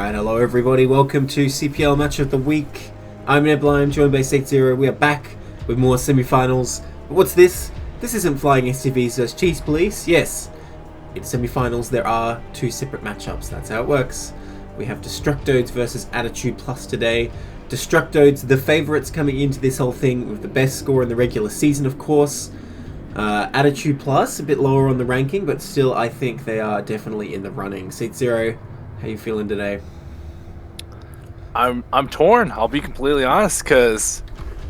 Alright, hello everybody, welcome to CPL Match of the Week. I'm Nebla, I'm joined by State0. We are back with more semi-finals. But what's this? This isn't Flying STVs vs Cheese Police. Yes, in semi-finals there are two separate matchups, that's how it works. We have DestrucToads versus Attitude Plus today. DestrucToads, the favourites coming into this whole thing with the best score in the regular season, of course. Attitude Plus, a bit lower on the ranking, but still I think they are definitely in the running. State0, how you feeling today? I'm torn, I'll be completely honest, because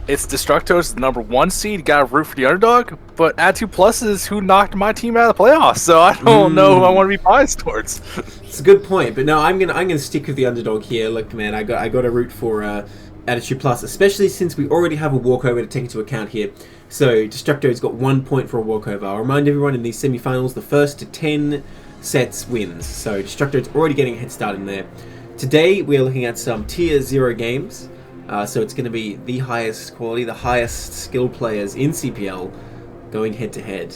it's DestrucToads, the #1 seed, got to root for the underdog, but Attitude Plus is who knocked my team out of the playoffs, so I don't know who I want to be biased towards. It's a good point, but no, I'm gonna stick with the underdog here. Look, man, I got to root for Attitude Plus, especially since we already have a walkover to take into account here. So DestrucToads got 1 point for a walkover. I'll remind everyone in these semi-finals, the first to 10 sets wins. So DestrucToads already getting a head start in there. Today we are looking at some tier 0 games. So it's going to be the highest quality, the highest skilled players in CPL going head to head.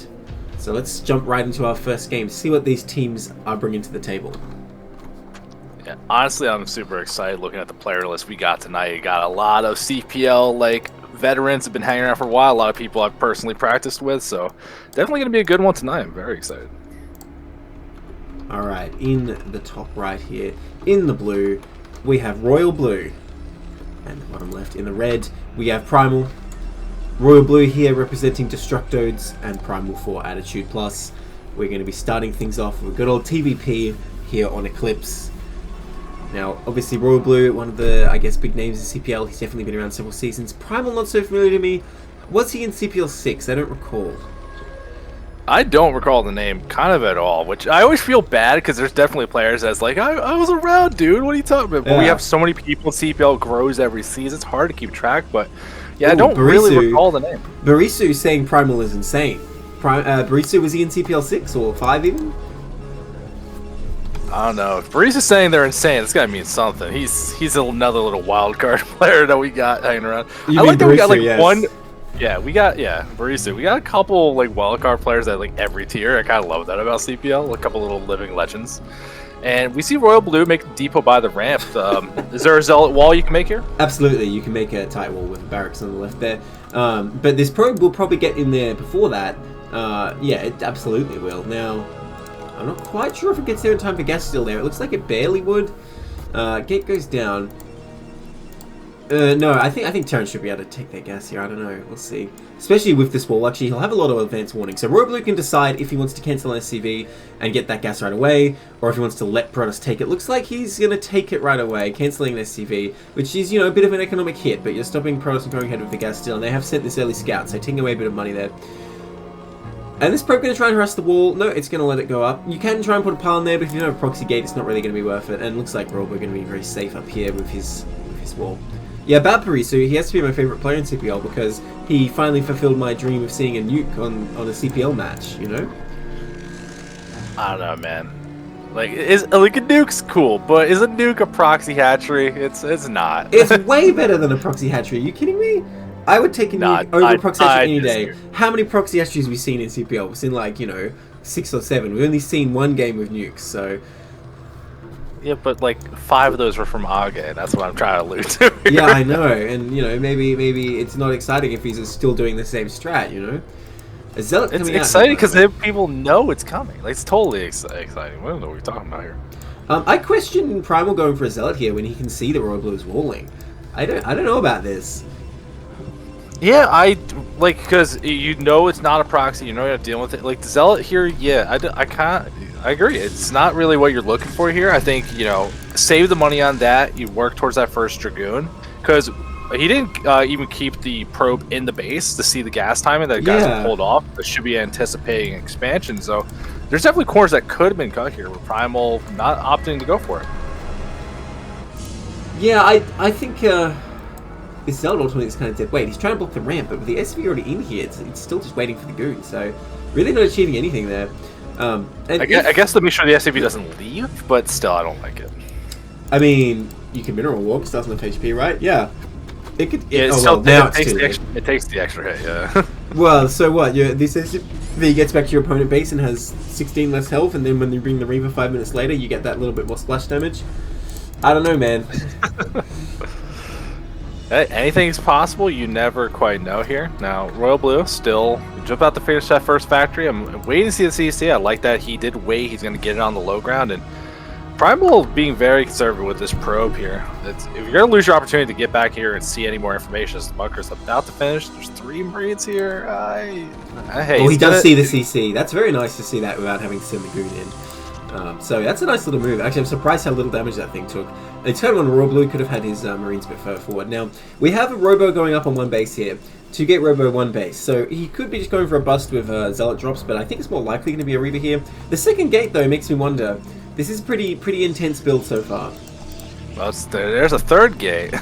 So let's jump right into our first game, see what these teams are bringing to the table. Yeah, honestly, I'm super excited looking at the player list we got tonight. You got a lot of CPL veterans have been hanging around for a while. A lot of people I've personally practiced with, so definitely going to be a good one tonight. I'm very excited. Alright, in the top right here, in the blue, we have Royal Blue. And the bottom left, in the red, we have Primal. Royal Blue here representing DestrucToads and Primal for Attitude Plus. We're going to be starting things off with a good old TVP here on Eclipse. Now, obviously Royal Blue, one of the, I guess, big names in CPL. He's definitely been around several seasons. Primal, not so familiar to me. Was he in CPL 6? I don't recall. I don't recall the name kind of at all, which I always feel bad because there's definitely players that's like, I was around, dude. What are you talking about? But we have so many people. CPL grows every season. It's hard to keep track, but yeah, I don't really recall the name. Barisu saying Primal is insane. Barisu, was he in CPL 6 or 5 even? I don't know. If Breeze is saying they're insane, it's gotta mean something. He's another little wild card player that we got hanging around. I like that we got one. Yeah, Barisu. We got a couple wild card players at every tier. I kind of love that about CPL. A couple little living legends. And we see Royal Blue make the depot by the ramp. Is there a zealot wall you can make here? Absolutely, you can make a tight wall with barracks on the left there. But this probe will probably get in there before that. Yeah, it absolutely will. Now, I'm not quite sure if it gets there in time for gas still there. It looks like it barely would. Gate goes down. No, I think Terran should be able to take that gas here. I don't know. We'll see. Especially with this wall, actually, he'll have a lot of advance warning. So Royal Blue can decide if he wants to cancel an SCV and get that gas right away, or if he wants to let Protoss take it. Looks like he's going to take it right away, cancelling an SCV, which is, a bit of an economic hit, but you're stopping Protoss from going ahead with the gas still, and they have sent this early scout, so taking away a bit of money there. And this probe going to try and harass the wall. No, it's going to let it go up. You can try and put a pile in there, but if you don't have a proxy gate, it's not really going to be worth it. And it looks like Royal Blue going to be very safe up here with his wall. Yeah, about Barisu, he has to be my favourite player in CPL because he finally fulfilled my dream of seeing a nuke on a CPL match, I don't know, man. A nuke's cool, but is a nuke a proxy hatchery? It's not. It's way better than a proxy hatchery. Are you kidding me? I would take a nuke over a proxy hatchery any day. How many proxy hatcheries have we seen in CPL? We've seen 6 or 7. We've only seen one game with nukes, so... Yeah, but 5 of those were from Aga. That's what I'm trying to allude to here. Yeah, I know, and maybe it's not exciting if he's still doing the same strat. A zealot coming out. It's exciting because then people know it's coming. It's totally exciting. I don't know what we're talking about here. I question Primal going for a zealot here when he can see the Royal Blue is walling. I don't know about this. Yeah, because it's not a proxy. You're not dealing with it. The zealot here, yeah, I agree. It's not really what you're looking for here. I think, save the money on that. You work towards that first Dragoon. Because he didn't even keep the probe in the base to see the gas timing that guys have pulled off. That should be anticipating expansion. So there's definitely corners that could have been cut here with Primal not opting to go for it. Yeah, I think this Zealot ultimately is kind of dead weight. He's trying to block the ramp, but with the SV already in here, it's still just waiting for the goon. So really not achieving anything there. I guess to make sure the SCV doesn't leave, but still, I don't like it. I mean, you can mineral walk, starts on HP, right? Yeah. It could. Yeah, it takes the extra hit. Yeah. Well, so what? This SCV gets back to your opponent base and has 16 less health, and then when you bring the Reaver 5 minutes later, you get that little bit more splash damage. I don't know, man. Hey, anything's possible. You never quite know here. Now, Royal Blue still just about to finish that first factory. I'm waiting to see the CC. I like that he did wait. He's going to get it on the low ground. And Primal being very conservative with this probe here. If you're going to lose your opportunity to get back here and see any more information as the bunker's about to finish, there's 3 Marines here. Hey, he does see the CC. That's very nice to see that without having to send the goon in. So that's a nice little move. Actually, I'm surprised how little damage that thing took. It's kind of on Royal Blue, could have had his Marines a bit further forward. Now, we have a Robo going up on 1 base here to get Robo 1 base. So he could be just going for a bust with Zealot drops, but I think it's more likely going to be a Reaver here. The second gate, though, makes me wonder. This is pretty intense build so far. Well, there's a third gate.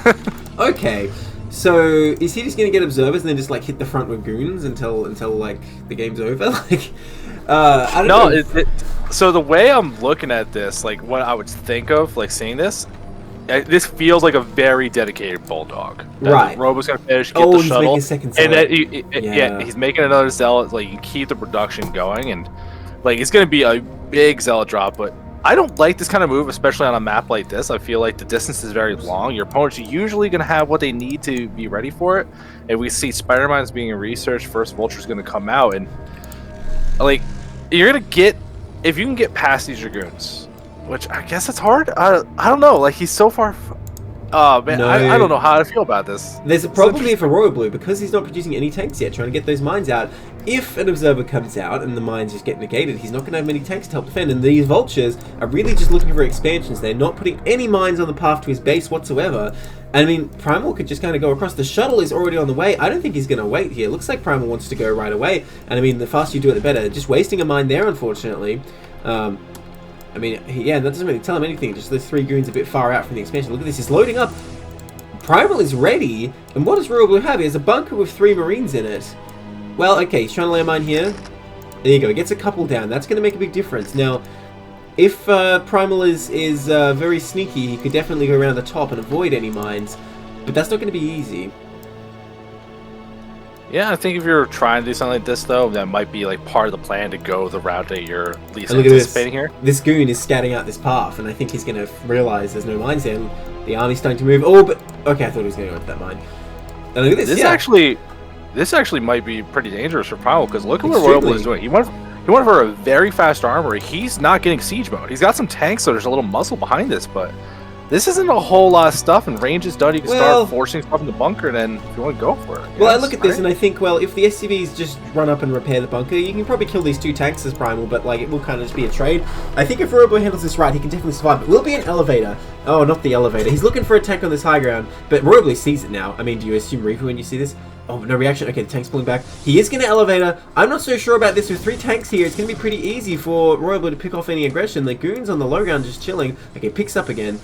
Okay. So is he just going to get observers and then just like hit the front with goons until like the game's over? Like, I don't know. So the way I'm looking at this, like what I would think of, like seeing this feels like a very dedicated bulldog. Right. Robo's gonna finish, get the shuttle, making a second zealot. And he's making another zealot. Like you keep the production going, and like it's gonna be a big zealot drop. But I don't like this kind of move, especially on a map like this. I feel like the distance is very long. Your opponent's usually gonna have what they need to be ready for it. And we see Spider-Mine's being researched. First Vulture's gonna come out, and like you're gonna get. If you can get past these Dragoons, which I guess it's hard. I don't know. Like he's so far. Man, no. I don't know how to feel about this. There's a problem here for Royal Blue because he's not producing any tanks yet. Trying to get those mines out. If an observer comes out and the mines just get negated, he's not going to have many tanks to help defend. And these vultures are really just looking for expansions. They're not putting any mines on the path to his base whatsoever. I mean, Primal could just kind of go across. The shuttle is already on the way. I don't think he's going to wait here. It looks like Primal wants to go right away. And I mean, the faster you do it, the better. Just wasting a mine there, unfortunately. I mean, yeah, that doesn't really tell him anything. Just those 3 goons a bit far out from the expansion. Look at this. He's loading up. Primal is ready. And what does Royal Blue have? He has a bunker with 3 Marines in it. Well, okay, he's trying to lay a mine here. There you go. He gets a couple down. That's going to make a big difference. Now, if Primal is very sneaky, he could definitely go around the top and avoid any mines. But that's not going to be easy. Yeah, I think if you're trying to do something like this, though, that might be like part of the plan to go the route that you're least anticipating here. This goon is scouting out this path, and I think he's going to realize there's no mines there. The army's starting to move. Oh, but okay, I thought he was going to go into that mine. And look at this. This actually might be pretty dangerous for Primal because look at what Royal Blue is doing. He went for a very fast armory. He's not getting siege mode. He's got some tanks, so there's a little muscle behind this, but this isn't a whole lot of stuff, and range is done. You can start forcing stuff in the bunker, and then if you want to go for it. Well, I look at this and I think, well, if the SCVs just run up and repair the bunker, you can probably kill these 2 tanks as Primal, but like it will kind of just be a trade. I think if Royal Blue handles this right, he can definitely survive. It will be an elevator. Oh, not the elevator. He's looking for a tank on this high ground, but Royal Blue sees it now. I mean, do you assume Reaver when you see this? Oh, no reaction. Okay, the tank's pulling back. He is going to elevator. I'm not so sure about this. With 3 tanks here, it's going to be pretty easy for Royal Blue to pick off any aggression. The goons on the low ground just chilling. Okay, picks up again.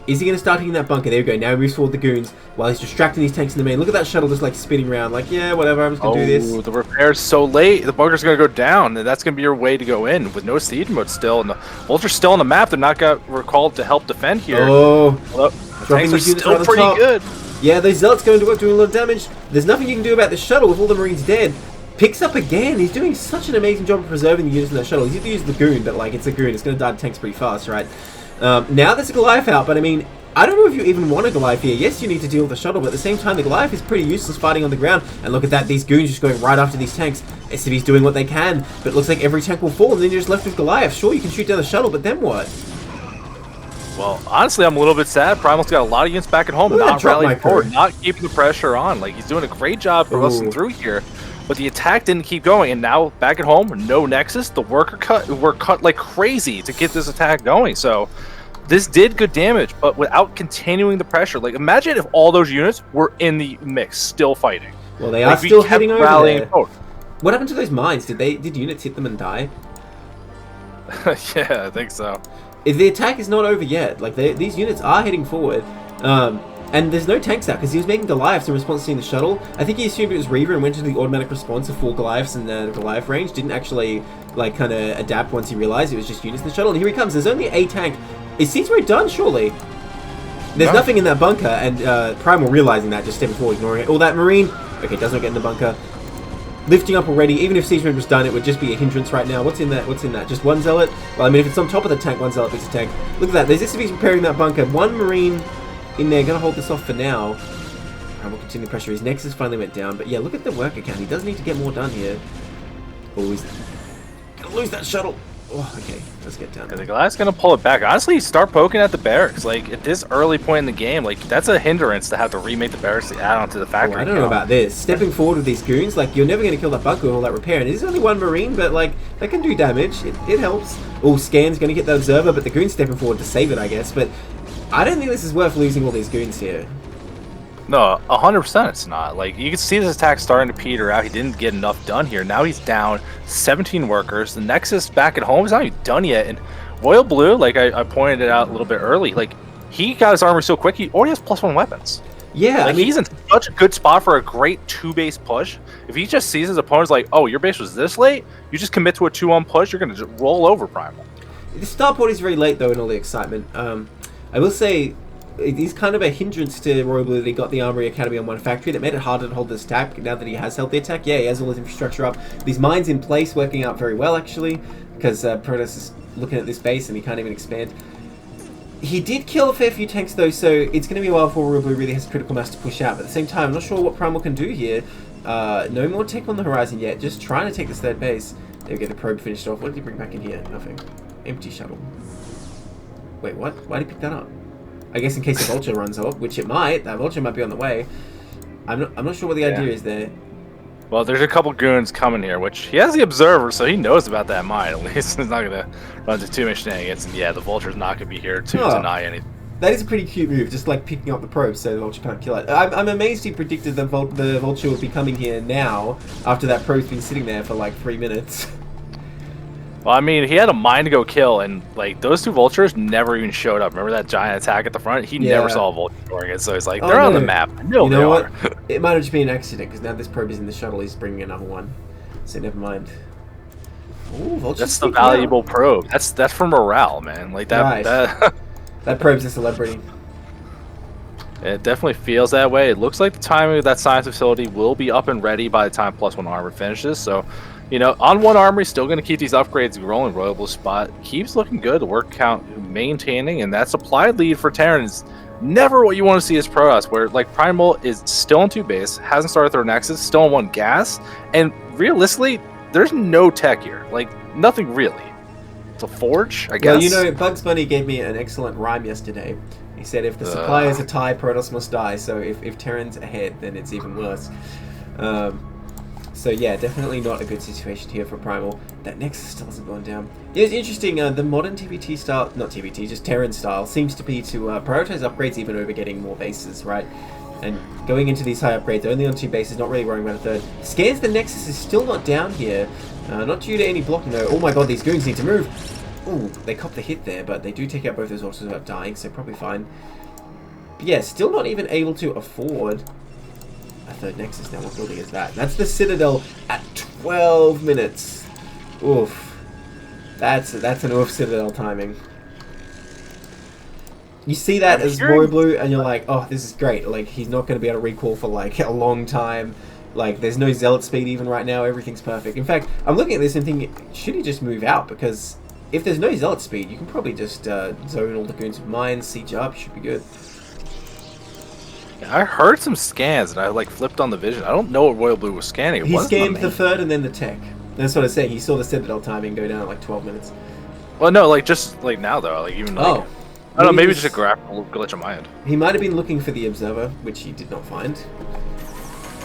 Is he going to start hitting that bunker? There we go. Now he moves forward the goons while he's distracting these tanks in the main. Look at that shuttle just like spinning around. Like, yeah, whatever. I'm just going to do this. Oh, the repair's so late. The bunker's going to go down, and that's going to be your way to go in with no siege mode still. And the Vulture's still on the map. They're not recalled to help defend here. Oh, well, the tanks are still pretty good. Yeah, those zealots going to work, doing a lot of damage. There's nothing you can do about the shuttle with all the Marines dead. Picks up again. He's doing such an amazing job of preserving the units in that shuttle. He's used the goon, but like it's a goon. It's going to die to tanks pretty fast, right? Now there's a Goliath out, but I mean, I don't know if you even want a Goliath here. Yes, you need to deal with the shuttle, but at the same time, the Goliath is pretty useless fighting on the ground. And look at that, these goons just going right after these tanks. SCV's doing what they can, but it looks like every tank will fall, and then you're just left with Goliath. Sure, you can shoot down the shuttle, but then what? Well, honestly, I'm a little bit sad. Primal's got a lot of units back at home and not rallying forward, not keeping the pressure on. Like, he's doing a great job busting through here, but the attack didn't keep going, and now back at home, no Nexus. The worker were cut like crazy to get this attack going, so this did good damage, but without continuing the pressure. Like, imagine if all those units were in the mix, still fighting. Well, they are still heading over there. What happened to those mines? Did units hit them and die? Yeah, I think so. The attack is not over yet. Like, these units are heading forward. And there's no tanks out because he was making Goliaths in response to the shuttle. I think he assumed it was Reaver and went into the automatic response of 4 Goliaths in the Goliath range. Didn't actually, like, kind of adapt once he realized it was just units in the shuttle. And here he comes. There's only a tank. Is siege mode done, surely? There's nothing in that bunker, and Primal realizing that, just stepping forward, ignoring it. Oh, that Marine. Okay, does not get in the bunker. lifting up already. Even if Siege Mode was done, it would just be a hindrance right now. What's in that? What's in that? Just one Zealot? Well, I mean, if it's on top of the tank, one Zealot beats the tank. Look at that. There's SCVs repairing that bunker. One Marine in there. Gonna hold this off for now. We'll continue pressure. His Nexus finally went down. But yeah, look at the worker count. He does need to get more done here. Oh, he's gonna lose that shuttle. Oh, okay. Let's get down. The guy's gonna pull it back. Honestly, start poking at the barracks. Like at this early point in the game, like that's a hindrance to have to remake the barracks to add on to the factory. Oh, I don't know about this. Stepping forward with these goons, like you're never gonna kill that bunker with all that repair. And it is only one Marine, but like that can do damage. It helps. Oh, Scan's gonna get the observer, but the goon's stepping forward to save it, I guess. But I don't think this is worth losing all these goons here. No, 100% it's not. Like, you can see this attack starting to peter out. He didn't get enough done here. Now he's down 17 workers. The Nexus back at home is not even done yet. And Royal Blue, like I pointed it out a little bit early, like, he got his armor so quick, he already has +1 weapons. Yeah, like, I mean, he's in such a good spot for a great 2-base push. If he just sees his opponent's like, oh, your base was this late, you just commit to a 2-1 push, you're going to just roll over Primal. The starport is very late, though, in all the excitement. I will say, it is kind of a hindrance to Royal Blue that he got the Armory Academy on one factory. That made it harder to hold this attack. Now that he has held the attack, yeah, he has all his infrastructure up. These mines in place, working out very well, actually, because Protoss is looking at this base and he can't even expand. He did kill a fair few tanks, though, so it's going to be a while before Royal Blue really has critical mass to push out. But at the same time, I'm not sure what Primal can do here. No more tech on the horizon yet. Just trying to take this third base. There we go, the probe finished off. What did he bring back in here? Nothing. Empty shuttle. Wait, what? Why did he pick that up? I guess in case the Vulture runs off, which it might. That Vulture might be on the way. I'm not sure what the idea is there. Well, there's a couple goons coming here, which he has the Observer, so he knows about that mine. At least he's not going to run into too much shenanigans. And yeah, the Vulture's not going to be here to deny anything. That is a pretty cute move, just like picking up the probe so the Vulture can't kill it. I'm amazed he predicted the Vulture would be coming here now, after that probe's been sitting there for like 3 minutes. Well, I mean, he had a mine to go kill, and like those two Vultures never even showed up. Remember that giant attack at the front? He never saw a Vulture during it, so he's like, they're on the map. No, you know what? It might have just been an accident, because now this probe is in the shuttle, he's bringing another one. So never mind. Ooh, Vulture's That's the valuable probe. That's for morale, man. Like that. Right. That probe's a celebrity. It definitely feels that way. It looks like the timing of that science facility will be up and ready by the time +1 armor finishes. So, you know, on one armory, still going to keep these upgrades rolling. Royal Blue spot keeps looking good. The work count maintaining, and that supply lead for Terran is never what you want to see as Protoss, where like Primal is still in 2 base, hasn't started their Nexus, still in 1 gas, and realistically, there's no tech here. Like nothing really. It's a forge, I guess. Well, you know, Bugs Bunny gave me an excellent rhyme yesterday. He said, if the supply is a tie, Protoss must die. So if Terran's ahead, then it's even worse. So yeah, definitely not a good situation here for Primal. That Nexus still hasn't gone down. Yeah, it's interesting, the modern TBT style, not TBT, just Terran style, seems to be to prioritize upgrades even over getting more bases, right? And going into these high upgrades, only on 2 bases, not really worrying about a third. Scans the Nexus is still not down here. Not due to any blocking though. Oh my god, these goons need to move. Ooh, they cop the hit there, but they do take out both those horses without dying, so probably fine. But yeah, still not even able to afford a third Nexus now. What building is that? That's the Citadel at 12 minutes. Oof. That's an oof Citadel timing. You see that as Royal Blue, and you're like, oh, this is great. Like, he's not going to be able to recall for, like, a long time. Like, there's no Zealot speed even right now. Everything's perfect. In fact, I'm looking at this and thinking, should he just move out? Because if there's no Zealot speed, you can probably just zone all the goons with mines, siege up, should be good. Yeah, I heard some scans, and I, like, flipped on the vision. I don't know what Royal Blue was scanning. He scanned the third and then the tech. That's what I was saying. He saw the Citadel timing go down at, like, 12 minutes. Well, no, like, just, like, now, though. Like, even, like... Oh. I don't know, maybe just a graphical glitch on my end. He might have been looking for the Observer, which he did not find.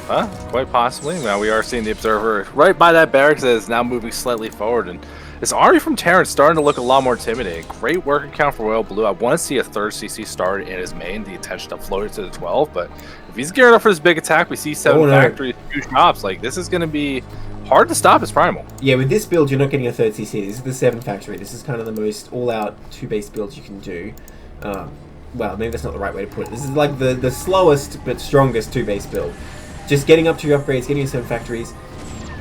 Huh? Quite possibly. Now we are seeing the Observer right by that barracks that is now moving slightly forward. And this army from Terran starting to look a lot more intimidating. Great work account for Royal Blue. I want to see a third CC started in his main, the intention to float it to the 12. But if he's gearing up for this big attack, we see 7 factories, 2 shops. Like, this is going to be hard to stop as Primal. Yeah, with this build, you're not getting a third CC. This is the 7 factory. This is kind of the most all-out 2-base builds you can do. Well, maybe that's not the right way to put it. This is like the slowest but strongest 2-base build. Just getting up to your upgrades, getting your 7 factories,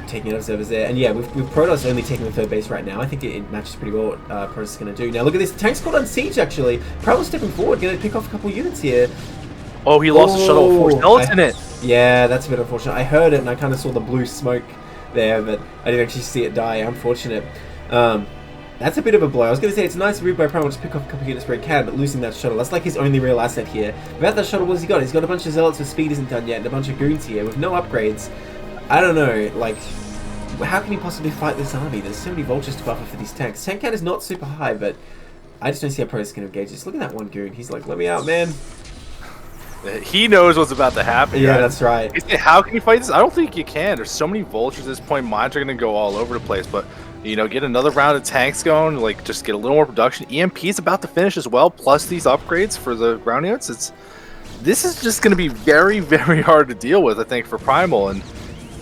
taking out observers there. And yeah, with Protoss only taking the 3rd base right now, I think it matches pretty well what Protoss is going to do. Now look at this. Tank's caught on siege, actually. Primal's stepping forward, going to pick off a couple units here. Oh, he lost the shuttle. 4 skeletons in it. Yeah, that's a bit unfortunate. I heard it and I kind of saw the blue smoke there, but I didn't actually see it die. Unfortunate. That's a bit of a blow. I was going to say it's a nice move by Primal, just pick off a couple units where he can, but losing that shuttle, that's like his only real asset here. Without that shuttle, what's he got? He's got a bunch of Zealots where speed isn't done yet, and a bunch of goons here with no upgrades. I don't know, like, how can he possibly fight this army? There's so many vultures to buffer for these tanks. Tank count is not super high, but I just don't see how Protoss can engage this. Look at that one goon. He's like, let me out, man. He knows what's about to happen. Yeah, right? that's right. How can you fight this? I don't think you can. There's so many vultures at this point. Mines are going to go all over the place, but you know, get another round of tanks going, like just get a little more production. EMP is about to finish as well, plus these upgrades for the ground units. This is just going to be very, very hard to deal with, I think, for Primal. And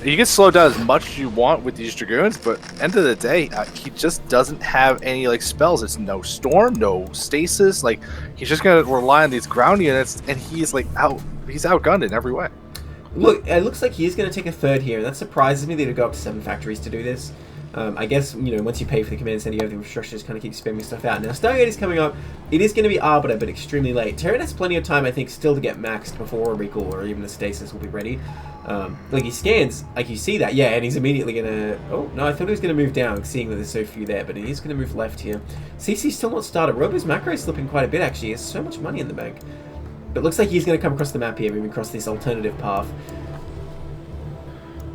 you can slow down as much as you want with these Dragoons, but end of the day, he just doesn't have any like spells. It's no storm, no stasis. Like he's just going to rely on these ground units, and he's like he's outgunned in every way. Look, it looks like he's going to take a third here, and that surprises me that he'd go up to 7 factories to do this. I guess, you know, once you pay for the command center, you have the infrastructure, just kind of keep spamming stuff out. Now, Stargate is coming up. It is going to be Arbiter, but extremely late. Terran has plenty of time, I think, still to get maxed before a recall or even a stasis will be ready. Like, he scans, like, you see that, yeah, and he's immediately going to... Oh, no, I thought he was going to move down, seeing that there's so few there, but he is going to move left here. CC's still not started. Robo's macro is slipping quite a bit, actually. He has so much money in the bank. But it looks like he's going to come across the map here, moving across this alternative path.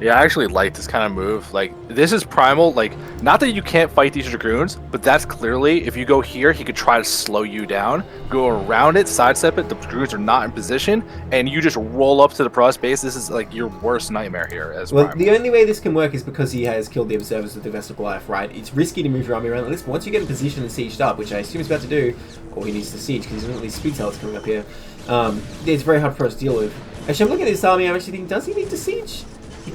Yeah, I actually like this kind of move. Like, this is Primal. Like, not that you can't fight these Dragoons, but that's clearly, if you go here, he could try to slow you down, go around it, sidestep it. The Dragoons are not in position, and you just roll up to the Protoss base. This is like your worst nightmare here as well. Primal. The only way this can work is because he has killed the observers with the Vessel Goliath, right? It's risky to move your army around like this, but once you get in position and sieged up, which I assume he's about to do, or he needs to siege because there's all these speed zealots coming up here, it's very hard for us to deal with. Actually, I'm looking at this army, I'm actually thinking, does he need to siege?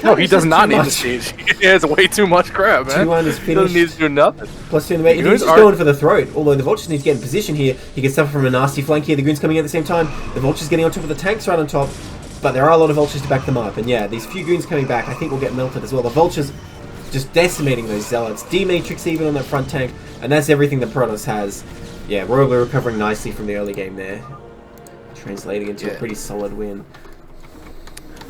No, he does not need to siege. He has way too much crap, man. 2-1 is He doesn't need to do nothing. Plus 2 in the way. He's just going for the throat. Although the Vultures need to get in position here. He can suffer from a nasty flank here. The Goon's coming at the same time. The Vultures getting on top of the tanks right on top. But there are a lot of Vultures to back them up. And yeah, these few Goons coming back, I think will get melted as well. The Vultures just decimating those Zealots. D-Matrix even on that front tank. And that's everything that Protoss has. Yeah, Royal Blue recovering nicely from the early game there. Translating into a pretty solid win.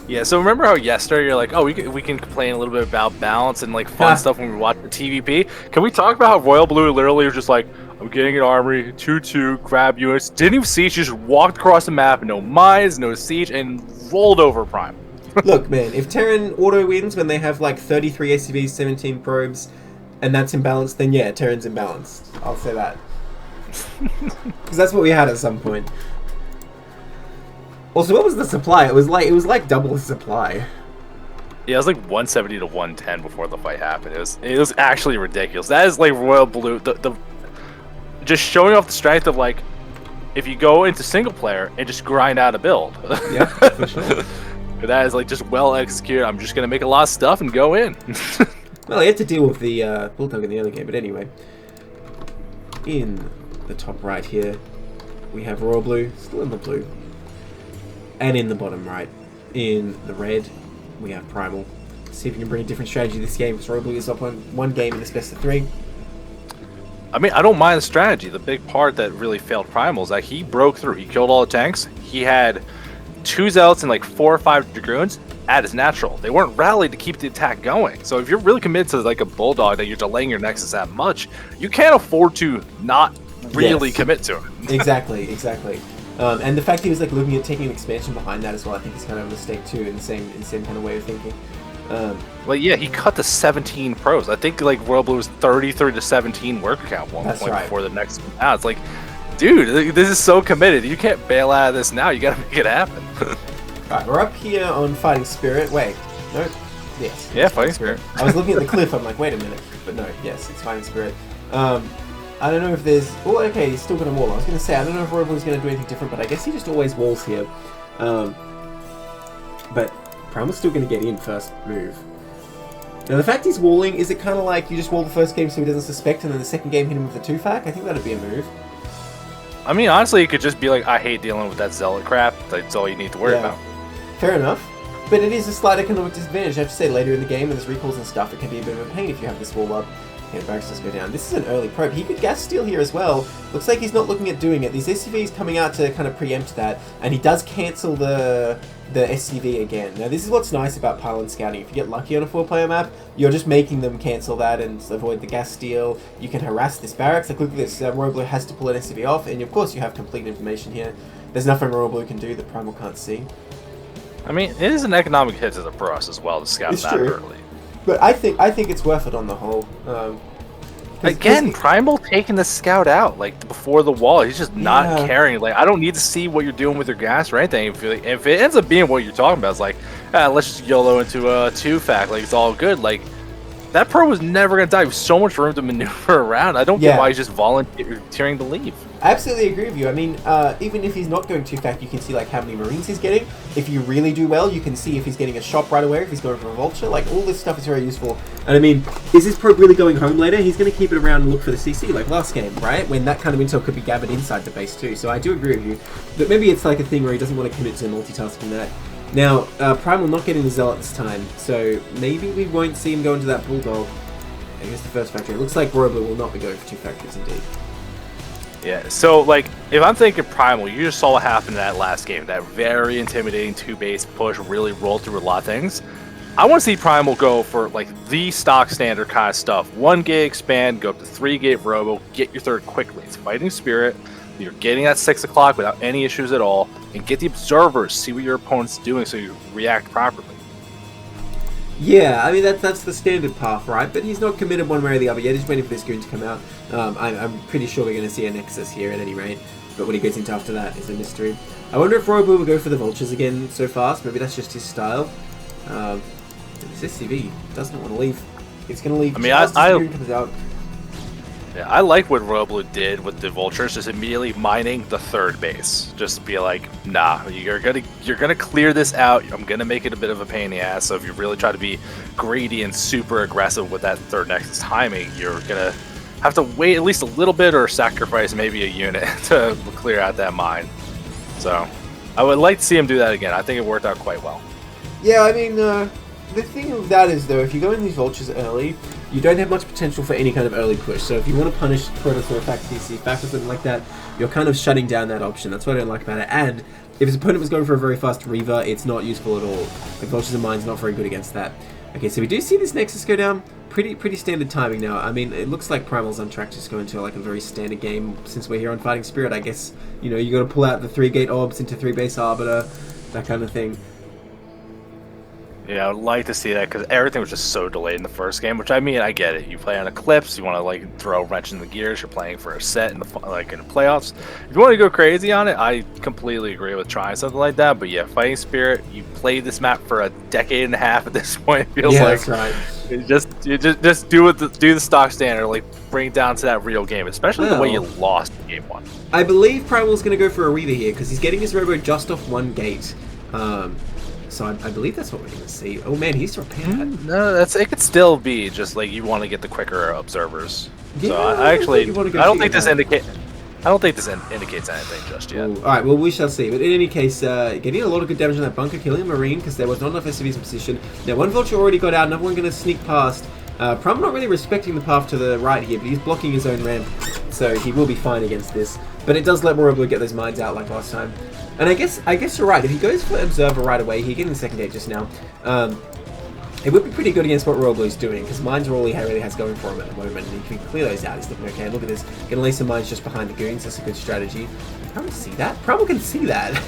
Yeah, so remember how yesterday you're like, oh, we can complain a little bit about balance and like fun stuff when we watch the TVP? Can we talk about how Royal Blue literally was just like, I'm getting an armory, 2-2, grab units, didn't even siege, just walked across the map, no mines, no siege, and rolled over Prime. Look, man, if Terran auto wins when they have like 33 ACVs, 17 probes, and that's imbalanced, then yeah, Terran's imbalanced. I'll say that. Because that's what we had at some point. Also, what was the supply? It was like double the supply. Yeah, it was like 170 to 110 before the fight happened. It was actually ridiculous. That is like Royal Blue, the just showing off the strength of like, if you go into single player and just grind out a build. Yeah, for sure. That is like just well executed. I'm just gonna make a lot of stuff and go in. Well, you had to deal with the Bulldog in the early game, but anyway. In the top right here, we have Royal Blue, still in the blue. And in the bottom right, in the red, we have Primal. See if we can bring a different strategy this game, because Royal Blue is up on one game in this best of 3. I mean, I don't mind the strategy. The big part that really failed Primal is that he broke through. He killed all the tanks. He had 2 Zealots and like 4 or 5 Dragoons at his natural. They weren't rallied to keep the attack going. So if you're really committed to like a Bulldog that you're delaying your Nexus that much, you can't afford to not really commit to it. Exactly. And the fact he was like looking at taking an expansion behind that as well, I think is kind of a mistake too, in the same kind of way of thinking. Well, yeah, he cut to 17 pros. I think like Royal Blue was 33 to 17 work count one point before the next one. Now it's like, dude, this is so committed. You can't bail out of this now. You gotta make it happen. Alright, we're up here on Fighting Spirit. Wait, no, yes. Yeah, Fighting Spirit. I was looking at the cliff. I'm like, wait a minute, but no, yes, it's Fighting Spirit. I don't know if there's... Oh, okay, he's still got a wall. I was going to say, I don't know if Royal Blue's going to do anything different, but I guess he just always walls here. But Primal's still going to get in first move. Now, the fact he's walling, is it kind of like you just wall the first game so he doesn't suspect, and then the second game hit him with the 2-fac? I think that'd be a move. I mean, honestly, it could just be like, I hate dealing with that Zealot crap. That's all you need to worry about. Fair enough. But it is a slight economic disadvantage. I have to say, later in the game, when there's recalls and stuff, it can be a bit of a pain if you have this wall up. Okay, barracks does go down. This is an early probe. He could gas steal here as well. Looks like he's not looking at doing it. These SCVs coming out to kind of preempt that, and he does cancel the SCV again. Now, this is what's nice about pylon scouting. If you get lucky on a 4-player map, you're just making them cancel that and avoid the gas steal. You can harass this barracks. Like, look at this. Royal Blue has to pull an SCV off, and of course you have complete information here. There's nothing Royal Blue can do that Primal can't see. I mean, it is an economic hit to the for us as well to scout It's that true. early. But I think it's worth it on the whole. Again, Primal taking the scout out like before the wall. He's just not caring. Like, I don't need to see what you're doing with your gas or anything. If it ends up being what you're talking about, it's like, let's just YOLO into a 2-fac. Like, it's all good. Like, that pro was never gonna die. With so much room to maneuver around. I don't get why he's just volunteering to leave. I absolutely agree with you. I mean, even if he's not going 2-fac, you can see like how many Marines he's getting. If you really do well, you can see if he's getting a shop right away, if he's going for a Vulture. Like, all this stuff is very useful. And I mean, is this probe really going home later? He's going to keep it around and look for the CC, like last game, right? When that kind of intel could be gathered inside the base too. So I do agree with you. But maybe it's like a thing where he doesn't want to commit to multitasking that. Now, Primal not getting the Zealot this time, so maybe we won't see him go into that Bulldog. I guess the first factory. It looks like Royal Blue will not be going for 2 factories indeed. Yeah, so like, if I'm thinking Primal, you just saw what happened in that last game. That very intimidating 2-base push really rolled through a lot of things. I want to see Primal go for like the stock standard kind of stuff. 1-gate expand, go up to 3-gate robo, get your third quickly. It's fighting spirit. You're getting at 6 o'clock without any issues at all, and get the observers, see what your opponent's doing so you react properly. Yeah, I mean, that's the standard path, right? But he's not committed one way or the other yet. He's waiting for this goon to come out. I'm pretty sure we're going to see a Nexus here at any rate. But what he gets into after that is a mystery. I wonder if Royal Blue will go for the Vultures again so fast. Maybe that's just his style. This SCV does not want to leave. He's going to leave. I mean, comes out. Yeah, I like what Royal Blue did with the Vultures, just immediately mining the 3rd base. Just to be like, nah, you're gonna clear this out. I'm gonna make it a bit of a pain in the ass. So if you really try to be greedy and super aggressive with that 3rd Nexus timing, you're gonna have to wait at least a little bit or sacrifice maybe a unit to clear out that mine. So I would like to see him do that again. I think it worked out quite well. Yeah, I mean, the thing with that is, though, if you go in these Vultures early, you don't have much potential for any kind of early push. So if you want to punish Protoss or attack DC back or something like that, you're kind of shutting down that option. That's what I don't like about it. And if his opponent was going for a very fast Reaver, it's not useful at all. Like, Vultures and Mine's not very good against that. Okay, so we do see this Nexus go down. Pretty standard timing now. I mean, it looks like Primal's on track to just go into like a very standard game since we're here on Fighting Spirit. I guess, you know, you got to pull out the 3-gate orbs into 3-base Arbiter, that kind of thing. Yeah, I would like to see that because everything was just so delayed in the first game. Which, I mean, I get it. You play on Eclipse, you want to like throw a wrench in the gears. You're playing for a set in the in the playoffs. If you want to go crazy on it, I completely agree with trying something like that. But yeah, Fighting Spirit, you played this map for a decade and a half at this point. It feels like that's right. You just do the stock standard, like bring it down to that real game, especially the way you lost game 1. I believe Primal's going to go for a Reaver here because he's getting his robo just off 1 gate. So I believe that's what we're going to see. Oh man, he's repaired. No, it could still be just like you want to get the quicker observers. Yeah, so I don't think this indicates anything just yet. All right, well we shall see. But in any case, getting a lot of good damage on that bunker, killing a Marine because there was not enough SCVs in position. Now 1 Vulture already got out, another one going to sneak past. Prum not really respecting the path to the right here, but he's blocking his own ramp, so he will be fine against this. But it does let Royal Blue get those mines out like last time. And I guess you're right. If he goes for Observer right away, he getting the 2nd gate just now. It would be pretty good against what Royal Blue's doing, because mines are all he really has going for him at the moment, and he can clear those out. He's looking okay. Look at this. Gonna lay some mines just behind the goons. That's a good strategy. Can Prum see that? Prum can see that.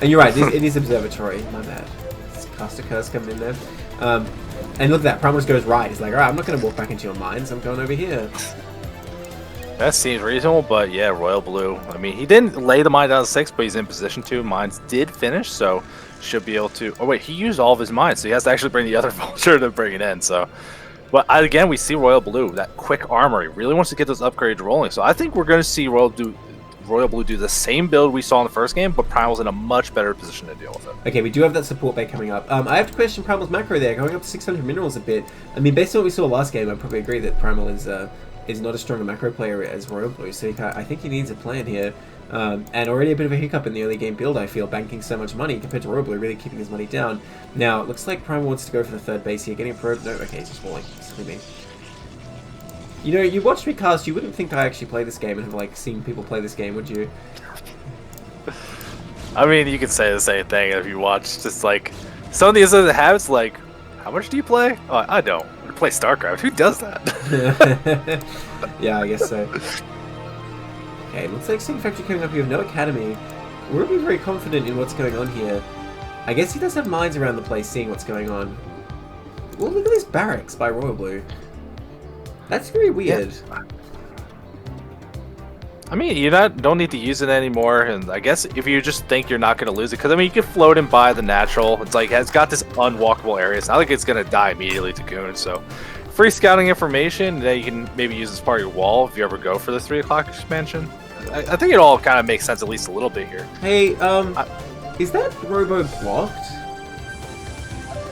And you're right. It is Observatory. My bad. It's Caster Curse coming in there. And look at that. Prum just goes right. He's like, all right, I'm not going to walk back into your mines. I'm going over here. That seems reasonable, but yeah, Royal Blue. I mean, he didn't lay the mine down to 6, but he's in position to. Mines did finish, so should be able to. Oh wait, he used all of his mines, so he has to actually bring the other Vulture to bring it in. So, but again, we see Royal Blue, that quick armor. He really wants to get those upgrades rolling. So I think we're going to see Royal Blue do the same build we saw in the first game, but Primal's in a much better position to deal with it. Okay, we do have that support bay coming up. I have to question Primal's macro there, going up to 600 minerals a bit. I mean, based on what we saw last game, I probably agree that Primal is not as strong a macro player as Royal Blue, so I think he needs a plan here. And already a bit of a hiccup in the early game build, I feel, banking so much money compared to Royal Blue, really keeping his money down. Now, it looks like Primal wants to go for the 3rd base here, getting a probe. No, okay, he's just falling. Silly me. You know, you watch me cast, you wouldn't think I actually play this game and have, like, seen people play this game, would you? I mean, you could say the same thing if you watch. Just like some of these other habits, like, how much do you play? Oh, I don't. I play StarCraft. Who does that? Yeah, I guess so. Okay, looks like Sing Factory coming up. We have no academy. We're being very confident in what's going on here. I guess he does have minds around the place seeing what's going on. Well, look at this barracks by Royal Blue. That's very weird. Yeah. I mean, you don't need to use it anymore, and I guess if you just think you're not going to lose it, because I mean, you can float and buy the natural. It's like it's got this unwalkable area. It's not like it's going to die immediately to goons. So, free scouting information that you can maybe use as part of your wall if you ever go for the 3 o'clock expansion. I think it all kind of makes sense at least a little bit here. Hey, is that Robo blocked?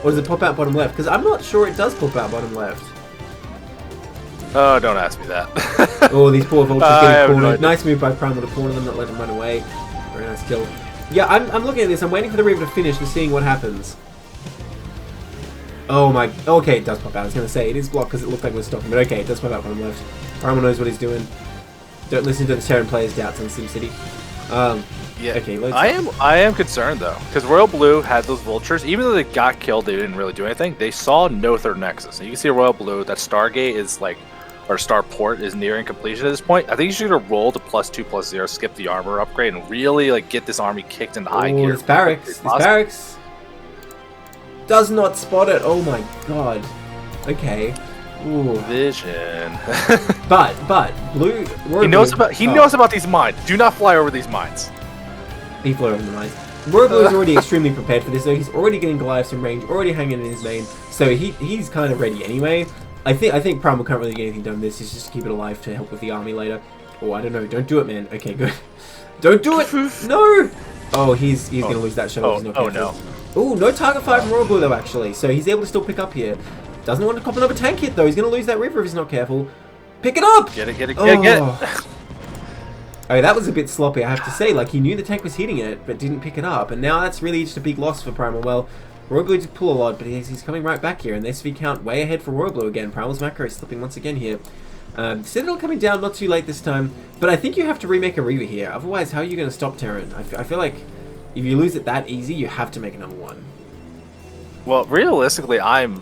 Or does it pop out bottom left? Because I'm not sure it does pop out bottom left. Oh, don't ask me that. Oh, these poor vultures getting cornered. No Nice move by Primal to corner them, not let them run away. Very nice kill. Yeah, I'm looking at this. I'm waiting for the Reaver to finish and seeing what happens. Oh my... Okay, it does pop out. I was going to say, it is blocked because it looked like it was stopping. But okay, it does pop out bottom left. Primal knows what he's doing. Don't listen to the Terran players' doubts on SimCity. Yeah. Okay, I am concerned though, because Royal Blue had those vultures. Even though they got killed, they didn't really do anything. They saw no third nexus. And you can see Royal Blue. That Stargate is like, or Starport is nearing completion at this point. I think you should roll to +2/+0, skip the armor upgrade, and really like get this army kicked into high gear. This barracks does not spot it. Oh my god. Okay. Ooh. Vision. but Blue. He knows about these mines. Do not fly over these mines. He flew over the mines. Royal Blue is already extremely prepared for this, though. He's already getting Goliaths in range, already hanging in his main, so he's kind of ready anyway. I think Primal can't really get anything done with this. He's just to keep it alive to help with the army later. Oh, I don't know. Don't do it, man. Okay, good. Don't do it. No. Oh, he's gonna lose that shuttle. Oh no. Oh, no target fire from Royal Blue though. Actually, so he's able to still pick up here. Doesn't want to cop another tank hit though. He's gonna lose that river if he's not careful. Pick it up. Get it. Oh, that was a bit sloppy, I have to say. Like, he knew the tank was hitting it, but didn't pick it up. And now that's really just a big loss for Primal. Well, Royal Blue did pull a lot, but he's coming right back here. And the SV count way ahead for Royal Blue again. Primal's macro is slipping once again here. Citadel coming down, not too late this time. But I think you have to remake a Reaver here. Otherwise, how are you going to stop Terran? I feel like if you lose it that easy, you have to make another one. Well, realistically, I'm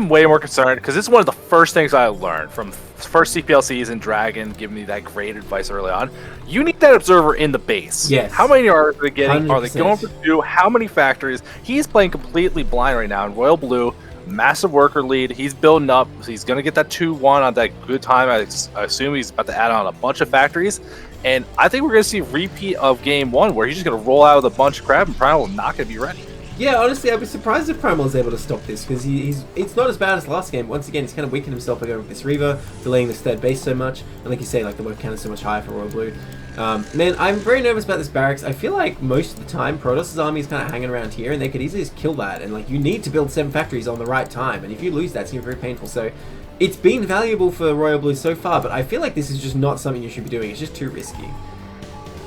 way more concerned because this is one of the first things I learned from first CPL season. Dragon giving me that great advice early on. You need that observer in the base. Yes. How many are they getting? 100%. Are they going for 2? How many factories? He's playing completely blind right now. And Royal Blue, massive worker lead. He's building up. So he's going to get that 2-1 on that good time. I assume he's about to add on a bunch of factories. And I think we're going to see a repeat of game 1 where he's just going to roll out with a bunch of crap and Primal not going to be ready. Yeah, honestly, I'd be surprised if Primal is able to stop this, because it's not as bad as last game. Once again, he's kind of weakened himself by going with this Reaver, delaying this third base so much, and like you say, like the work count is so much higher for Royal Blue. Man, I'm very nervous about this barracks. I feel like most of the time, Protoss' army is kind of hanging around here, and they could easily just kill that, and like, you need to build 7 factories on the right time, and if you lose that, it's going to be very painful. So, it's been valuable for Royal Blue so far, but I feel like this is just not something you should be doing. It's just too risky.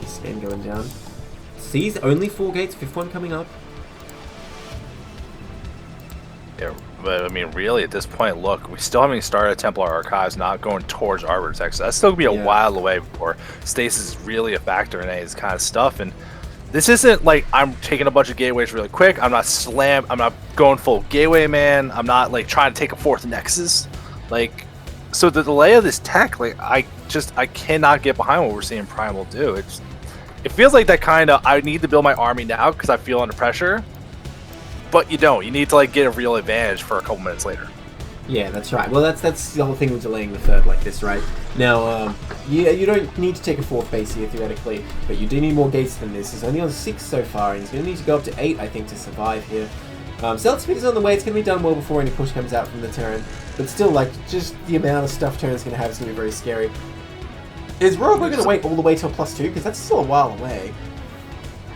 Scan going down. Sees only 4 gates, 5th one coming up. Yeah, but I mean, really, at this point, look, we still haven't started Templar Archives, not going towards Arbor Tech, so that's still gonna be a while away before stasis is really a factor in any of this kind of stuff. And this isn't like I'm taking a bunch of gateways really quick. I'm not going full gateway, man. I'm not like trying to take a 4th nexus. Like, so the delay of this tech, like, I cannot get behind what we're seeing Primal do. It feels like that kind of, I need to build my army now because I feel under pressure. But you don't. You need to like get a real advantage for a couple minutes later. Yeah, that's right. Well, that's the whole thing with delaying the third like this, right? Now, yeah, you don't need to take a 4th base here theoretically, but you do need more gates than this. He's only on 6 so far, and he's going to need to go up to 8, I think, to survive here. Zealot speed is on the way. It's going to be done well before any push comes out from the Terran, but still, like, just the amount of stuff Terran's going to have is going to be very scary. Is Royal Blue going to wait all the way till +2? Because that's still a while away.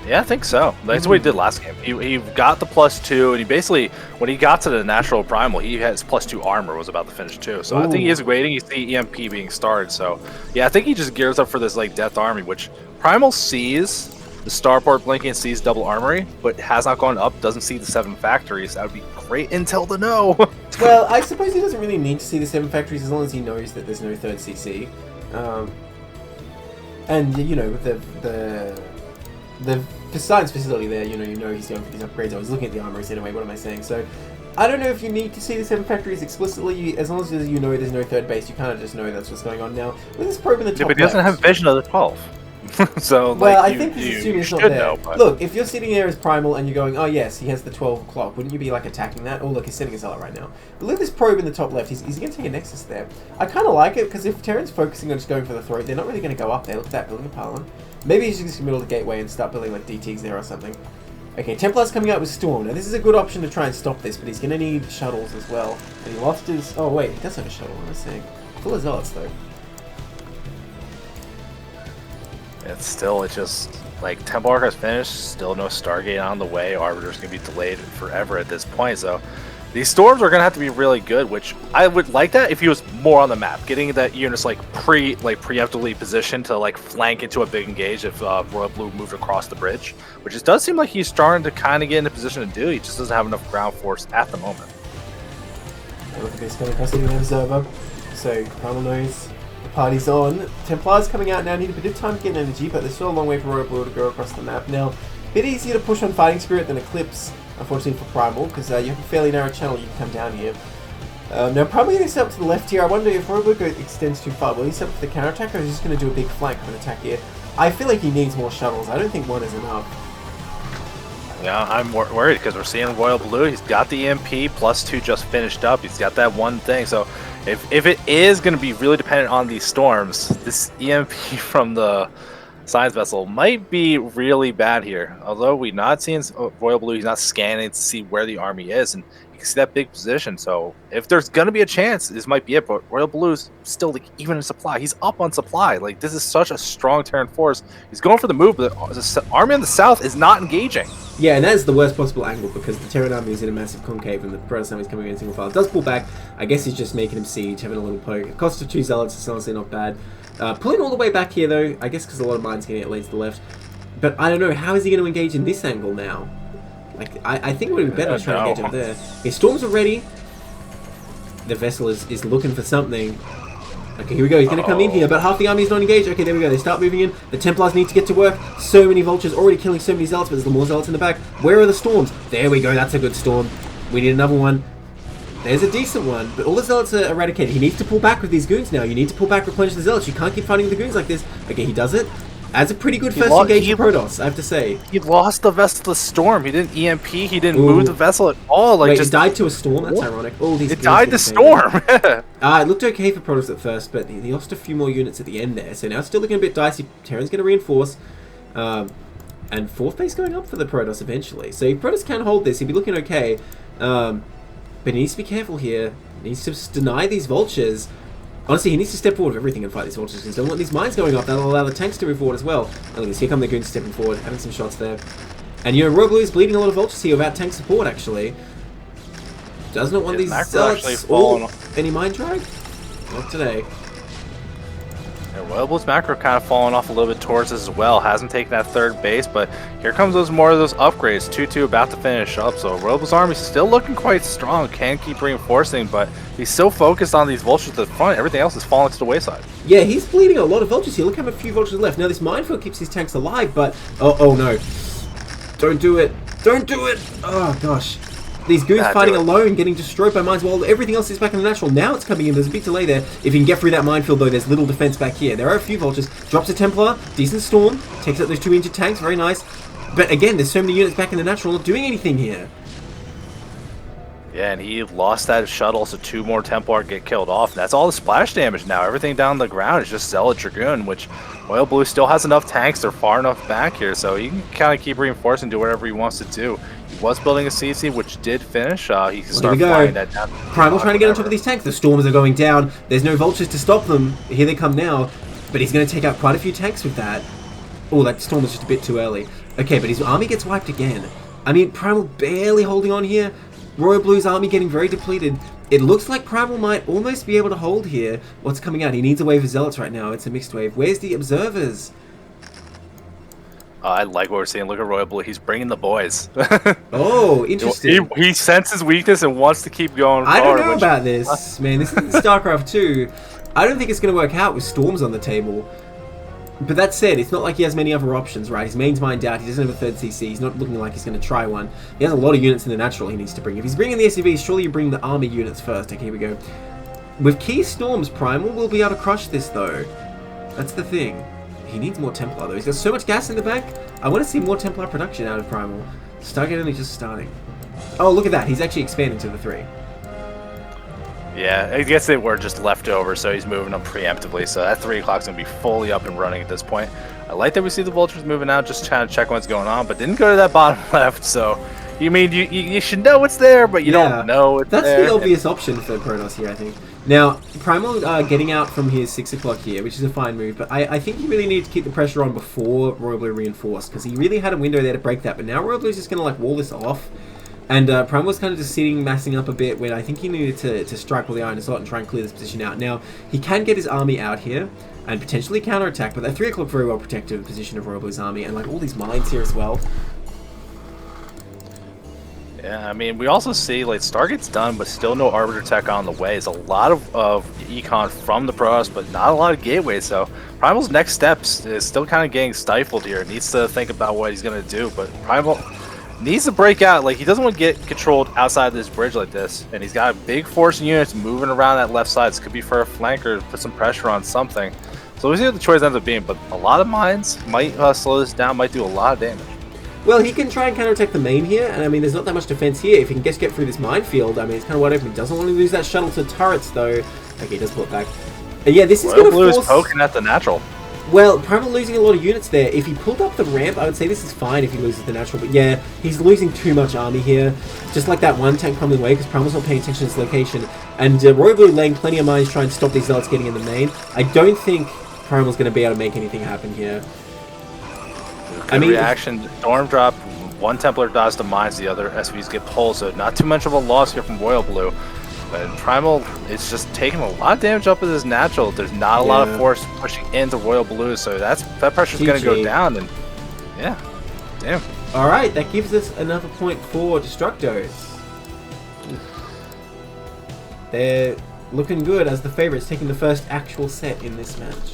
Yeah, I think so. That's what he did last game. He got the +2, and he basically, when he got to the natural primal, he has +2 armor was about to finish too. So I think he is waiting. You see EMP being started. So yeah, I think he just gears up for this like death army, which Primal sees the starport blinking and sees double armory, but has not gone up. Doesn't see the 7 factories. That would be great intel to know. Well, I suppose he doesn't really need to see the 7 factories as long as he knows that there's no third CC. And, you know, with the science facility there, you know he's going for these upgrades. I was looking at the armories anyway, what am I saying? So, I don't know if you need to see the 7 factories explicitly. As long as you know there's no third base, you kind of just know that's what's going on now. With this probe in the top but he doesn't have vision of the 12. So, well, like, I think he's assuming it's not there. Know, look, if you're sitting there as Primal and you're going, oh yes, he has the 12 o'clock, wouldn't you be like attacking that? Oh look, he's sending a Zealot right now. But look at this probe in the top left. He's going to take a Nexus there. I kind of like it, because if Terran's focusing on just going for the throat, they're not really going to go up there. Look at that, building a pylon. Maybe he's just going to middle the gateway and start building like DTs there or something. Okay, Templar's coming out with Storm. Now this is a good option to try and stop this, but he's going to need shuttles as well. And he lost his... Oh wait, he does have a shuttle, what am I saying? Full of Zealots though. It's just, like, Templar has finished, still no Stargate on the way, Arbiter's going to be delayed forever at this point, so these storms are going to have to be really good, which I would like that if he was more on the map, getting that units, like, preemptively positioned to, like, flank into a big engage if Royal Blue moved across the bridge, which it does seem like he's starting to kind of get in a position to do, he just doesn't have enough ground force at the moment. Look at this, coming across the observer, so Primal knows party's on. Templar's coming out now, need a bit of time to get energy, but there's still a long way for Royal Blue to go across the map. Now, a bit easier to push on Fighting Spirit than Eclipse, unfortunately for Primal, because you have a fairly narrow channel you can come down here. Now, probably going to set up to the left here. I wonder if Royal Blue extends too far. Will he set up for the counter-attack, or is he just going to do a big flank of an attack here? I feel like he needs more shuttles. I don't think one is enough. Yeah, I'm worried, because we're seeing Royal Blue. He's got the EMP, +2 just finished up. He's got that one thing, so... If it is going to be really dependent on these storms, this EMP from the science vessel might be really bad here. Although we're not seeing Royal Blue, he's not scanning to see where the army is, and you can see that big position. So if there's going to be a chance, this might be it. But Royal Blue's still, like, even in supply. He's up on supply. Like, this is such a strong Terran force. He's going for the move, but the army on the south is not engaging. Yeah, and that is the worst possible angle, because the Terran army is in a massive concave and the Protoss army is coming in single file. It does pull back. I guess he's just making him siege, having a little poke. It cost of 2 Zealots, it's honestly not bad. Pulling all the way back here, though, I guess because a lot of mines getting it laid to the left. But I don't know, how is he going to engage in this angle now? Like, I think it would be better to try to engage up there. His storms are ready. The vessel is looking for something. Okay, here we go. He's going to come in here, but half the army is not engaged. Okay, there we go. They start moving in. The Templars need to get to work. So many vultures already killing so many zealots, but there's more zealots in the back. Where are the storms? There we go. That's a good storm. We need another one. There's a decent one, but all the zealots are eradicated. He needs to pull back with these goons now. You need to pull back, replenish the zealots. You can't keep fighting the goons like this. Okay, he does it. As a pretty good first engagement Protoss, I have to say. He lost the vessel to the storm. He didn't EMP. He didn't move the vessel at all. Like, wait, just it died to a storm? That's ironic. Oh, these it died to storm. It looked okay for Protoss at first, but he lost a few more units at the end there. So now it's still looking a bit dicey. Terran's going to reinforce. And 4th base going up for the Protoss eventually. So if Protoss can hold this, he'd be looking okay. But he needs to be careful here. He needs to just deny these vultures. Honestly, he needs to step forward with everything and fight these vultures, because don't want these mines going up. That'll allow the tanks to move forward as well. And look, here come the goons stepping forward, having some shots there. And, you know, Royal Blue is bleeding a lot of vultures here without tank support, actually. Does not want these zealots. Any mine drag? Not today. Yeah, Royal Blue's macro kind of falling off a little bit towards us as well. Hasn't taken that 3rd base, but here comes more of those upgrades. 2-2 about to finish up, so Royal Blue's army still looking quite strong. Can keep reinforcing, but he's so focused on these vultures at the front. Everything else is falling to the wayside. Yeah, he's bleeding a lot of vultures here. Look how many few vultures left. Now this minefield keeps his tanks alive, but oh no! Don't do it! Don't do it! Oh gosh. These goons fighting alone, getting destroyed by mines while everything else is back in the natural. Now it's coming in. There's a big delay there. If you can get through that minefield, though, there's little defense back here. There are a few vultures. Drops a Templar. Decent storm. Takes out those 2 injured tanks. Very nice. But again, there's so many units back in the natural not doing anything here. Yeah, and he lost that shuttle, so 2 more Templar get killed off. And that's all the splash damage now. Everything down the ground is just Zealot Dragoon, which Royal Blue still has enough tanks. They're far enough back here, so he can kind of keep reinforcing, do whatever he wants to do. He was building a CC, which did finish. He can start flying that down. Primal trying to get on top of these tanks. The storms are going down. There's no vultures to stop them. Here they come now. But he's going to take out quite a few tanks with that. Oh, that storm was just a bit too early. Okay, but his army gets wiped again. I mean, Primal barely holding on here. Royal Blue's army getting very depleted. It looks like Primal might almost be able to hold here. What's coming out? He needs a wave of zealots right now. It's a mixed wave. Where's the observers? I like what we're seeing. Look at Royal Blue. He's bringing the boys. Oh, interesting. He senses weakness and wants to keep going I forward. don't know about this, man. This is StarCraft 2. I don't think it's going to work out with Storms on the table. But that said, it's not like he has many other options, right? His main's mined out. He doesn't have a third CC. He's not looking like he's going to try one. He has a lot of units in the natural he needs to bring. If he's bringing the SCVs, surely you bring the army units first. Okay, here we go. With Key Storms, Primal will be able to crush this, though. That's the thing. He needs more Templar, though. He's got so much gas in the bank. I want to see more Templar production out of Primal. Stargate only just starting. Oh, look at that. He's actually expanding to the 3. Yeah, I guess they were just leftovers, so he's moving them preemptively. So that 3 o'clock's going to be fully up and running at this point. I like that we see the Vultures moving out, just trying to check what's going on, but didn't go to that bottom left. So you should know it's there, but you don't know it's there. That's the obvious option for Protoss here, I think. Now, Primal getting out from his 6 o'clock here, which is a fine move, but I think you really need to keep the pressure on before Royal Blue reinforced, because he really had a window there to break that, but now Royal Blue's just going to like wall this off. And Primal was kind of just sitting, massing up a bit when I think he needed to strike with the Iron Assault and try and clear this position out. Now, he can get his army out here and potentially counterattack, but that 3 o'clock very well protected the position of Royal Blue's army, and like all these mines here as well. Yeah, I mean, we also see, like, Stargate's done, but still no Arbiter tech on the way. It's a lot of econ from the Protoss, but not a lot of gateways, so Primal's next steps is still kind of getting stifled here. Needs to think about what he's going to do, but Primal needs to break out. Like, he doesn't want to get controlled outside of this bridge like this, and he's got a big force of units moving around that left side. This could be for a flanker, put some pressure on something. So we'll see what the choice ends up being, but a lot of mines might slow this down, might do a lot of damage. Well, he can try and counterattack the main here, and I mean, there's not that much defense here. If he can just get through this minefield, I mean, it's kind of wide open. He doesn't want to lose that shuttle to turrets, though. Okay, he does pull it back. Yeah, this is going to force... Blue's poking at the natural. Well, Primal losing a lot of units there. If he pulled up the ramp, I would say this is fine if he loses the natural. But yeah, he's losing too much army here. Just like that one tank coming away, because Primal's not paying attention to its location. And Royal Blue laying plenty of mines trying to stop these Zealots getting in the main. I don't think Primal's going to be able to make anything happen here. I mean, reaction, Storm drop, one Templar dodges the mines, the other SVs get pulled, so not too much of a loss here from Royal Blue. But Primal is just taking a lot of damage up with his natural. There's not a lot of force pushing into Royal Blue, so that pressure's going to go down. And yeah, damn. All right, that gives us another point for DestrucToads. They're looking good as the favorites, taking the first actual set in this match.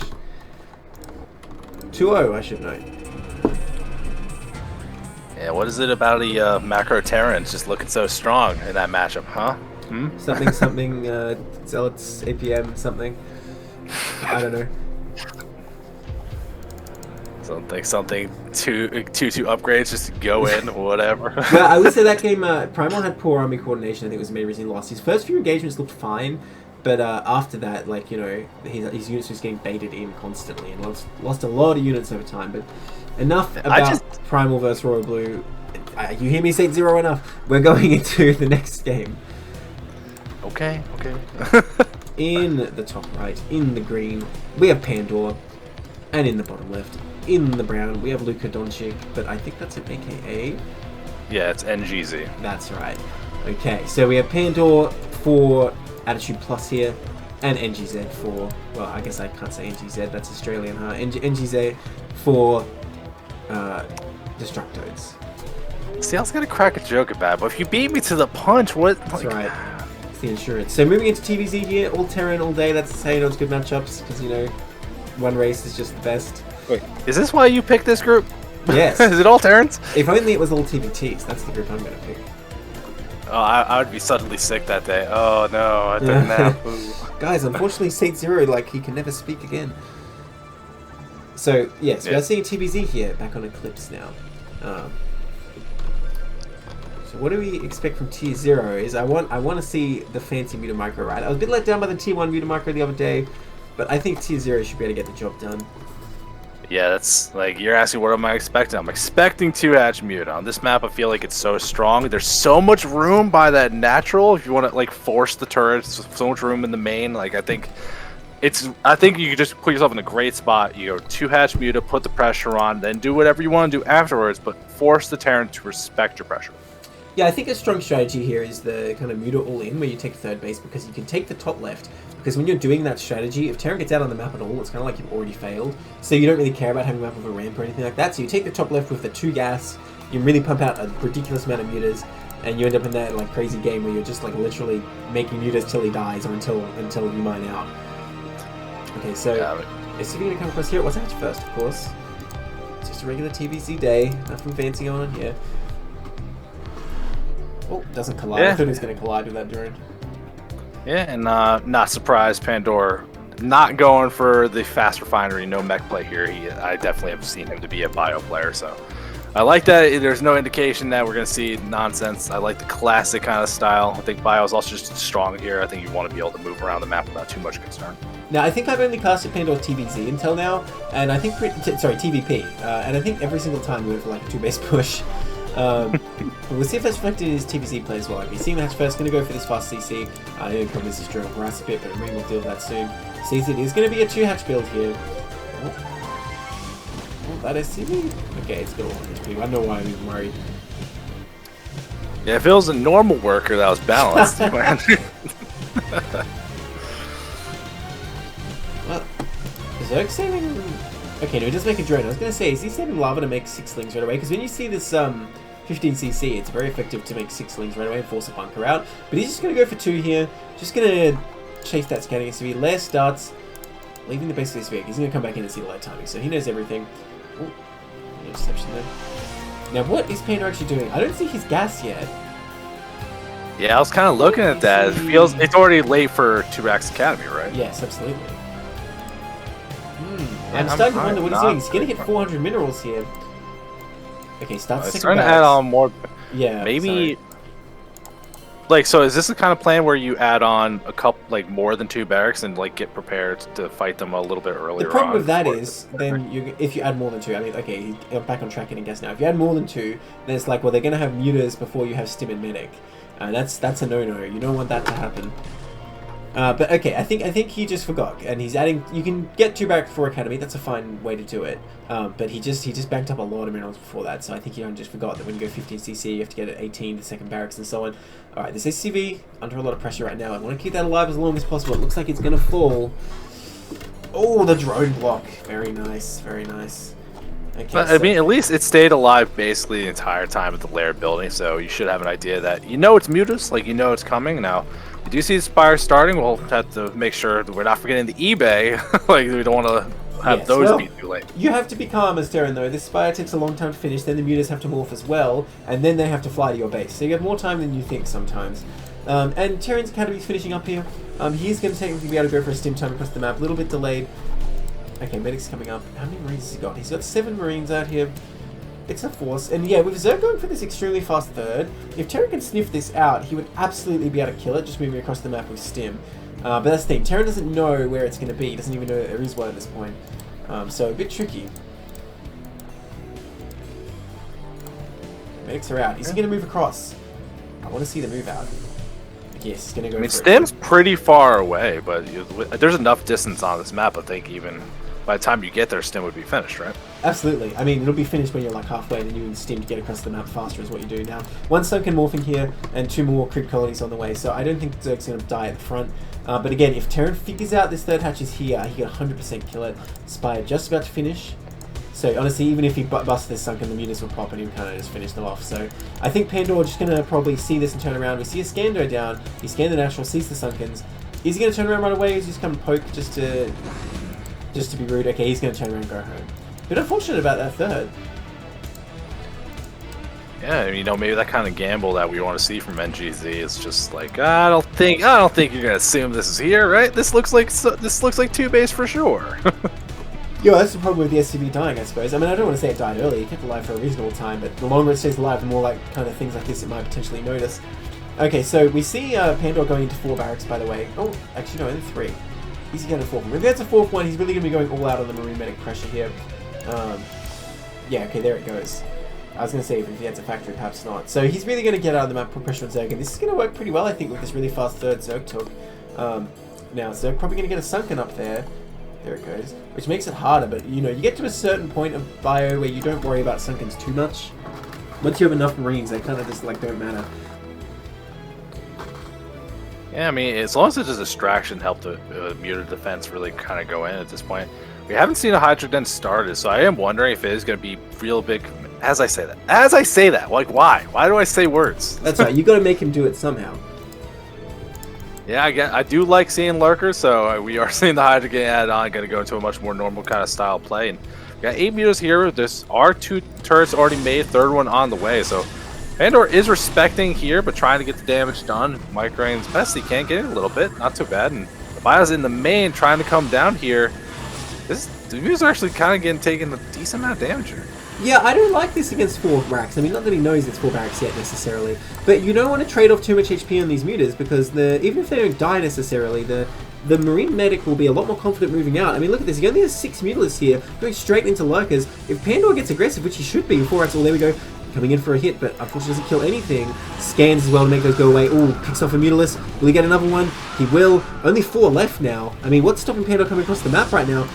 2-0, I should note. Yeah, what is it about the Macro Terrans just looking so strong in that matchup, huh? Something, Zealots, APM, something. I don't know. Something, two upgrades just to go in, whatever. Well, I would say that game, Primal had poor army coordination. I think it was the main reason he lost. His first few engagements looked fine, but after that, like, you know, his units was getting baited in constantly and lost a lot of units over time, but... Enough about Primal versus Royal Blue. You hear me say 0 enough. We're going into the next game. Okay. In the top right, in the green, we have Pandora. And in the bottom left, in the brown, we have Luka Doncic. But I think that's an AKA. Yeah, it's NGZ. That's right. Okay, so we have Pandora for Attitude Plus here. And NGZ for... Well, I guess I can't say NGZ. That's Australian, huh? NGZ for... DestrucToads. See, I was gonna crack a joke about it, but if you beat me to the punch, what? That's right. It's the insurance. So moving into TVZ here, all Terran all day. That's how you know it's good matchups, because, you know, one race is just the best. Wait, is this why you picked this group? Yes. Is it all Terrans? If only it was all TVTs. That's the group I'm gonna pick. Oh, I would be suddenly sick that day. Oh no, I took a nap. Guys, unfortunately, Seat Zero, like, he can never speak again. So, yes, we are seeing TBZ here, back on Eclipse now. So what do we expect from Tier 0 is I want to see the fancy Muta Micro, right? I was a bit let down by the Tier 1 Muta Micro the other day, but I think Tier 0 should be able to get the job done. Yeah, that's like, you're asking what am I expecting? I'm expecting 2-hatch Muta. On this map, I feel like it's so strong. There's so much room by that natural if you want to, like, force the turrets, so much room in the main. Like, I think you could just put yourself in a great spot. You go 2-hatch Muta, put the pressure on, then do whatever you want to do afterwards, but force the Terran to respect your pressure. Yeah, I think a strong strategy here is the kind of Muta all-in, where you take third base, because you can take the top left, because when you're doing that strategy, if Terran gets out on the map at all, it's kind of like you've already failed. So you don't really care about having a map with a ramp or anything like that. So you take the top left with the 2 gas, you really pump out a ridiculous amount of mutas, and you end up in that like crazy game where you're just like literally making mutas till he dies or until you mine out. Okay, so is he going to come across here? What's hatch first, of course. It's just a regular TVC day. Nothing fancy going on here. Oh, doesn't collide. I thought he was going to collide with that drone. Yeah, and not surprised, Pandora not going for the fast refinery, no mech play here. I definitely have seen him to be a bio player, so I like that. There's no indication that we're going to see nonsense. I like the classic kind of style. I think bio is also just strong here. I think you want to be able to move around the map without too much concern. Now, I think I've only casted Pandora TVZ until now, and I think, sorry, TVP, and I think every single time we went for like a 2-base push. We'll see if that's reflected in his TVZ play as well. Okay, seeing match first, going to go for this fast CC. The only problem is this drone will harass a bit, but Marine will deal with that soon. Sees it is going to be a 2-hatch build here. Oh, that SCV? Okay, it's got a lot of HP. I don't know why I'm even worried. Yeah, if it was a normal worker that was balanced. Well, Zerg saving... Okay, no, he does make a drone. I was going to say, is he saving lava to make 6 slings right away? Because when you see this 15cc, it's very effective to make 6 slings right away and force a bunker out. But he's just going to go for 2 here. Just going to chase that scanning SCV. Lair starts, leaving the base of this vehicle. He's going to come back in and see the light timing, so he knows everything. Oh, interception there. Now, what is Panda actually doing? I don't see his gas yet. Yeah, I was kind of looking at that. It feels it's already late for Tubax Academy, right? Yes, absolutely. I'm starting to wonder what he's doing. He's going to get 400 minerals here. Okay, starts second trying to add on more. Yeah, maybe. Like, so is this the kind of plan where you add on a couple, like more than 2 barracks, and like get prepared to fight them a little bit earlier? The problem with that is, then if you add more than 2, I mean, okay, I'm back on track getting gas now. If you add more than 2, then it's like, well, they're going to have mutas before you have stim and medic. That's a no-no. You don't want that to happen. But okay, I think he just forgot, and he's adding. You can get 2 barracks for Academy. That's a fine way to do it. But he just banked up a lot of minerals before that, so I think he just forgot that when you go 15cc, you have to get at 18 the second barracks and so on. All right, this SCV under a lot of pressure right now. I want to keep that alive as long as possible. It looks like it's gonna fall. Oh, the drone block. Very nice, very nice. Okay, but, so, I mean, at least it stayed alive basically the entire time at the lair building, so you should have an idea that you know it's mutas, like you know it's coming. Now, we do see the Spire starting. We'll have to make sure that we're not forgetting the eBay. Like, we don't want to have those be too late. You have to be calm as Terran, though. This Spire takes a long time to finish, then the mutas have to morph as well, and then they have to fly to your base. So you have more time than you think sometimes. And Terran's Academy is finishing up here. He's going to technically be able to go for a stim time across the map. A little bit delayed. Okay, Medic's coming up. How many Marines has he got? He's got 7 Marines out here. It's a force. And yeah, with Zerg going for this extremely fast third, if Terran can sniff this out, he would absolutely be able to kill it, just moving across the map with stim. But that's the thing. Terran doesn't know where it's going to be. He doesn't even know there is one at this point. So a bit tricky. Medics are out. Is he going to move across? I want to see the move out. Yes, he's going to go. I mean, stim's pretty far away, but there's enough distance on this map. I think even by the time you get there, stim would be finished, right? Absolutely. I mean, it'll be finished when you're like halfway, and then you use stim to get across the map faster is what you do now. 1 sunken morphing here, and 2 more creep colonies on the way, so I don't think Zerg's going to die at the front. But again, if Terran figures out this 3rd hatch is here, he can 100% kill it. Spire just about to finish. So honestly, even if he busts this sunken, the mutas will pop and he kind of just finish them off. So I think Pandora just going to probably see this and turn around. We see a Scando down. He scanned the natural, sees the sunkens. Is he going to turn around right away, or is he just come poke just to be rude? Okay, he's going to turn around and go home. Bit unfortunate about that 3rd. Yeah, you know, maybe that kind of gamble that we want to see from NGZ is just like, I don't think you're gonna assume this is here, right? This looks like 2 base for sure. Yeah, that's the problem with the SCV dying, I suppose. I mean, I don't want to say it died early. It kept alive for a reasonable time, but the longer it stays alive, the more like kind of things like this it might potentially notice. Okay, so we see Pandora going into 4 barracks, by the way. Oh, actually no, only 3. He's going to 4th one. If that's a 4th one, he's really going to be going all out on the Marine Medic pressure here. Yeah, okay, there it goes. I was going to say if he has a factory, perhaps not. So he's really going to get out of the map, put pressure on Zerg, and this is going to work pretty well, I think, with this really fast 3rd Zerg took. Now, Zerg probably going to get a sunken up there. There it goes. Which makes it harder, but, you know, you get to a certain point of bio where you don't worry about sunkens too much. Once you have enough Marines, they kind of just, like, don't matter. Yeah, I mean, as long as it's a distraction, help the muted defense really kind of go in at this point. We haven't seen a Hydra Den started, so I am wondering if it is going to be real big. As I say that, like, why? Why do I say words? That's right. You got to make him do it somehow. Yeah, I do like seeing lurkers, so we are seeing the Hydra get added on. Going to go into a much more normal kind of style play, and we got 8 meters here. There's are 2 turrets already made, third one on the way. So Pandora is respecting here, but trying to get the damage done. Microing as best he can, getting a little bit, not too bad. And Baya's in the main, trying to come down here. The Muse are actually kind of getting taken a decent amount of damage here. Yeah, I don't like this against 4 barracks. I mean, not that he knows it's 4 barracks yet necessarily, but you don't want to trade off too much HP on these mutas because even if they don't die necessarily, the Marine Medic will be a lot more confident moving out. I mean, look at this. He only has 6 mutalists here, going straight into lurkers. If Pandora gets aggressive, which he should be, 4x, well, there we go. Coming in for a hit, but unfortunately doesn't kill anything. Scans as well to make those go away. Ooh, picks off a mutalist. Will he get another one? He will. Only 4 left now. I mean, what's stopping Pandora coming across the map right now?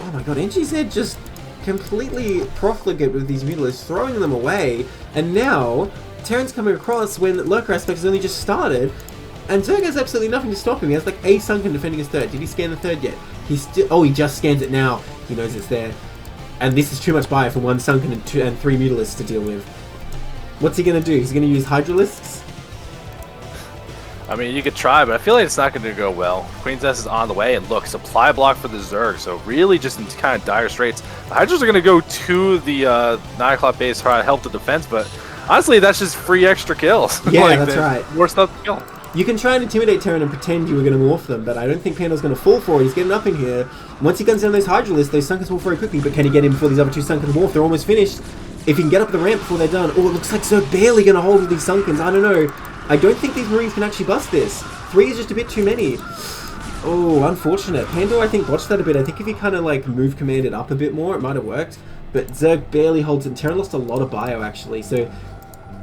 Oh my god, NGZ just completely profligate with these mutalists, throwing them away. And now, Terran's coming across when Lurker Aspect has only just started. And Zerg has absolutely nothing to stop him. He has like a Sunken defending his third. Did he scan the third yet? He's still. Oh, he just scans it now. He knows it's there. And this is too much buy for 1 Sunken and 3 Mutalisks to deal with. What's he going to do? He's going to use Hydralisks? I mean, you could try, but I feel like it's not going to go well. Queen's S is on the way, and look, supply block for the Zerg, so really just in kind of dire straits. The Hydras are going to go to the 9 o'clock base to try to help the defense, but honestly, that's just free extra kills. Yeah, like, that's right. More stuff to kill. You can try and intimidate Terran and pretend you were going to morph them, but I don't think Pandora's going to fall for it. He's getting up in here. Once he guns down those Hydralisks, those Sunkers will very quickly, but can he get in before these other 2 Sunkers morph? They're almost finished. If he can get up the ramp before they're done. Oh, it looks like Zerg barely going to hold with these Sunkens. I don't know. I don't think these Marines can actually bust this. 3 is just a bit too many. Oh, unfortunate. Pandora, I think, botched that a bit. I think if he kind of, like, move commanded up a bit more, it might have worked. But Zerg barely holds it. Terran lost a lot of bio, actually. So,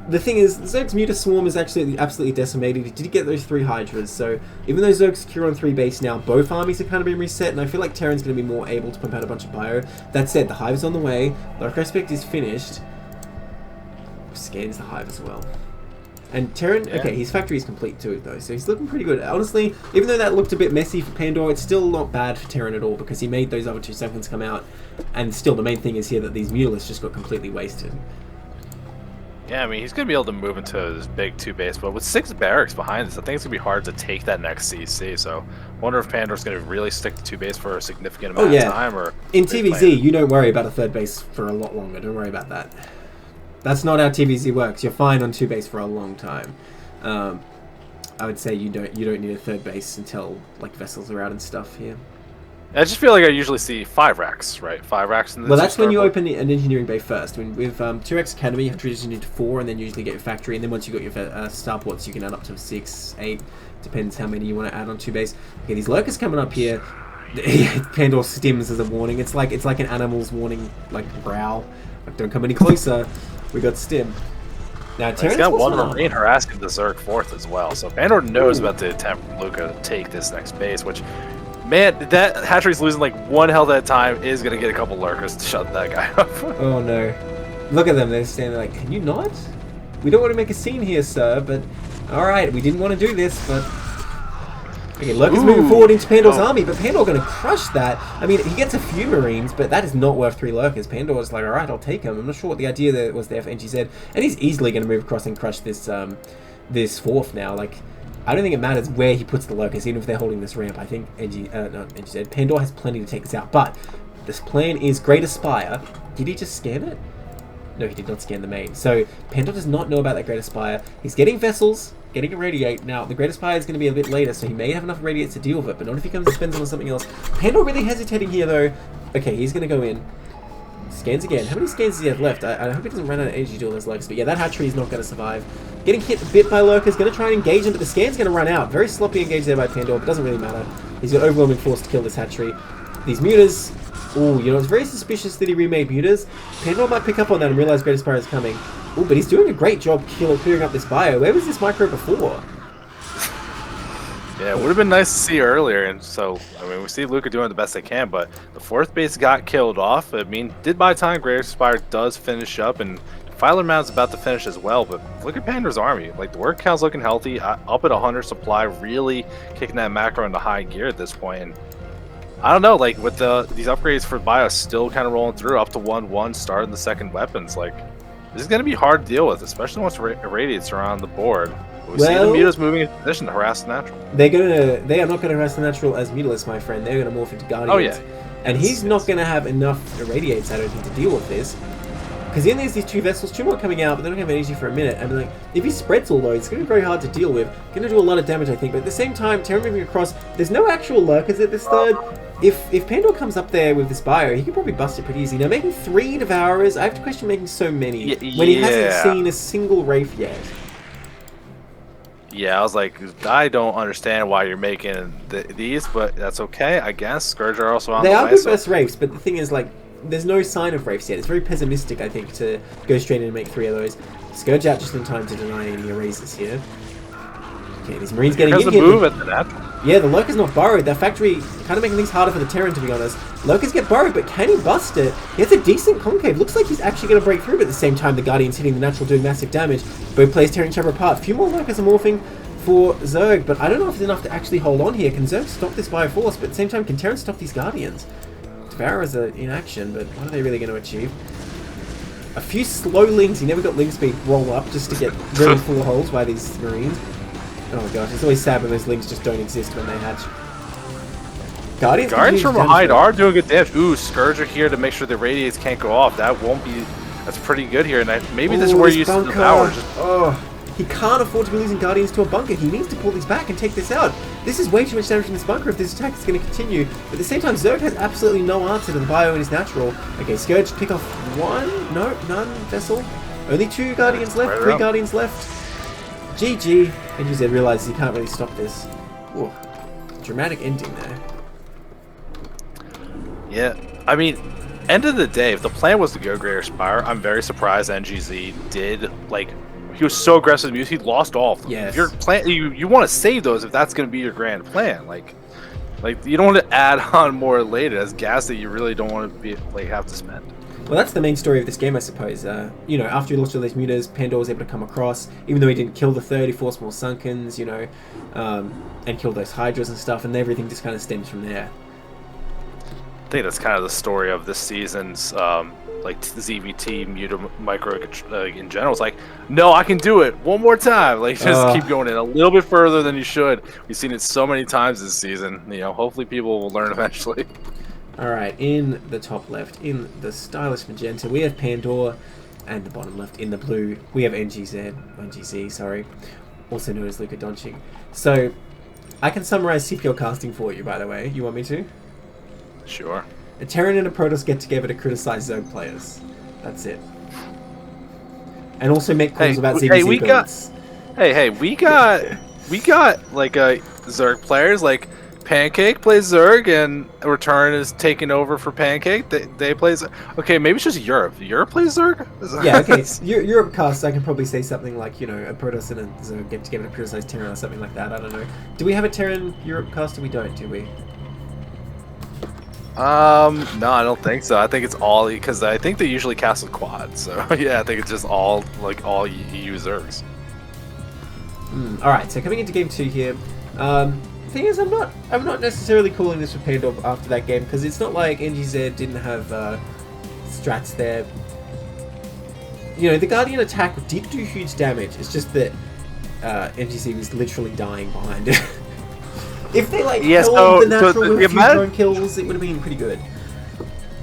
the thing is, Zerg's Muta Swarm is actually absolutely decimated. He did get those 3 Hydras. So, even though Zerg's secure on 3 base now, both armies have kind of been reset. And I feel like Terran's going to be more able to pump out a bunch of bio. That said, the Hive's on the way. Lurk Respect is finished. Scans the Hive as well. And Terran, yeah. Okay, his factory is complete too, though, so he's looking pretty good. Honestly, even though that looked a bit messy for Pandora, it's still not bad for Terran at all, because he made those other 2 Sunkens come out, and still the main thing is here that these Mutalists just got completely wasted. Yeah, I mean, he's going to be able to move into this big 2 base, but with 6 barracks behind us, I think it's going to be hard to take that next CC, so I wonder if Pandora's going to really stick to 2 base for a significant amount of time, or... In TVZ, you don't worry about a 3rd base for a lot longer, don't worry about that. That's not how TVZ works. You're fine on 2 base for a long time. I would say you don't need a 3rd base until like vessels are out and stuff here. I just feel like I usually see 5 racks, right? 5 racks in the... Well, that's when you open an engineering bay first. With 2X Academy, you have to transition into 4 and then usually get your factory. And then once you've got your starports, you can add up to 6, 8. Depends how many you want to add on 2 base. Okay, these lurkers coming up here. Pandora stims as a warning. It's like an animal's warning, like growl. Like, don't come any closer. We got stim. Now, He's got 1 Marine harassing the Zerg 4th as well. So Pandora knows about the attempt from Luca to take this next base, which, man, that hatchery's losing like 1 health at a time is going to get a couple lurkers to shut that guy up. Oh no. Look at them, they're standing like, can you not? We don't want to make a scene here, sir, but alright, we didn't want to do this, but... Okay, Lurker's moving forward into Pandora's army, but Pandora going to crush that. I mean, he gets a few Marines, but that is not worth 3 Lurkers. Pandora's like, alright, I'll take him. I'm not sure what the idea there was there for NGZ. And he's easily going to move across and crush this this 4th now. Like, I don't think it matters where he puts the Lurkers, even if they're holding this ramp. I think NGZ, Pandora has plenty to take this out. But this plan is Great Aspire. Did he just scan it? No, he did not scan the main. So, Pandora does not know about that Great Aspire. He's getting vessels, getting a Radiate. Now, the Great Aspire is going to be a bit later, so he may have enough Radiates to deal with it, but not if he comes and spends it on something else. Pandora really hesitating here, though. Okay, he's going to go in. Scans again. How many scans does he have left? I hope he doesn't run out of energy to all those lurkers, but yeah, that hatchery is not going to survive. Getting hit a bit by lurkers, going to try and engage him, but the scan's going to run out. Very sloppy engage there by Pandora, but doesn't really matter. He's got overwhelming force to kill this hatchery. These mutas... Ooh, you know, it's very suspicious that he remade mutas. Pandora might pick up on that and realize Great Aspire is coming. Ooh, but he's doing a great job clearing up this bio. Where was this micro before? Yeah, it would have been nice to see earlier, and so, I mean, we see Luca doing the best they can, but the 4th base got killed off. I mean, did buy time. Great Aspire does finish up, and Filer Mound's about to finish as well, but look at Panda's army. Like, the word count's looking healthy. Up at 100 supply, really kicking that macro into high gear at this point. And I don't know, like, with these upgrades for BIOS still kind of rolling through, up to 1-1, starting the second weapons, like, this is going to be hard to deal with, especially once Irradiates are on the board. We see the Mutas moving in position to harass the natural. They are not going to harass the natural as Mutalist, my friend. They're going to morph into Guardians. Oh, yeah. And he's not going to have enough Irradiates, I don't think, to deal with this. Because then there's these two vessels, two more coming out, but they don't have energy for a minute. And like, if he spreads all those, it's going to be very hard to deal with. Going to do a lot of damage, I think. But at the same time, Terran moving across, there's no actual lurkers at this third. If Pandor comes up there with this bio, he could probably bust it pretty easy. Now, making 3 Devourers, I have to question making so many when he hasn't seen a single Wraith yet. Yeah, I was like, I don't understand why you're making these, but that's okay, I guess. Scourge are also on the way. They are good versus Wraiths, but the thing is, like, there's no sign of Wraiths yet. It's very pessimistic, I think, to go straight in and make 3 of those. Scourge out just in time to deny any erasers here. Okay, these Marines getting in here. There's a move at the natural. Yeah, the Lurker's not burrowed. That factory kind of making things harder for the Terran, to be honest. Lurkers get burrowed, but can he bust it? He has a decent concave. Looks like he's actually going to break through, but at the same time, the Guardian's hitting the natural, doing massive damage. Both players tearing each other apart. A few more Lurkers are morphing for Zerg, but I don't know if it's enough to actually hold on here. Can Zerg stop this by force? But at the same time, can Terran stop these Guardians? Devourers are in action, but what are they really going to achieve? A few slow lings. He never got ling speed roll up just to get really full holes by these Marines. Oh gosh, it's always sad when those links just don't exist when they hatch. Guardians from behind are doing good damage. Ooh, Scourge are here to make sure the Radiates can't go off. That won't be... That's pretty good here. And maybe this is where you use the power. He can't afford to be losing Guardians to a bunker. He needs to pull these back and take this out. This is way too much damage from this bunker if this attack is going to continue. But at the same time, Zerg has absolutely no answer to the bio in his natural. Okay, Scourge pick off 1? No, none. Vessel. Only 2 Guardians left. 3 Guardians left. GG. And you realizes he can't really stop this. Ooh, dramatic ending there. Yeah, I mean, end of the day, if the plan was to go Greater Spire, I'm very surprised NGZ did, like, he was so aggressive because he lost all of them. Yes. If your plan, you want to save those if that's going to be your grand plan. Like you don't want to add on more later as gas that you really don't want to be have to spend. Well, that's the main story of this game, I suppose. You know, after he lost all these mutas, Pandor was able to come across, even though he didn't kill the 30, force more Sunkens, you know, and kill those Hydras and stuff, and everything just kind of stems from there. I think that's kind of the story of this season's like ZVT Muta Micro in general. It's like, no, I can do it one more time. Like, just keep going in a little bit further than you should. We've seen it so many times this season. You know, hopefully people will learn eventually. Alright, in the top left, in the stylish magenta, we have Pandora, and the bottom left, in the blue, we have NGZ, sorry, also known as Luka Doncic. So, I can summarize CPL casting for you, by the way. You want me to? Sure. A Terran and a Protoss get together to criticize Zerg players. That's it. And also make calls about ZVZ builds. We got like Zerg players, like Pancake plays Zerg and Return is taking over for Pancake. They play Zerg. Okay, maybe it's just Europe. Europe plays Zerg? Yeah, okay. Europe casts, I can probably say something like, you know, a Protoss and a Zerg get together to criticize Terran or something like that. I don't know. Do we have a Terran Europe caster? We don't, do we? No, I don't think so. I think it's all, because I think they usually cast with quad. So yeah, I think it's just all EU Zergs. Alright, so coming into game 2 here. Thing is, I'm not necessarily calling this with Pandor after that game, because it's not like NGZ didn't have strats there. You know, the Guardian attack did do huge damage. It's just that NGZ was literally dying behind it. If they held the natural with a few drone kills, it would have been pretty good.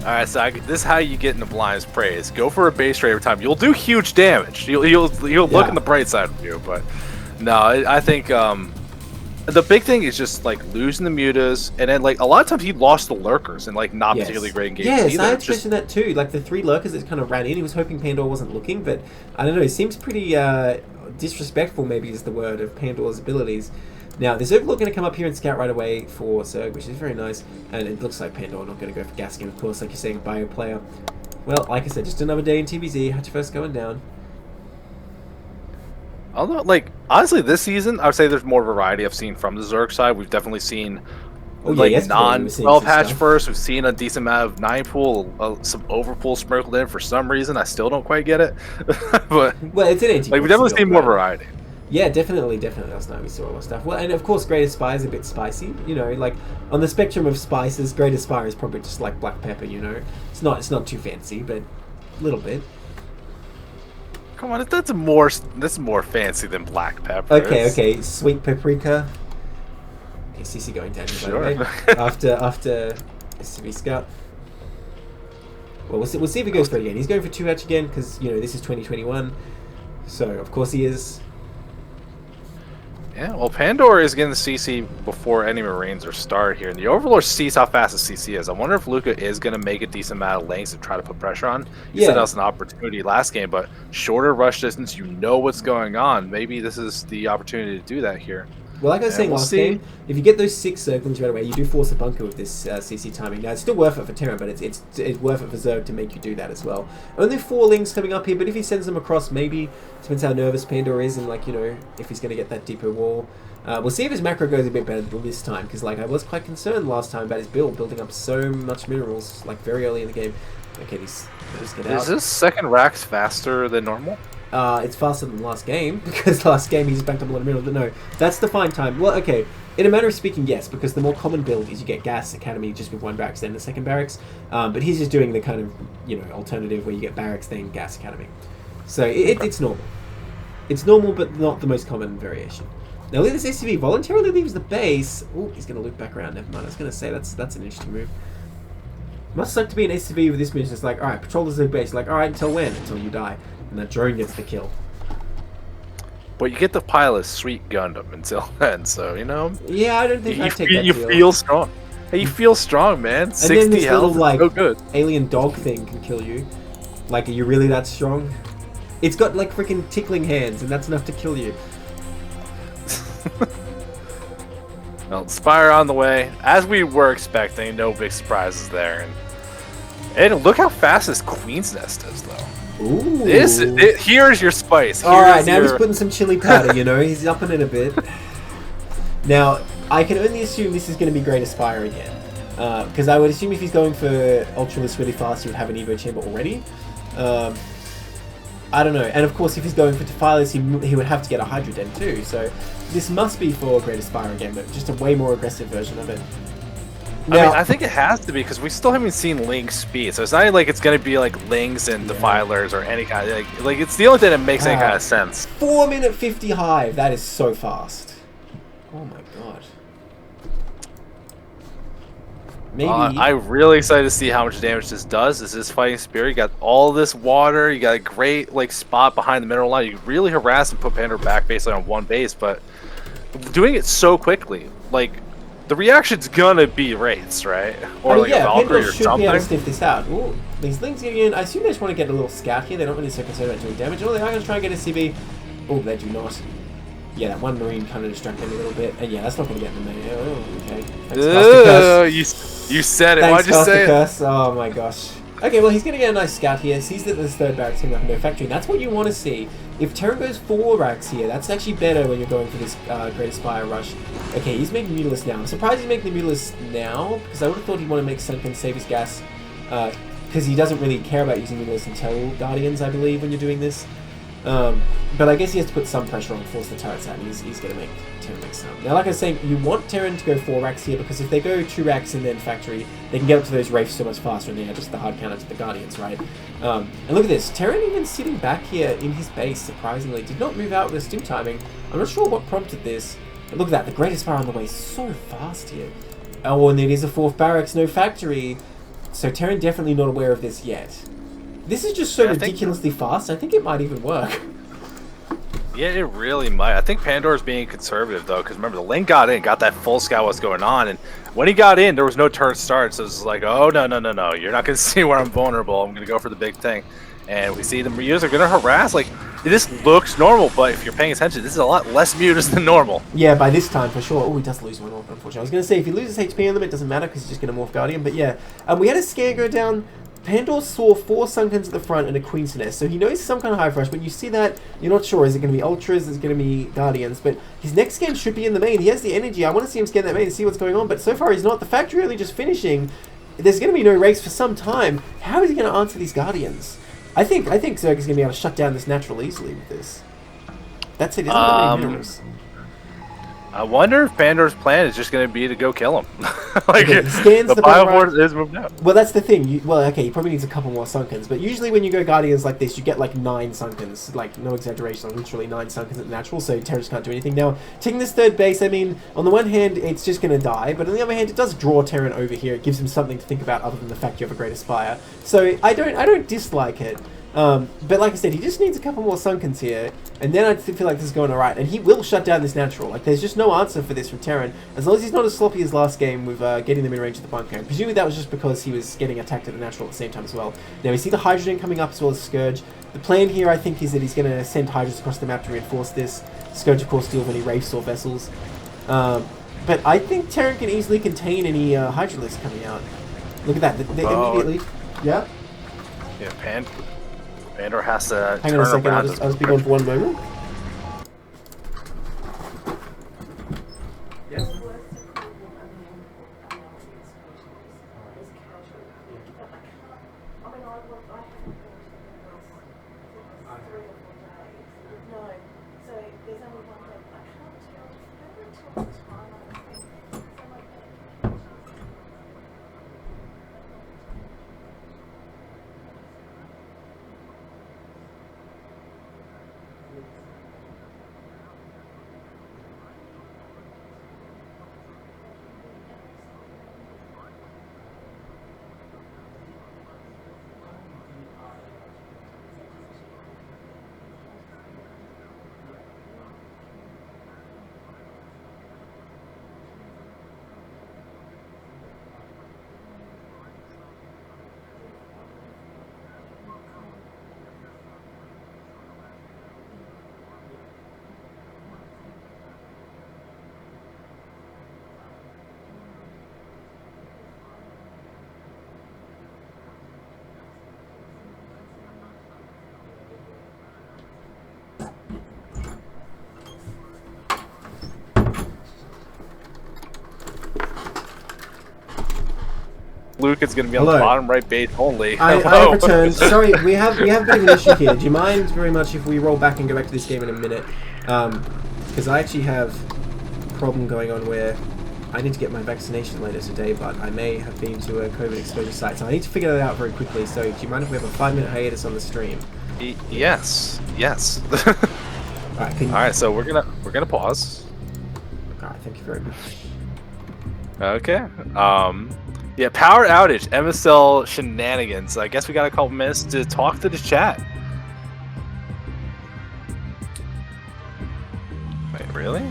Alright, so this is how you get into Blind's praise. Go for a base rate every time. You'll do huge damage. You'll look on the bright side of you, but no, I think the big thing is just like losing the mutas, and then like a lot of times he lost the lurkers and like not particularly great games. Yes, either. I had to mention that too. Like the 3 lurkers that kind of ran in, he was hoping Pandor wasn't looking, but I don't know. It seems pretty disrespectful, maybe is the word, of Pandor's abilities. Now, there's Overlord going to come up here and scout right away for Zerg, which is very nice. And it looks like Pandora not going to go for Gaskin, of course, like you're saying, a bio player. Well, like I said, just another day in TBZ. Hatch first going down. Although, like, honestly, this season, I would say there's more variety I've seen from the Zerg side. We've definitely seen Oh, yeah, like yesterday we were seeing non-12 some patch stuff. first. We've seen a decent amount of 9 pool, some overpool sprinkled in for some reason. I still don't quite get it, but Well, it's an like we anti-proxy definitely build, see more right? variety. Yeah, definitely last night we saw a lot of stuff. Well, and of course, Great Aspire is a bit spicy. You know, like on the spectrum of spices, Great Aspire is probably just like black pepper. You know, it's not too fancy, but a little bit. Come on, that's more fancy than black pepper. Okay, sweet paprika. Okay, CC going down here, by the way. after SCV Scout. Well, we'll see if he goes for it again. He's going for 2 hatch again because you know this is 2021, so of course he is. Yeah, well, Pandora is getting the CC before any Marines are started here, and the Overlord sees how fast the CC is. I wonder if Luca is going to make a decent amount of lanes to try to put pressure on. He said that was an opportunity last game, but shorter rush distance, you know what's going on. Maybe this is the opportunity to do that here. Well, like I was saying last game, if you get those 6 Zerglings right away, you do force a bunker with this CC timing. Now, it's still worth it for Terran, but it's worth it for Zerg to make you do that as well. Only 4 links coming up here, but if he sends them across, maybe, depends how nervous Pandora is and, like, you know, if he's going to get that deeper wall. We'll see if his macro goes a bit better this time, because, like, I was quite concerned last time about his building up so much minerals, like, very early in the game. Okay, let's get out. Is this second Rax faster than normal? It's faster than last game, because last game he just banked up a lot of minerals, but no, that's the fine time. Well, okay, in a manner of speaking, yes, because the more common build is you get Gas Academy just with 1 barracks, then the second barracks, but he's just doing the kind of, you know, alternative where you get barracks, then Gas Academy. So it's normal. It's normal, but not the most common variation. Now, look at this SCV voluntarily leaves the base. Oh, he's going to loop back around, never mind. I was going to say, that's an interesting move. Must suck to be an SCV with this mission. It's like, alright, patrol the base. Like, alright, until when? Until you die. And that drone gets the kill. But you get the pilot sweet Gundam until then, so, you know. Yeah, I don't think I'd take that You deal. feel strong. Hey, you feel strong, man. 60 and then this health, little, like, so good. alien dog thing can kill you. Like, are you really that strong? It's got, like, freaking tickling hands, and that's enough to kill you. Well, Spire on the way, as we were expecting. No big surprises there, and look how fast this Queen's Nest is, though. Ooh. Here's your spice. All right, now he's putting some chili powder. You know, he's upping it a bit. Now, I can only assume this is going to be Great Aspire again, because I would assume if he's going for Ultralisk really fast, he would have an Evo chamber already. I don't know, and of course, if he's going for Defiles, he would have to get a Hydra Den too. So this must be for Great Aspire again, but just a way more aggressive version of it. Now, I mean, I think it has to be because we still haven't seen Ling's speed, so it's not like it's going to be like Lings and Defilers or any kind of like it's the only thing that makes any kind of sense. 4-minute 50 hive. That is so fast. Oh my god. Maybe. I'm really excited to see how much damage this does. This is Fighting Spirit. You got all this water. You got a great like spot behind the mineral line. You can really harass and put Pandora back basically on 1 base, but doing it so quickly, like. The reaction's gonna be Wraiths, right? Or like a Valkyrie or should something. Be able to sniff this out. Ooh, these Lings getting in. I assume they just want to get a little scout here. They're not really so concerned about doing damage. Oh, they are going to try and get a CB. Oh, they do not. Yeah, that one Marine kind of distracted them a little bit. And yeah, that's not going to get them there. Oh, okay. Thanks, you said it. Thanks, Why'd you say it? Oh my gosh. Okay, well, he's going to get a nice scout here. Sees that there's 3rd barracks coming up in their factory. And that's what you want to see. If Terran goes 4 racks here, that's actually better when you're going for this Great Aspire rush. Okay, he's making Mutalisk now. I'm surprised he's making the Mutalisk now, because I would have thought he'd want to make Sunken save his gas, because he doesn't really care about using Mutalisk until Guardians, I believe, when you're doing this. But I guess he has to put some pressure on, force the turrets out, and he's going to make Terran make some. Now, like I was saying, you want Terran to go 4 racks here, because if they go 2 racks and then factory, they can get up to those Wraiths so much faster, and they add just the hard counter to the Guardians, right? And look at this, Terran even sitting back here in his base, surprisingly, did not move out with the stim timing. I'm not sure what prompted this, but look at that, the Great Aspire on the way so fast here. Oh, and it is a 4th barracks, no factory, so Terran definitely not aware of this yet. This is just so ridiculously fast, I think it might even work. Yeah, it really might. I think Pandora's being conservative, though, because remember, the Ling got in, got that full scout what's going on, and when he got in, there was no turn start, so it's like, oh, no, you're not going to see where I'm vulnerable, I'm going to go for the big thing. And we see the mutas are going to harass, like, this looks normal, but if you're paying attention, this is a lot less mutas than normal. Yeah, by this time, for sure. Oh, he does lose one off, unfortunately. I was going to say, if he loses HP on them, it doesn't matter, because he's just going to morph Guardian, but yeah. We had a scare go down. Pandor saw 4 Sunkens at the front and a Queen's Nest, so he knows some kind of high fresh, but you see that, you're not sure, is it going to be Ultras, is it going to be Guardians, but his next game should be in the main. He has the energy, I want to see him scan that main and see what's going on, but so far he's not. The factory only just finishing, there's going to be no race for some time. How is he going to answer these Guardians? I think Zerg is going to be able to shut down this natural easily with this. That's it, isn't that many minerals? I wonder if Pandor's plan is just going to be to go kill him. Like, okay, he scans the Bioboard is moved out. Well, that's the thing. He probably needs a couple more Sunkens, but usually when you go Guardians like this, you get like 9 Sunkens. Like, no exaggeration, like literally 9 Sunkens at the natural, so Terrors can't do anything. Now, taking this third base, I mean, on the one hand, it's just going to die, but on the other hand, it does draw Terran over here. It gives him something to think about other than the fact you have a Great Aspire. So, I don't dislike it. But like I said, he just needs a couple more Sunkens here, and then I feel like this is going alright, and he will shut down this natural. Like, there's just no answer for this from Terran, as long as he's not as sloppy as last game with getting them in range of the bunker. And presumably that was just because he was getting attacked at the natural at the same time as well. Now we see the Hydrogen coming up as well as Scourge. The plan here, I think, is that he's going to send Hydras across the map to reinforce this. Scourge, of course, deal with any Wraiths or Vessels. But I think Terran can easily contain any Hydralisks coming out. Look at that, they immediately... Yeah? Yeah, Pandor has to Hang turn on a second, around. I'll just be gone for one moment. Luke is going to be on the bottom right base only. I have returned. Sorry, we have a bit of an issue here. Do you mind very much if we roll back and go back to this game in a minute? Because I actually have a problem going on where I need to get my vaccination later today, but I may have been to a COVID exposure site, so I need to figure that out very quickly. So do you mind if we have a 5-minute hiatus on the stream? Yes. Alright, so we're gonna pause. Alright, thank you very much. Okay. Yeah, power outage, MSL shenanigans. I guess we got a couple minutes to talk to the chat. Wait, really?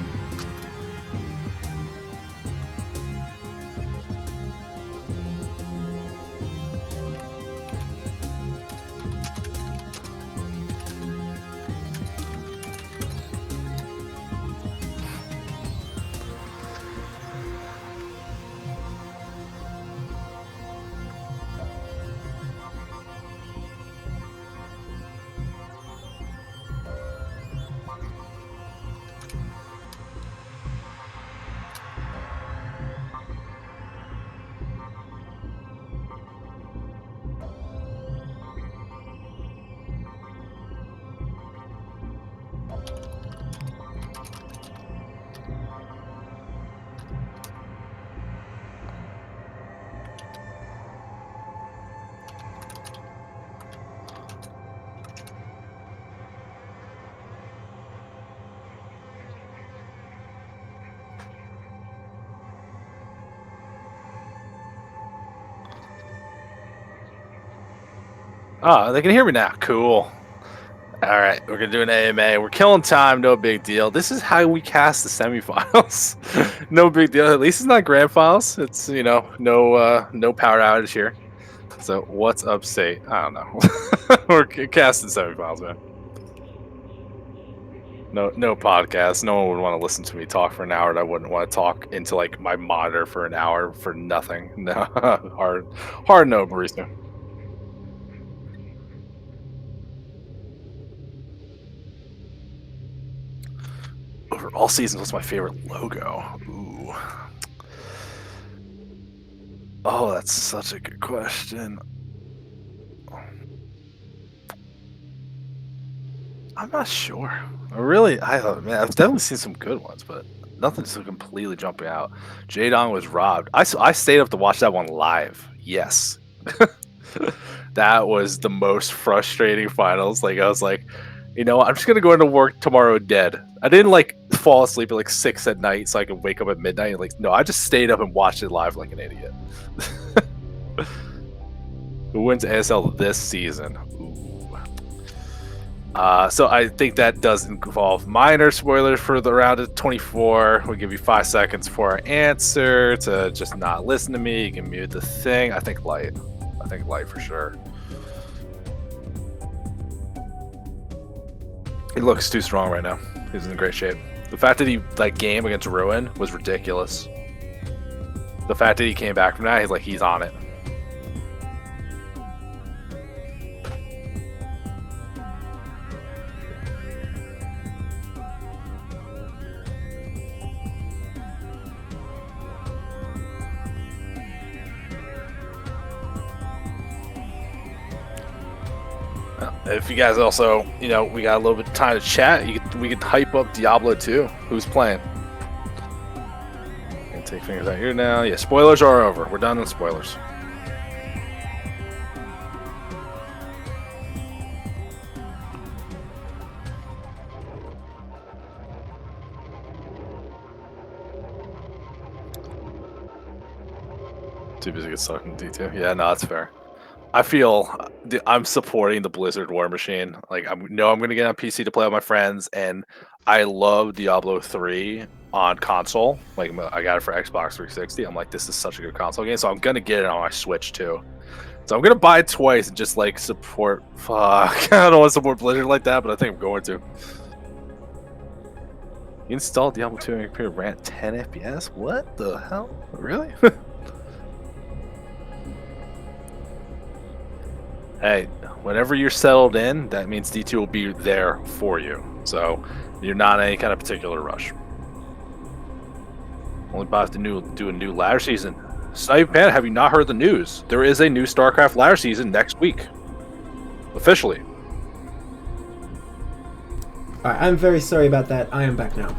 Oh, they can hear me now. Cool. Alright, we're gonna do an AMA. We're killing time, no big deal. This is how we cast the semifinals. No big deal. At least it's not grand finals. It's, you know, no power outage here. So what's up, State? I don't know. We're casting semifinals, man. No podcast. No one would want to listen to me talk for an hour, and I wouldn't want to talk into like my monitor for an hour for nothing. No, hard no, Barista. All season was my favorite logo. Ooh. Oh, that's such a good question. I'm not sure. Man, I've definitely seen some good ones, but nothing's so completely jumping out. Jadong was robbed. I stayed up to watch that one live. Yes. That was the most frustrating finals. Like, I was like, you know, I'm just gonna go into work tomorrow dead. I didn't like fall asleep at like 6 at night so I could wake up at midnight. Like, no, I just stayed up and watched it live like an idiot. Who wins ASL this season? So I think that does involve minor spoilers for the round of 24. We'll give you 5 seconds for our answer to just not listen to me. You can mute the thing. I think light. I think light for sure. He looks too strong right now. He's in great shape. The fact that he like game against Ruin was ridiculous. The fact that he came back from that, he's on it. If you guys also, you know, we got a little bit of time to chat, we could hype up Diablo 2. Who's playing? And take fingers out here now. Yeah, spoilers are over. We're done with spoilers. Too busy to get sucked into D2. Yeah, no, that's fair. I feel I'm supporting the Blizzard War Machine. Like, I'm going to get on PC to play with my friends, and I love Diablo 3 on console. Like, I got it for Xbox 360. I'm like, this is such a good console game, so I'm going to get it on my Switch too. So I'm going to buy it twice and just like support. Fuck, I don't want to support Blizzard like that, but I think I'm going to. You install Diablo 2 and your computer ran 10 FPS? What the hell? Really? Hey, whenever you're settled in, that means D2 will be there for you. So you're not in any kind of particular rush. Only about to do a new ladder season. Snipe Panda, have you not heard the news? There is a new StarCraft ladder season next week. Officially. Alright, I'm very sorry about that. I am back now.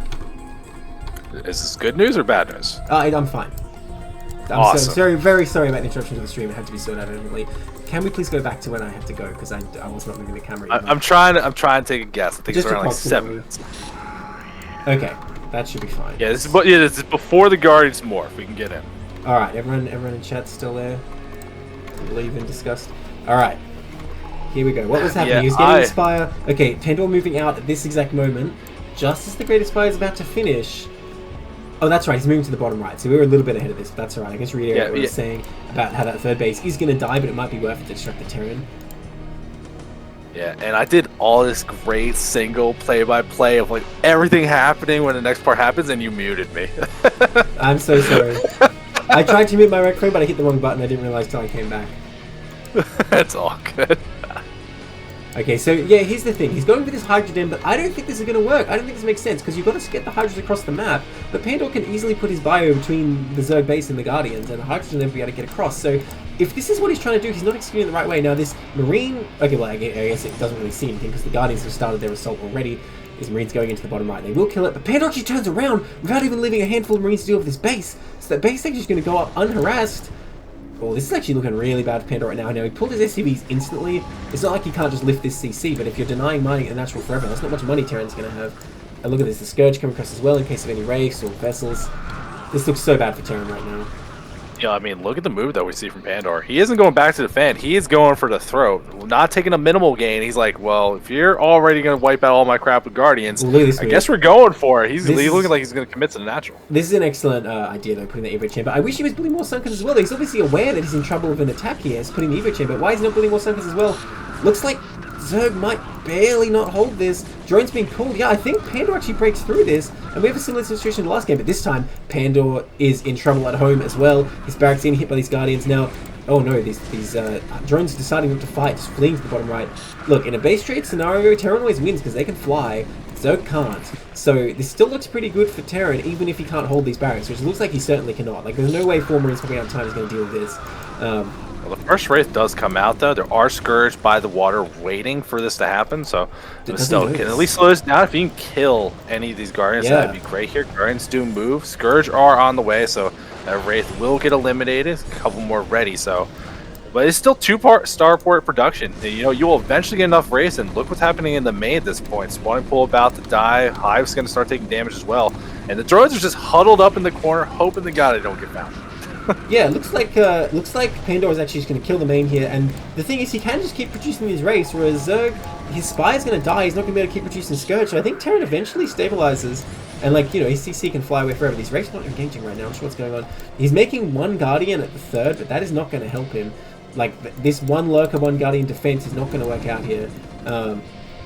Is this good news or bad news? I'm fine. Awesome. So very sorry about the interruption to the stream. It had to be sorted out urgently. Can we please go back to when I had to go? Because I was not moving the camera. I'm trying to take a guess. I think Just it's around like 7 minutes. Okay, that should be fine. Yeah, this is before the Guardians morph. We can get in. All right, everyone in chat's still there. Leave and discussed. All right, here we go. What was happening? Yeah, He was getting Inspire. Okay, Pandor moving out at this exact moment, just as the Great Inspire is about to finish. Oh, that's right. He's moving to the bottom right, so we were a little bit ahead of this. But that's all right. I guess reiterate what I was saying about how that third base is going to die, but it might be worth it to distract the Terran. Yeah, and I did all this great single play-by-play of like everything happening when the next part happens, and you muted me. I'm so sorry. I tried to mute my rec frame, but I hit the wrong button. I didn't realize till I came back. That's all good. Okay, so yeah, here's the thing. He's going for this Hydrogen, but I don't think this is going to work. I don't think this makes sense, because you've got to get the Hydras across the map, but Pandor can easily put his bio between the Zerg base and the Guardians, and the Hydras will never be able to get across. So if this is what he's trying to do, he's not executing it the right way. Now this Marine... Okay, well, I guess it doesn't really see anything, because the Guardians have started their assault already. His Marines going into the bottom right. They will kill it, but Pandor actually turns around without even leaving a handful of Marines to deal with this base. So that base actually is going to go up unharassed. Oh, this is actually looking really bad for Pandor right now. Now, he pulled his SCVs instantly. It's not like he can't just lift this CC, but if you're denying mining at natural forever, that's not much money Terran's going to have. And look at this, the Scourge coming across as well in case of any wraiths or vessels. This looks so bad for Terran right now. Yeah, I mean, look at the move that we see from Pandor. He isn't going back to defend. He is going for the throat. Not taking a minimal gain. He's like, well, if you're already going to wipe out all my crap with Guardians, I guess we're going for it. He's looking like he's going to commit to the natural. This is an excellent idea, though, putting the Evo Chamber. I wish he was building more Sunkers as well. He's obviously aware that he's in trouble with an attack here. He's putting the Evo Chamber. Why is he not building more Sunkers as well? Looks like Zerg might barely not hold this. Drone's being pulled. Yeah, I think Pandor actually breaks through this. And we have a similar situation in the last game, but this time Pandor is in trouble at home as well. His barracks getting hit by these Guardians now. Oh no, these drones deciding not to fight, just fleeing to the bottom right. Look, in a base trade scenario, Terran always wins because they can fly. Zerg can't. So this still looks pretty good for Terran, even if he can't hold these barracks, which looks like he certainly cannot. Like, there's no way 4 Marines coming out in time is going to deal with this. Well, the first Wraith does come out, though. There are Scourge by the water waiting for this to happen, so still can at least slow this down. If you can kill any of these Guardians, that'd be great here. Guardians do move. Scourge are on the way, so that Wraith will get eliminated. A couple more ready, so... But it's still 2-part starport production. You know, you will eventually get enough Wraiths, and look what's happening in the main at this point. Spawning Pool about to die. Hive's going to start taking damage as well. And the droids are just huddled up in the corner, hoping to God they don't get found. Yeah, looks like Pandora is actually just going to kill the main here, and the thing is he can just keep producing these Wraiths, whereas Zerg, his Spy is going to die, he's not going to be able to keep producing Scourge, so I think Terran eventually stabilizes, and like, you know, his CC can fly away forever. These Wraiths are not engaging right now, I'm not sure what's going on. He's making 1 Guardian at the 3rd, but that is not going to help him. Like, this 1 Lurker, 1 Guardian defense is not going to work out here.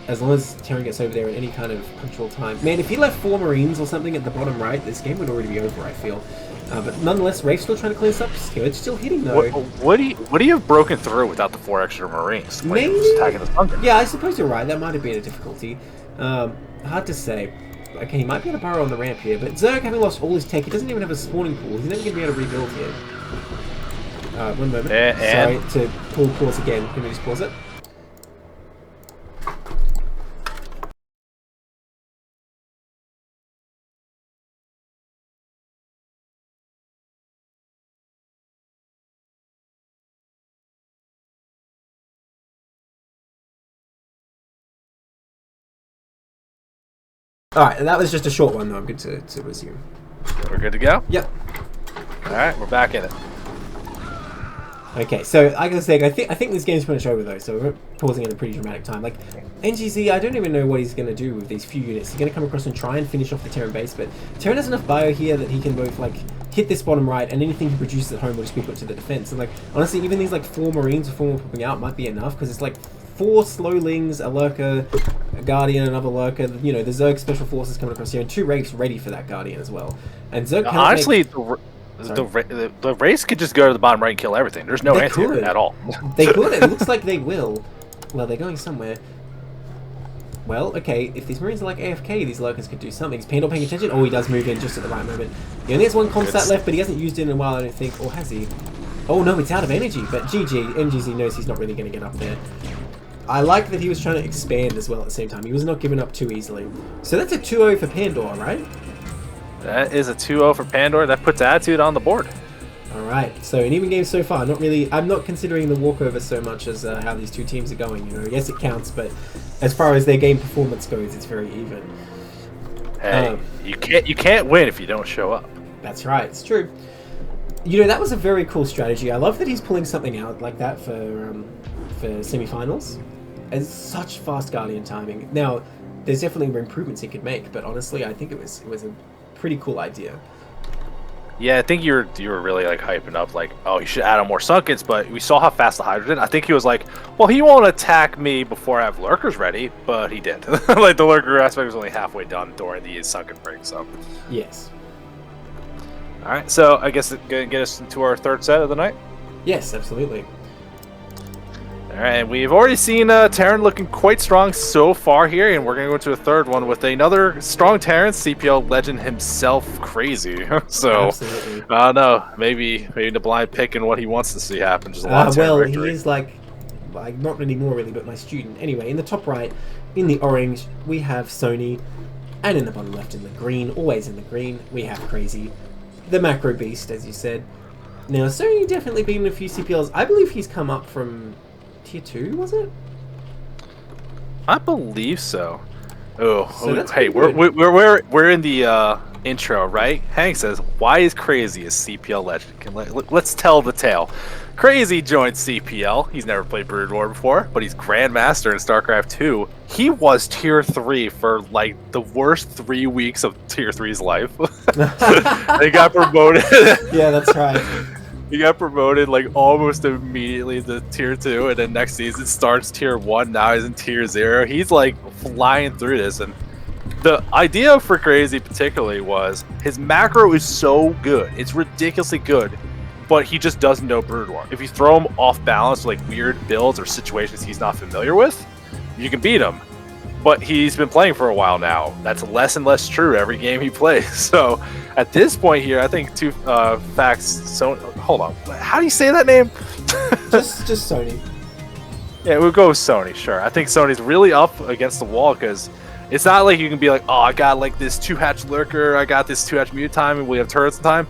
As long as Terran gets over there at any kind of punctual time. Man, if he left 4 Marines or something at the bottom right, this game would already be over, I feel. But nonetheless, Wraith's still trying to clean this up. It's still hitting, though. What do you have broken through without the 4 extra Marines? Maybe? Just attacking the bunker. Yeah, I suppose you're right. That might have been a difficulty. Hard to say. Okay, he might be able to burrow on the ramp here, but Zerg, having lost all his tech, he doesn't even have a spawning pool. He's never going to be able to rebuild here. 1 moment. Sorry to pull pause again. Can we just pause it? Alright, that was just a short one though. I'm good to resume. We're good to go? Yep. Alright, we're back in it. Okay, so I gotta say, I think this game's pretty much over though, so we're pausing at a pretty dramatic time. Like, NGZ, I don't even know what he's gonna do with these few units. He's gonna come across and try and finish off the Terran base, but Terran has enough bio here that he can both, like, hit this bottom right, and anything he produces at home will just be put to the defense. And, like, honestly, even these, like, 4 Marines or 4 more popping out might be enough, because it's, like, 4 Slowlings, a Lurker, a Guardian, another Lurker, you know, the Zerg Special Forces coming across here, and 2 Wraiths ready for that Guardian as well. And Zerg cannot honestly, the Wraiths could just go to the bottom right and kill everything. There's no answer at all. They could. It looks like they will. Well, they're going somewhere. Well, okay, if these Marines are like AFK, these Lurkers could do something. Is Pandor paying attention? Oh, he does move in just at the right moment. He only has 1 Comstat left, but he hasn't used it in a while, I don't think. Or has he? Oh no, it's out of energy. But GG, MGZ knows he's not really going to get up there. I like that he was trying to expand as well at the same time. He was not giving up too easily. So that's a 2-0 for Pandor, right? That is a 2-0 for Pandor. That puts Attitude on the board. Alright, so an even game so far. I'm not considering the walkover so much as how these 2 teams are going. You know, yes, it counts, but as far as their game performance goes, it's very even. Hey, you can't win if you don't show up. That's right, it's true. You know, that was a very cool strategy. I love that he's pulling something out like that for semi-finals. It's such fast Guardian timing. Now, there's definitely improvements he could make, but honestly, I think it was a pretty cool idea. Yeah, I think you were really like hyping up like, oh, he should add on more Sunkens, but we saw how fast the Hydra did. I think he was like, well, he won't attack me before I have Lurkers ready, but he did. Like the Lurker aspect was only halfway done during the Sunken break, so. Yes. All right, so I guess it's gonna get us into our 3rd set of the night. Yes, absolutely. All right, we've already seen Terran looking quite strong so far here, and we're going to go into a 3rd one with another strong Terran, CPL legend himself, Crazy. So, absolutely. I don't know, maybe the blind pick and what he wants to see happen. Just a lot of Terran victory. He is like not anymore really, but my student. Anyway, in the top right, in the orange, we have Sony, and in the bottom left in the green, always in the green, we have Crazy, the macro beast, as you said. Now, Sony definitely been in a few CPLs. I believe he's come up from Tier 2, was it? I believe so. Oh, so hey, we're in the intro, right? Hank says, "Why is Crazy a CPL legend?" Let's tell the tale. Crazy joined CPL. He's never played Brood War before, but he's Grandmaster in StarCraft 2. He was Tier 3 for like the worst 3 weeks of Tier 3's life. They got promoted. Yeah, that's right. He got promoted like almost immediately to Tier 2, and then next season starts Tier 1. Now he's in Tier 0. He's like flying through this, and the idea for Crazy particularly was his macro is so good. It's ridiculously good, but he just doesn't know Brood War. If you throw him off balance, like weird builds or situations he's not familiar with, you can beat him. but he's been playing for a while now. That's less and less true every game he plays. So at this point here, I think two facts. So hold on, how do you say that name? just Sony. Yeah, we'll go with Sony. Sure, I think Sony's really up against the wall because it's not like you can be like, oh, I got like this 2-hatch lurker, I got this 2-hatch mute time, and we have turrets in time.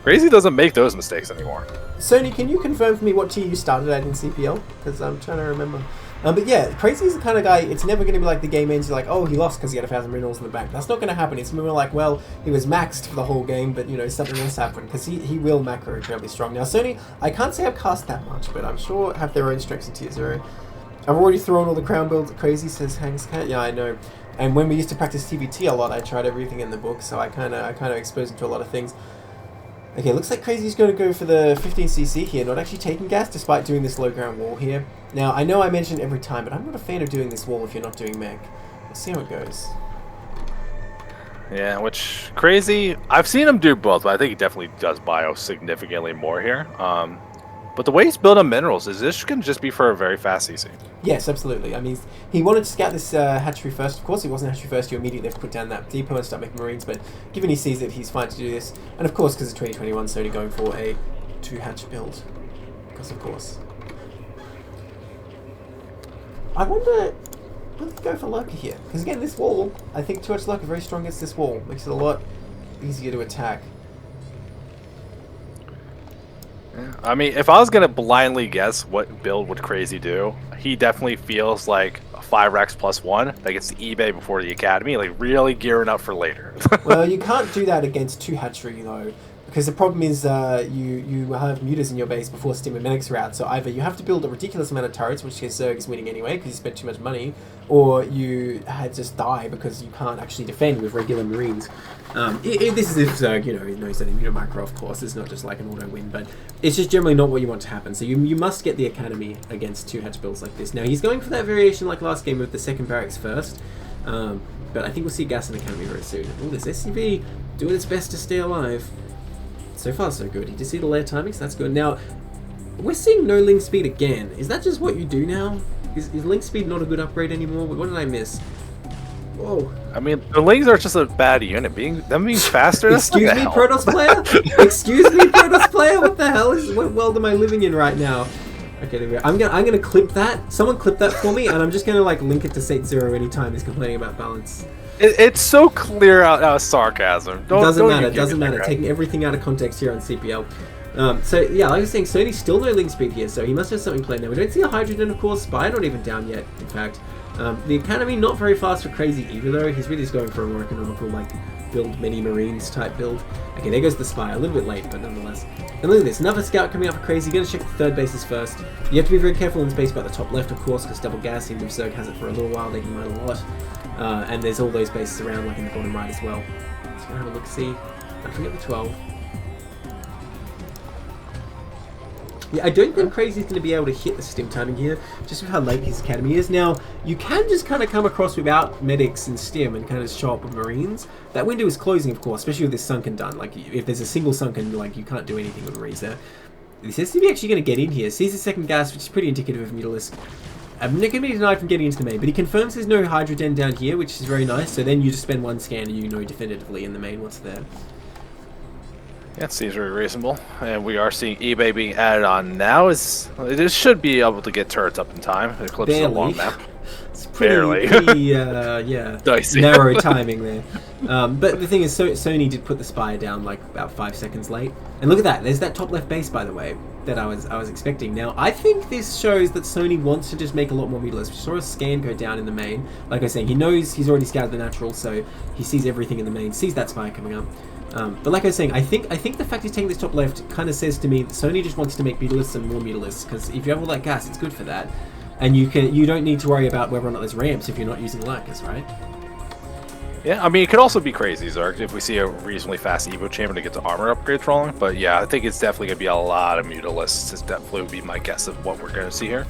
Crazy doesn't make those mistakes anymore. Sony, can you confirm for me what tier you started at in CPL? Because I'm trying to remember. But yeah, Crazy is the kind of guy, it's never going to be like the game ends, you're like, oh, he lost because he had 1,000 minerals in the bank. That's not going to happen. It's more like, well, he was maxed for the whole game, but, you know, something else happened. Because he will macro incredibly strong. Now, Sony, I can't say I've cast that much, but I'm sure have their own strengths in tier 0. I've already thrown all the crown builds at Crazy, says Hangs Cat. Yeah, I know. And when we used to practice TVT a lot, I tried everything in the book, so I kind of exposed him to a lot of things. Okay, looks like Crazy's going to go for the 15cc here, not actually taking gas, despite doing this low ground wall here. Now, I know I mention it every time, but I'm not a fan of doing this wall if you're not doing mech. We'll see how it goes. Yeah, which Crazy, I've seen him do both, but I think he definitely does bio significantly more here. But the way he's built on minerals, is this can just be for a very fast CC? Yes, absolutely. I mean, he wanted to scout this hatchery first. Of course, he wasn't hatchery first. You immediately have to put down that depot and start making marines. But given he sees it, he's fine to do this. And of course, because it's 2021, Sony going for a 2-hatch build. Because of course. I wonder, will he go for lurker here? Because again, this wall, I think 2-hatch lurker very strong against this wall. Makes it a lot easier to attack. I mean, if I was gonna blindly guess what build would Crazy do, he definitely feels like a 5-Rex +1 that gets to eBay before the academy, like really gearing up for later. Well, you can't do that against 2 hatchery though, because the problem is you have mutas in your base before Stim and Medics are out. So either you have to build a ridiculous amount of turrets, which Zerg is winning anyway because you spent too much money, or you had just die because you can't actually defend with regular Marines. This is if Zerg, you know, knows that in micro, of course. It's not just like an auto win, but it's just generally not what you want to happen. So you must get the academy against 2-hatch builds like this. Now he's going for that variation like last game with the second barracks first, but I think we'll see gas in academy very soon. Oh, this SCV doing its best to stay alive. So far so good. He just see the layer timing, so that's good. Now we're seeing no link speed again. Is that just what you do now? Is link speed not a good upgrade anymore? What did I miss? Whoa. I mean, the Lings are just a bad unit. Being faster. Excuse me, Protoss player. Excuse me, Protoss player. What the hell is? What world am I living in right now? Okay, there we go. I'm gonna clip that. Someone clip that for me, and I'm just gonna like link it to Sate Zero anytime he's complaining about balance. It's so clear out sarcasm. Doesn't matter. Taking everything out of context here on CPL. So yeah, like I was saying, Sony's still no link speed here, so he must have something planned now. We don't see a Hydrogen, of course. Spy not even down yet, in fact. The Academy not very fast for Crazy either though. He's really just going for a more economical, like, build many Marines type build. Okay, there goes the Spy. A little bit late, but nonetheless. And look at this, another scout coming up for Crazy. Gonna check the third bases first. You have to be very careful in space about the top left, of course, because double gassing, if Zerg has it for a little while, they can mine a lot. And there's all those bases around, like in the bottom right as well. Just gonna have a look, see. Don't forget the 12. Yeah, I don't think Crazy's going to be able to hit the stim timing here, just with how late his academy is. Now, you can just kind of come across without medics and stim and kind of show up with marines. That window is closing, of course, especially with this sunken done. Like, if there's a single sunken, like, you can't do anything with marines there. This SCV actually going to get in here. Sees the second gas, which is pretty indicative of Mutalisk. I'm not going to be denied from getting into the main, but he confirms there's no Hydroden down here, which is very nice. So then you just spend one scan and you know definitively in the main what's there. Yeah, it seems very reasonable, and we are seeing eBay being added on now. It should be able to get turrets up in time. Eclipse is a long map. It's pretty yeah, dicey. Narrow timing there. But the thing is, Sony did put the Spire down like about 5 seconds late. And look at that. There's that top left base, by the way, that I was expecting. Now, I think this shows that Sony wants to just make a lot more Mutalisks. We saw a scan go down in the main. Like I was saying, he knows he's already scouted the natural, so he sees everything in the main, sees that Spire coming up. But like I was saying, I think the fact he's taking this top left kind of says to me that Sony just wants to make Mutalisks and more Mutalisks, because if you have all that gas, it's good for that. And you don't need to worry about whether or not there's ramps if you're not using lurkers, right? Yeah, I mean, it could also be Crazy Zerg if we see a reasonably fast Evo chamber to get the armor upgrades rolling. But yeah, I think it's definitely going to be a lot of Mutalisks. It's definitely would be my guess of what we're going to see here.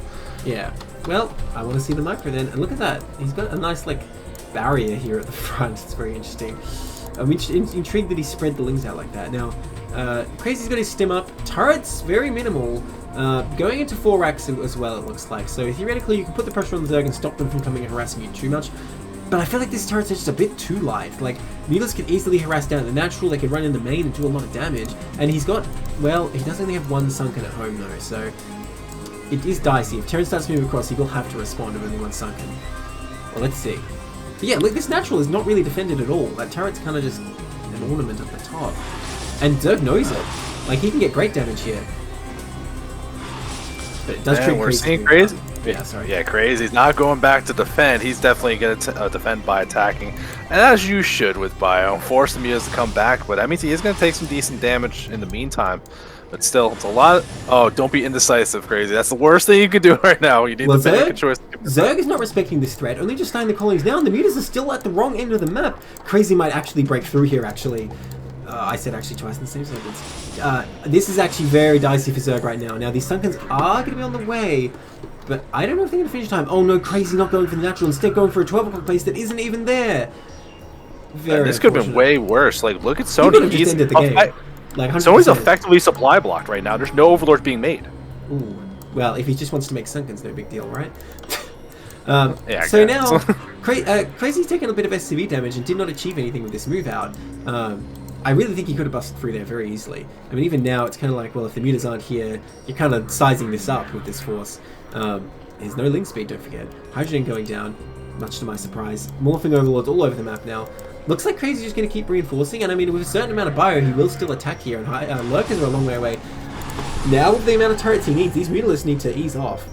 Yeah. Well, I want to see the micro then. And look at that. He's got a nice, like, barrier here at the front. It's very interesting. I'm intrigued that he spread the lings out like that. Now, Crazy's got his stim up. Turrets, very minimal. Going into 4 racks as well, it looks like. So theoretically, you can put the pressure on the Zerg and stop them from coming and harassing you too much. But I feel like this turret's just a bit too light. Like, Mutas can easily harass down the natural, they can run in the main and do a lot of damage. And he's got, well, he does only have one sunken at home though, so it is dicey. If Terran starts moving across, he will have to respond with only one sunken. Well, let's see. But yeah, look, this natural is not really defended at all. That turret's kind of just an ornament at the top. And Zerg knows it. Like, he can get great damage here. But it does trick we're Crazy. seeing Crazy. Yeah, sorry. Yeah, Crazy's not going back to defend. He's definitely going to defend by attacking. And as you should with Bio. Force the Mutas to come back, but that means he is going to take some decent damage in the meantime. But still, it's a lot. Oh, don't be indecisive, Crazy. That's the worst thing you can do right now. You need to make a choice. Zerg is not respecting this threat, only just starting the colonies now, and the Mutas are still at the wrong end of the map. Crazy might actually break through here, actually. I said actually twice in the same sentence. This is actually very dicey for Zerg right now. Now, these Sunkens are going to be on the way, but I don't know if they're going to finish time. Oh no, Crazy not going for the natural, instead going for a 12 o'clock base that isn't even there. This could have been way worse. Like, look at Sony. He's ended the game. Like, Sony's effectively supply blocked right now. There's no overlords being made. Ooh. Well, if he just wants to make Sunkens, no big deal, right? Yeah, so now, Crazy's taken a bit of SCV damage and did not achieve anything with this move out. I really think he could have busted through there very easily. I mean, even now, it's kind of like, well, if the Mutas aren't here, you're kind of sizing this up with this force. There's no link speed, don't forget. Hydrogen going down, much to my surprise. Morphing overlords all over the map now. Looks like Crazy's just going to keep reinforcing, and I mean, with a certain amount of bio, he will still attack here, and Lurkers are a long way away. Now, with the amount of turrets he needs, these Mutalists need to ease off.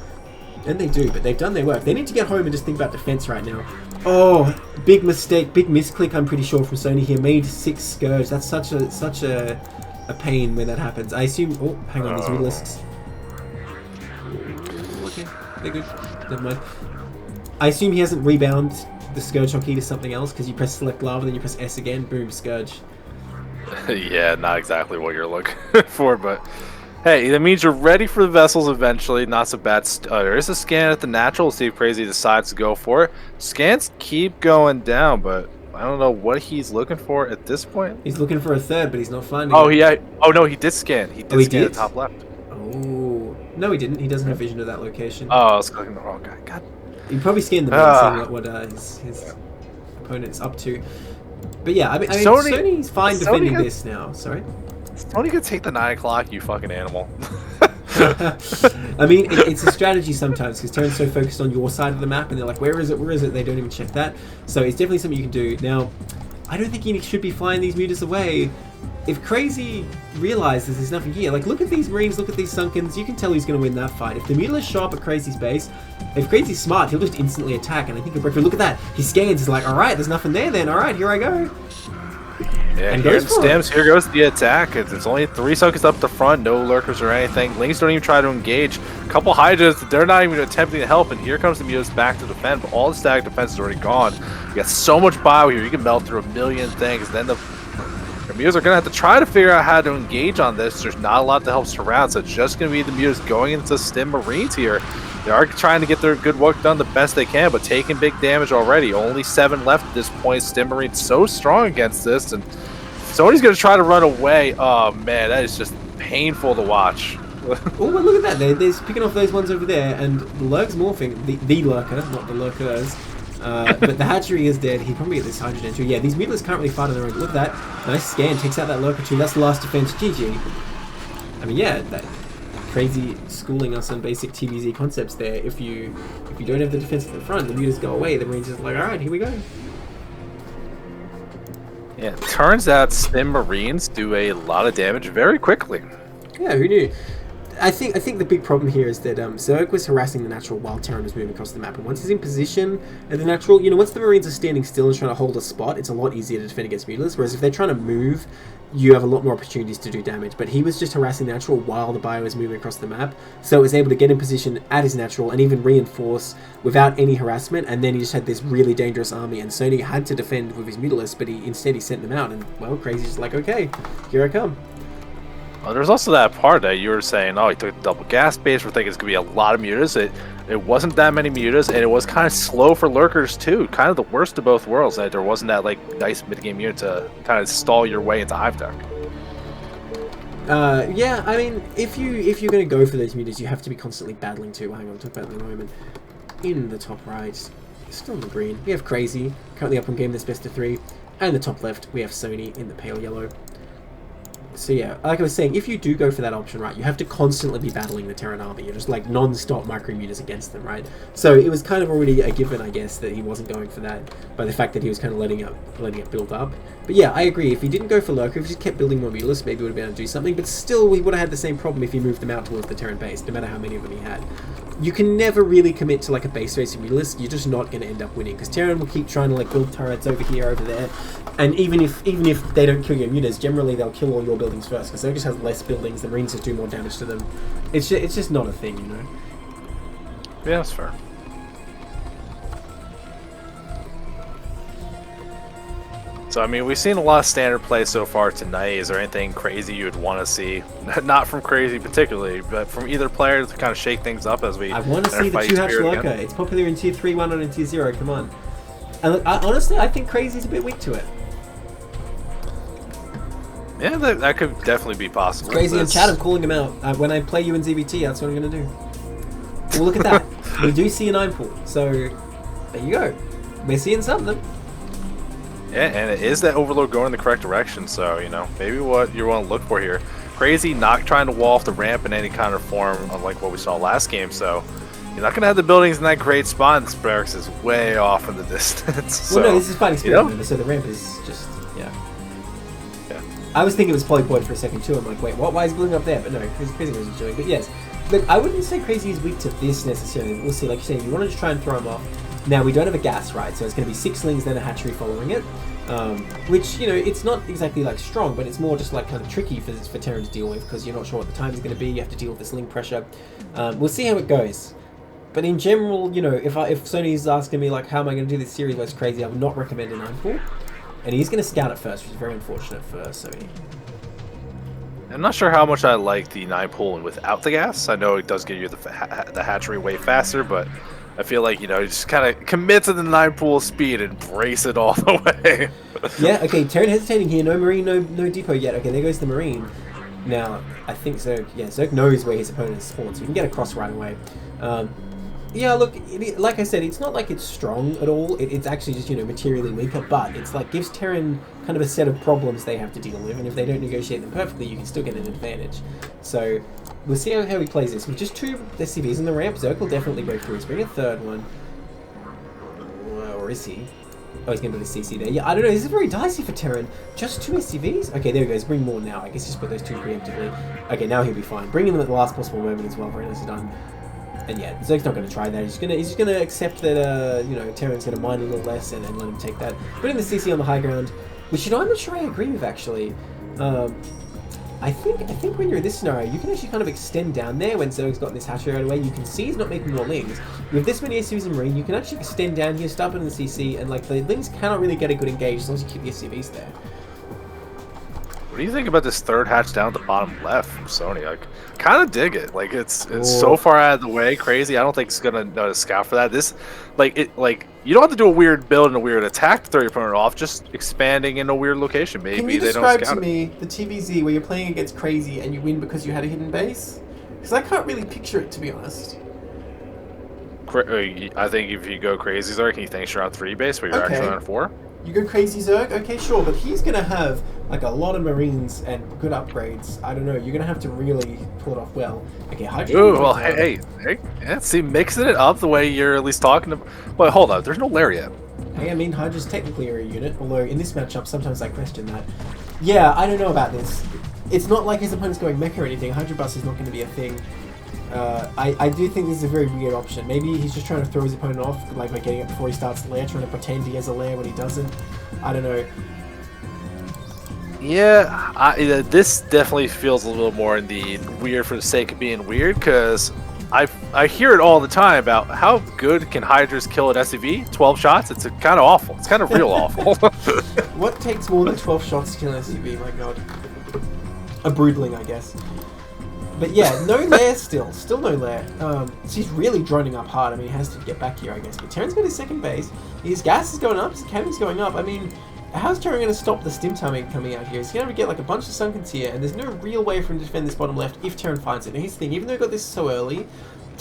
And they do, but they've done their work. They need to get home and just think about defense right now. Oh, big mistake, big misclick, I'm pretty sure, from Sony here. Made 6 Scourge. That's such a pain when that happens. I assume... Oh, hang on, these Mutalisks. Okay, they're good. Never mind. I assume he hasn't rebound the Scourge hotkey to something else, because you press select lava, then you press S again, boom, Scourge. Yeah, not exactly what you're looking for, but hey, that means you're ready for the vessels eventually. Not so bad. There is a scan at the natural. We'll see if Crazy decides to go for it. Scans keep going down, but I don't know what he's looking for at this point. He's looking for a third, but he's not finding it. Yeah. Oh no, he did scan. He did scan the top left. Oh no, he didn't. He doesn't have vision of that location. Oh, I was clicking the wrong guy. God. He probably scanned the map, seeing what his opponent is up to. But yeah, I mean Sony's fine defending this now. Sorry. Sony could take the 9 o'clock, you fucking animal. I mean, it's a strategy sometimes, because Terran's so focused on your side of the map, and they're like, where is it, where is it? They don't even check that. So it's definitely something you can do. Now, I don't think he should be flying these Mutas away. If Crazy realizes there's nothing here, like, look at these Marines, look at these Sunkens, you can tell he's going to win that fight. If the Mutalists show up at Crazy's base, if Crazy's smart, he'll just instantly attack, and I think he'll break through. Look at that. He scans, he's like, alright, there's nothing there then, alright, here I go. Yeah, and here it stems. Here goes the attack. It's only 3 Sunkens up the front, no Lurkers or anything. Lings don't even try to engage. A couple Hydras, they're not even attempting to help, and here comes the Mutas back to defend, but all the static defense is already gone. You got so much bio here, you can melt through a million things. Then the Mutas are going to have to try to figure out how to engage on this. There's not a lot to help surround, so it's just going to be the Mutas going into Stim Marines here. They are trying to get their good work done the best they can, but taking big damage already. Only 7 left at this point. Stim Marine's so strong against this, and Sony's going to try to run away. Oh, man, that is just painful to watch. Oh, well, look at that. They're picking off those ones over there, and the Lurk's morphing. The Lurker, not the Lurkers. But the hatchery is dead. He probably get this hydrogen entry. Yeah, these Mutalists can't really fight on their own. Look at that. Nice scan. Takes out that Lurker too. That's the last defense. GG. I mean, yeah, that Crazy schooling us on basic TVZ concepts there. If you don't have the defense at the front, the Mutas go away. The Marines are like, alright, here we go. Yeah, it turns out Stim Marines do a lot of damage very quickly. Yeah, who knew? I think the big problem here is that Zerg was harassing the natural while Terran was moving across the map, and once he's in position at the natural, you know, once the Marines are standing still and trying to hold a spot, it's a lot easier to defend against Mutalists, whereas if they're trying to move, you have a lot more opportunities to do damage. But he was just harassing the natural while the bio was moving across the map, so it was able to get in position at his natural and even reinforce without any harassment, and then he just had this really dangerous army, and Sony had to defend with his Mutalists, but instead he sent them out, and well, Crazy's just like, okay, here I come. Well, there's also that part that you were saying, oh, he took the double gas base. We're thinking it's going to be a lot of Mutas. It wasn't that many Mutas, and it was kind of slow for Lurkers, too. Kind of the worst of both worlds. That there wasn't that, like, nice mid-game unit to kind of stall your way into Hive Tech. Yeah, I mean, if you're going to go for those Mutas, you have to be constantly battling too. Hang on, I'll talk about that in a moment. In the top right. still in the green. We have Crazy, currently up on game this best of 3. And in the top left, we have Sony in the pale yellow. So yeah, like I was saying, if you do go for that option, right, you have to constantly be battling the Terran army. You're just like non-stop micrometers against them, right? So it was kind of already a given, I guess, that he wasn't going for that by the fact that he was kind of letting it build up. But yeah, I agree. If he didn't go for Lurker, if he just kept building more Mulas, maybe he would have been able to do something. But still, we would have had the same problem if he moved them out towards the Terran base, no matter how many of them he had. You can never really commit to like a base race Mulas. You're just not going to end up winning because Terran will keep trying to like build turrets over here, over there, and even if they don't kill your mutas, generally they'll kill all your buildings first because they just have less buildings. The Marines just do more damage to them. It's just not a thing, you know. Yeah, that's fair. So, I mean, we've seen a lot of standard play so far tonight. Is there anything crazy you would want to see? Not from Crazy particularly, but from either player to kind of shake things up as we... I want to see the 2-hatch Lurker. It's popular in Tier 3, 1 and Tier 0. Come on. And look, honestly, I think Crazy's a bit weak to it. Yeah, that could definitely be possible. Crazy in chat, I'm calling him out. When I play you in ZBT, that's what I'm going to do. Well, look at that. We do see a 9 pool. So, there you go. We're seeing something. Yeah, and it is that Overlord going in the correct direction, so, you know, maybe what you want to look for here. Crazy not trying to wall off the ramp in any kind of form, unlike what we saw last game, so you're not going to have the buildings in that great spot, and this barracks is way off in the distance. So, well, no, this is fighting spirit, remember, so the ramp is just, yeah. I was thinking it was polypoid for a second, too. I'm like, wait, what? Why is it building up there? But no, Crazy wasn't doing. But yes, look, I wouldn't say Crazy is weak to this necessarily. We'll see. Like you said, you want to just try and throw him off. Now, we don't have a gas, right? So it's going to be 6 slings, then a hatchery following it. Which, you know, it's not exactly like strong, but it's more just like kind of tricky for Terran to deal with because you're not sure what the time is going to be. You have to deal with the sling pressure. We'll see how it goes. But in general, you know, if Sony's asking me like how am I going to do this series versus Crazy, I would not recommend a 9-pool. And he's going to scout it first, which is very unfortunate for Sony. I'm not sure how much I like the 9-pool without the gas. I know it does give you the hatchery way faster, but I feel like, you know, you just kind of commit to the 9-pool speed and brace it all the way. Yeah, okay, Terran hesitating here. No Marine, no depot yet. Okay, there goes the Marine. Now, I think Zerg, yeah, Zerg knows where his opponent is spawned, so he can get across right away. Yeah, look, like I said, it's not like it's strong at all. It's actually just, you know, materially weaker, but it's like gives Terran kind of a set of problems they have to deal with, and if they don't negotiate them perfectly, you can still get an advantage. So, we'll see how he plays this. With just 2 SCVs in the ramp, Zerg will definitely break through. He's bringing a 3rd one. Or is he? Oh, he's going to put a CC there. Yeah, I don't know. This is very dicey for Terran. Just 2 SCVs? Okay, there he goes. Bring more now. I guess just put those 2 preemptively. Okay, now he'll be fine. Bringing them at the last possible moment as well. Very nicely done. And yeah, Zerg's not going to try that. He's just going to accept that, you know, Terran's going to mine a little less and let him take that. Putting the CC on the high ground, which, you know, I'm not sure I agree with, actually. I think when you're in this scenario, you can actually kind of extend down there when Zerg's got this hatchery right away. You can see he's not making more lings. With this many SCVs in Marine, you can actually extend down here, start putting the CC, and like the lings cannot really get a good engage as long as you keep the SCVs there. What do you think about this 3rd hatch down at the bottom left from Sony? Like, kind of dig it. Like, it's so far out of the way, Crazy. I don't think it's gonna know to scout for that. This, like, you don't have to do a weird build and a weird attack to throw your opponent off. Just expanding in a weird location. Maybe Can you they don't describe scout to me the TVZ where you're playing against Crazy and you win because you had a hidden base? Because I can't really picture it, to be honest. I think if you go Crazy Zerg, can you think you're on 3 base, but you're actually on 4? You go Crazy Zerg? Okay, sure, but he's going to have like a lot of Marines and good upgrades. I don't know, you're going to have to really pull it off well. Okay, Hydra. Ooh, well, hey, yeah, see, mixing it up the way you're at least talking to... Well, hold on, there's no lair yet. Hey, I mean, Hydra's technically a unit, although in this matchup, sometimes I question that. Yeah, I don't know about this. It's not like his opponent's going mecha or anything. Hydra Bus is not going to be a thing. I do think this is a very weird option. Maybe he's just trying to throw his opponent off, like by getting it before he starts the lair, trying to pretend he has a lair when he doesn't. I don't know. Yeah, this definitely feels a little more in the weird for the sake of being weird, because I hear it all the time about how good can Hydras kill an SCV? 12 shots? It's kind of awful. It's kind of real awful. What takes more than 12 shots to kill an SCV? My god. A broodling, I guess. But yeah, no lair still no lair. So he's really droning up hard. I mean, he has to get back here, I guess. But Terran's got his 2nd base. His gas is going up, his cannon's going up. I mean, how's Terran going to stop the stim timing coming out here? He's going to get like a bunch of sunkens here, and there's no real way for him to defend this bottom left if Terran finds it. Now here's the thing, even though he got this so early,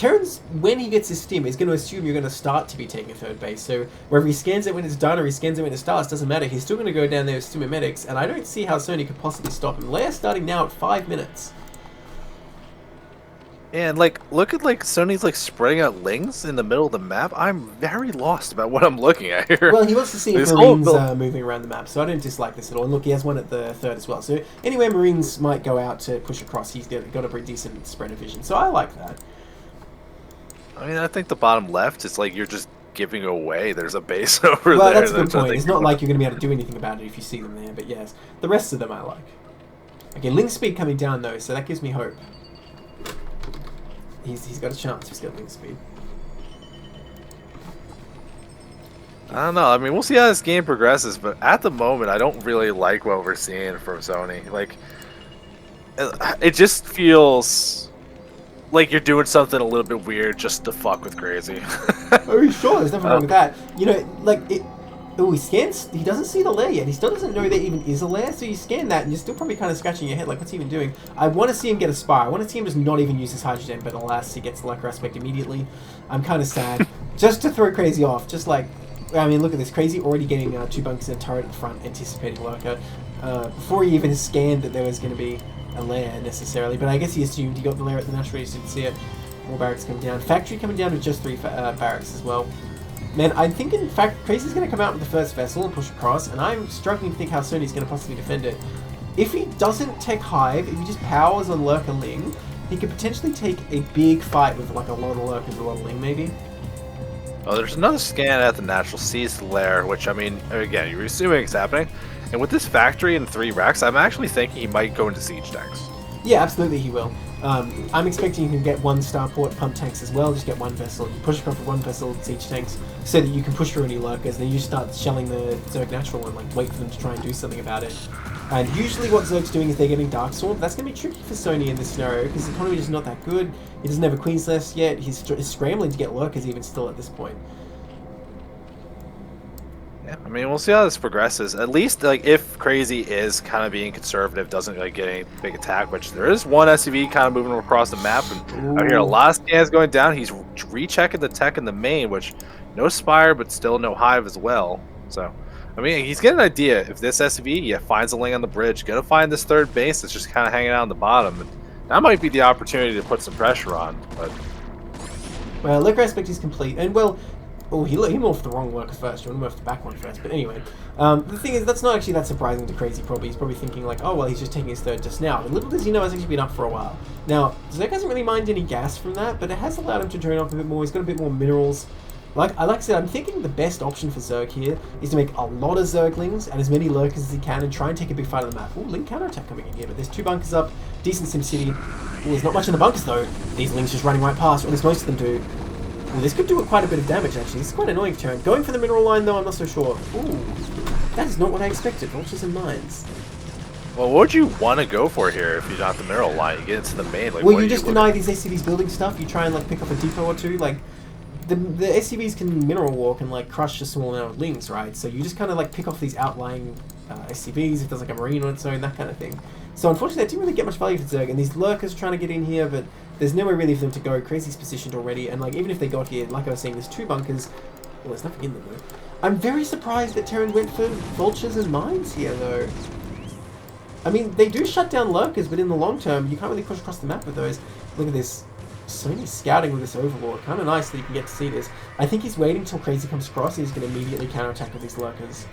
Terran's, when he gets his stim, is going to assume you're going to start to be taking third base. So whether he scans it when it's done or he scans it when it starts, doesn't matter. He's still going to go down there with Stimomedics, and I don't see how Sony could possibly stop him. Leia's starting now at 5 minutes. And like, look at like Sony's like spreading out lings in the middle of the map. I'm very lost about what I'm looking at here. Well, he wants to see if Marines are moving around the map, so I don't dislike this at all. And look, he has one at the third as well. So anywhere Marines might go out to push across, he's got a pretty decent spread of vision. So I like that. I mean, I think the bottom left is like you're just giving away. There's a base over there. Well, that's a good point. It's not like you're going to be able to do anything about it if you see them there. But yes, the rest of them I like. Okay, Ling speed coming down though, so that gives me hope. He's got a chance. He's got Ling speed. I don't know. I mean, we'll see how this game progresses, but at the moment, I don't really like what we're seeing from Sony. Like, it just feels like you're doing something a little bit weird just to fuck with Crazy. Oh, sure. There's nothing wrong with that. You know, like it. Oh, he scans. He doesn't see the lair yet. He still doesn't know there even is a lair. So you scan that, and you're still probably kind of scratching your head, like, what's he even doing? I want to see him get a spire. I want to see him just not even use his hydrogen, but alas, he gets the lurker aspect immediately. I'm kind of sad, just to throw Crazy off. Just like, I mean, look at this. Crazy already getting 2 bunkers in a turret in front, anticipating lurker before he even scanned that there was going to be a lair necessarily. But I guess he assumed he got the lair at the natural, so he didn't see it. More barracks coming down. Factory coming down with just 3 barracks as well. Man, I think in fact Crazy's going to come out with the first vessel and push across, and I'm struggling to think how Sony's going to possibly defend it. If he doesn't tech Hive, if he just powers on Lurker Ling, he could potentially take a big fight with like a lot of Lurkers, a lot of Ling maybe. Oh, there's another scan at the natural, sees the lair, which I mean, again, you're assuming it's happening. And with this factory and 3 racks, I'm actually thinking he might go into siege tanks. Yeah, absolutely he will. I'm expecting you can get 1 starport pump tanks as well, just get 1 vessel. You push across with 1 vessel, siege tanks, so that you can push through any lurkers, and then you start shelling the Zerg natural and like wait for them to try and do something about it. And usually what Zerg's doing is they're getting Dark Storm. That's going to be tricky for Sony in this scenario, because the economy is not that good. He doesn't have a Queen's Nest yet, he's scrambling to get lurkers even still at this point. Yeah, I mean, we'll see how this progresses. At least, like, if Crazy is kind of being conservative, doesn't like get any big attack, which there is 1 SUV kind of moving across the map, and I hear a lot of scans going down. He's rechecking the tech in the main, which no Spire, but still no Hive as well. So, I mean, he's getting an idea. If this SUV, finds a Ling on the bridge, gonna find this 3rd base that's just kind of hanging out on the bottom, and that might be the opportunity to put some pressure on. But well, Lurker aspect is complete, and well. Oh, he morphed the wrong lurker first. You want to morph the back one first. But anyway, the thing is, that's not actually that surprising to Crazy, probably. He's probably thinking like, oh, well, he's just taking his 3rd just now. But little does he know it's actually been up for a while. Now, Zerg hasn't really minded any gas from that, but it has allowed him to drain off a bit more. He's got a bit more minerals. Like I said, I'm thinking the best option for Zerg here is to make a lot of Zerglings and as many lurkers as he can and try and take a big fight of the map. Oh, Ling counterattack coming in here, but there's 2 bunkers up, decent SimCity. Oh, there's not much in the bunkers though. These Lings just running right past, or at least most of them do. Well, this could do quite a bit of damage, actually. This is quite annoying for Terran. Going for the mineral line, though, I'm not so sure. Ooh, that is not what I expected. Vultures and mines. well, what would you want to go for here if you're not the mineral line? You get into the main. Like, well, you just deny these SCVs building stuff. You try and like pick up a depot or 2. Like the SCVs can mineral walk and like crush a small amount of Lings, right? So you just kind of like pick off these outlying SCVs if there's like a marine on its own, that kind of thing. So unfortunately, I didn't really get much value for Zerg, and these lurkers are trying to get in here, but there's nowhere really for them to go. Crazy's positioned already, and like even if they got here, like I was saying, there's 2 bunkers. Well, there's nothing in them though. I'm very surprised that Terran went for vultures and mines here, though. I mean, they do shut down lurkers, but in the long term, you can't really push across the map with those. Look at this. Sony's scouting with this Overlord. Kind of nice that you can get to see this. I think he's waiting till Crazy comes across, and he's going to immediately counterattack with these lurkers.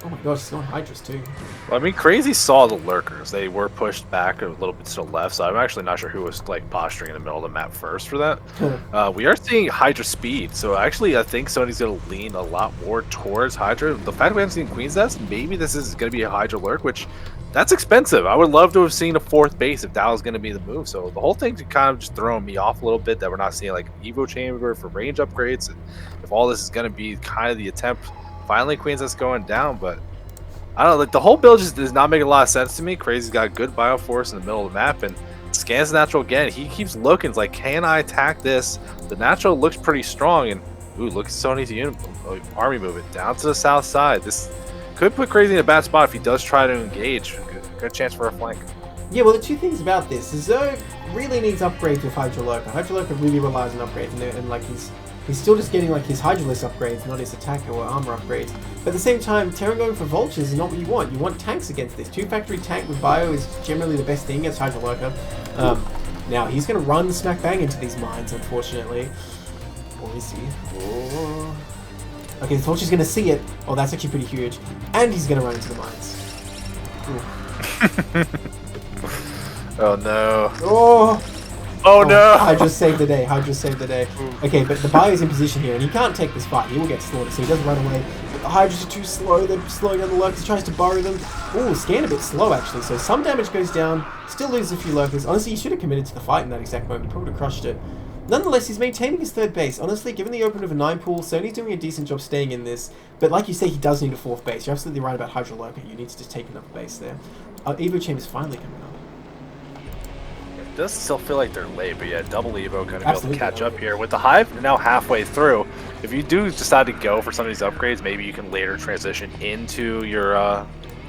Oh my gosh, he's got Hydras too. Well, I mean, Crazy saw the lurkers. They were pushed back a little bit to the left, so I'm actually not sure who was like posturing in the middle of the map first for that. We are seeing Hydra speed, so actually I think Sony's going to lean a lot more towards Hydra. The fact we haven't seen Queen's Nest, maybe this is going to be a Hydra lurk, which that's expensive. I would love to have seen a 4th base if that was going to be the move. So the whole thing's kind of just throwing me off a little bit that we're not seeing like an Evo chamber for range upgrades. And if all this is going to be kind of the attempt, finally Queen's Nest going down, but I don't know, like the whole build just does not make a lot of sense to me. Crazy's got good bioforce in the middle of the map and scans the natural again. He keeps looking, it's like, can I attack this? The natural looks pretty strong, and ooh, look at Sony's army movement down to the south side. This could put Crazy in a bad spot if he does try to engage. Good chance for a flank. Yeah, well, the two things about this is Zerg really needs upgrades with Hydroloka. Hydroloka really relies on upgrades, and like he's still just getting like his Hydrolist upgrades, not his attack or armor upgrades. But at the same time, Terran going for Vultures is not what you want. You want tanks against this. 2-factory tank with Bio is generally the best thing against Hydroloka. Now, he's going to run smack bang into these mines, unfortunately. Or is he? Oh. Okay, the Vulture's going to see it. Oh, that's actually pretty huge. And he's going to run into the mines. Oh, no. Oh no! Hydra saved the day. Hydra saved the day. Okay, but the Bio's in position here, and he can't take this fight. He will get slaughtered, so he does run away. But the Hydras are too slow. They're slowing down the lurkers. He tries to burrow them. Ooh, scan a bit slow, actually. So some damage goes down. Still loses a few lurkers. Honestly, he should have committed to the fight in that exact moment. He probably would have crushed it. Nonetheless, he's maintaining his third base. Honestly, given the open of a 9 pool, Sony's doing a decent job staying in this. But like you say, he does need a 4th base. You're absolutely right about Hydroloka. You need to just take another base there. Evo Chamber's finally coming up. It does still feel like they're late, but yeah, double Evo going to be able to catch up here. With the Hive now halfway through, if you do decide to go for some of these upgrades, maybe you can later transition into your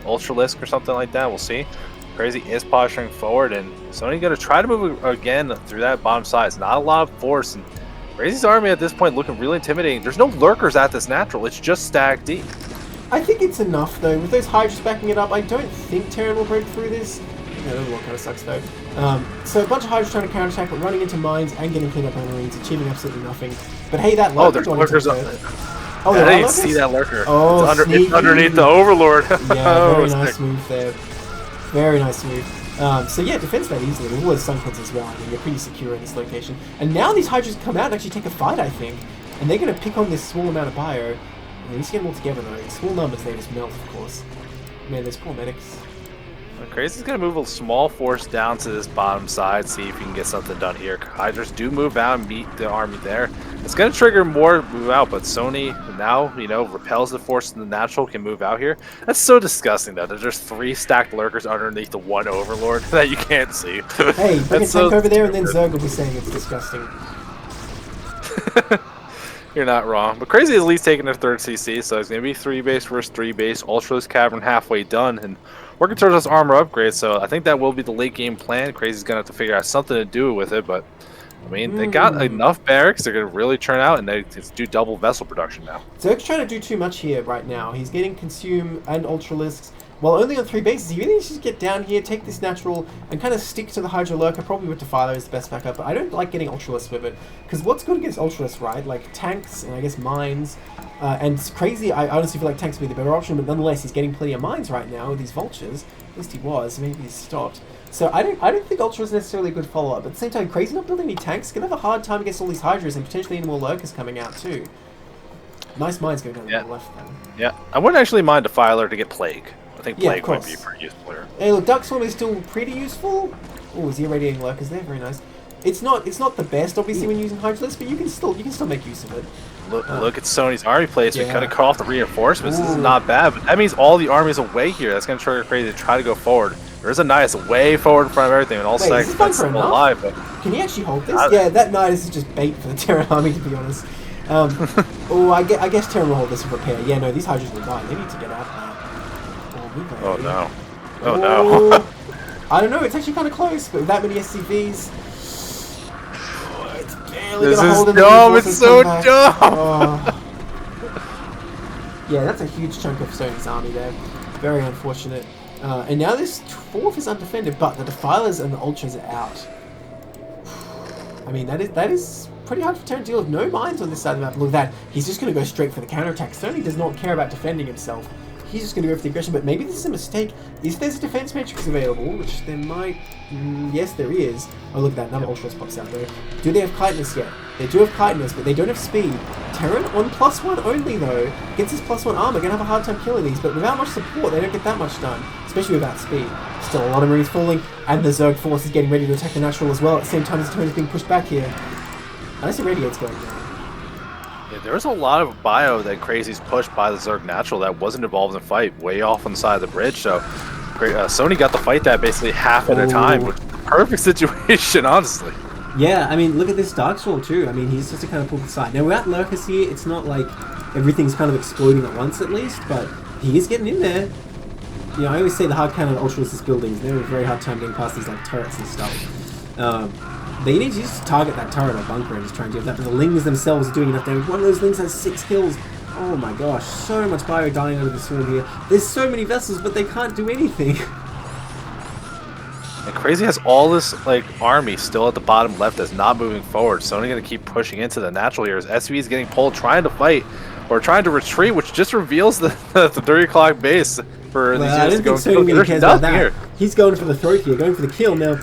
Ultralisk or something like that. We'll see. Crazy is posturing forward, and Sony going to try to move again through that bottom side. It's not a lot of force, and Crazy's army at this point looking really intimidating. There's no lurkers at this natural. It's just stacked deep. I think it's enough, though. With those Hydras backing it up, I don't think Terran will break through this. Yeah, that kind of sucks, though. So a bunch of Hydras trying to counterattack, but running into mines and getting cleaned up on marines, achieving absolutely nothing. But hey, that lurker... Oh, there's lurkers up there. Oh, I didn't see that lurker. Oh, it's underneath the Overlord. Yeah, very nice move there. Very nice move. So yeah, defends that easily. All those Sunquins as well. I mean, you're pretty secure in this location. And now these Hydras come out and actually take a fight, I think. And they're going to pick on this small amount of bio. They need to get them all together, though. In small numbers, they just melt, of course. Man, those poor medics. Crazy's going to move a small force down to this bottom side, see if you can get something done here. Hydras do move out and meet the army there. It's going to trigger more move out, but Sony now, you know, repels the force in the natural, can move out here. That's so disgusting, though. There's just 3 stacked lurkers underneath the 1 Overlord that you can't see. Hey, bring a tank over there, and then Zerg will be saying it's disgusting. You're not wrong. But Crazy is at least taking their 3rd CC, so it's going to be 3 base versus 3 base. Ultralisk Cavern halfway done, and working towards this armor upgrade, so I think that will be the late game plan. Crazy's going to have to figure out something to do with it, but I mean, they got enough barracks. They're going to really turn out, and they do double vessel production now. Zerg's trying to do too much here right now. He's getting Consume and Ultralisks. While only on 3 bases, he really needs to get down here, take this natural, and kind of stick to the Hydra Lurker. Probably with Defiler is the best backup, but I don't like getting Ultralisk with it. Because what's good against Ultralisk, right? Like tanks, and I guess mines. And it's Crazy, I honestly feel like tanks would be the better option, but nonetheless, he's getting plenty of mines right now with these Vultures. At least he was, maybe he's stopped. So I don't think Ultra is necessarily a good follow-up. But at the same time, Crazy not building any tanks, gonna have a hard time against all these Hydras, and potentially any more Lurkers coming out too. Nice mines going down the left then. Yeah, I wouldn't actually mind Defiler to get Plague. I think Plague would be pretty useful here. Hey, look, Dark Swarm is still pretty useful. Oh, is he irradiating lurkers there? Very nice. It's not the best, obviously, when using Hydrolist, but you can still make use of it. Look at Sony's army placement. Kind of cut off the reinforcements. This is not bad, but that means all the armies away here. That's going to trigger Crazy to try to go forward. There's a Nihus way forward in front of everything, and all seconds that's still alive. But can he actually hold this? Yeah, that Nihus is just bait for the Terran army, to be honest. Oh, I guess Terran will hold this for repair. Yeah, no, these Hydras will die. They need to get out now. Oh no. Oh no. I don't know, it's actually kind of close, but with that many SCVs, it's barely this gonna hold is dumb, it's so dumb! Oh. Yeah, that's a huge chunk of Sony's army there. Very unfortunate. And now this 4th is undefended, but the Defilers and the Ultras are out. I mean, that is pretty hard for Terran to deal with. No mines on this side of the map. Look at that. He's just going to go straight for the counterattack. Sony does not care about defending himself. He's just going to go for the aggression, but maybe this is a mistake. If there's a defense matrix available, which there might... yes, there is. Oh, look at that. Another Ultras pops out there. Do they have Chitinous yet? They do have Chitinous, but they don't have speed. Terran on +1 only, though. Against his +1 armor, going to have a hard time killing these, but without much support, they don't get that much done. Especially without speed. Still a lot of Marines falling, and the Zerg force is getting ready to attack the natural as well. At the same time, this Terran is being pushed back here. I see Radiate's going down. Yeah, there was a lot of bio that Crazy's pushed by the Zerg Natural that wasn't involved in the fight, way off on the side of the bridge, so Sony got to fight that basically half at a time, which is a perfect situation, honestly. Yeah, I mean, look at this Darkstorm too. I mean, he's just to kind of pull the side. Now, without Lurkers here, it's not like everything's kind of exploding at once at least, but he is getting in there. you know, I always say the hard cannon Ultralis's buildings, they have a very hard time getting past these like turrets and stuff. They need to just target that turret or bunker and just try and do that. But the Lings themselves are doing enough damage. One of those Lings has 6 kills. Oh my gosh, so much bio dying out of the sword here. There's so many vessels, but they can't do anything. And Crazy has all this like army still at the bottom left that's not moving forward. So only going to keep pushing into the natural here as SV is getting pulled, trying to fight or trying to retreat, which just reveals the 30 o'clock base for these I units don't to think go. Sony really cares about that. Here. He's going for the throat here, going for the kill. Now,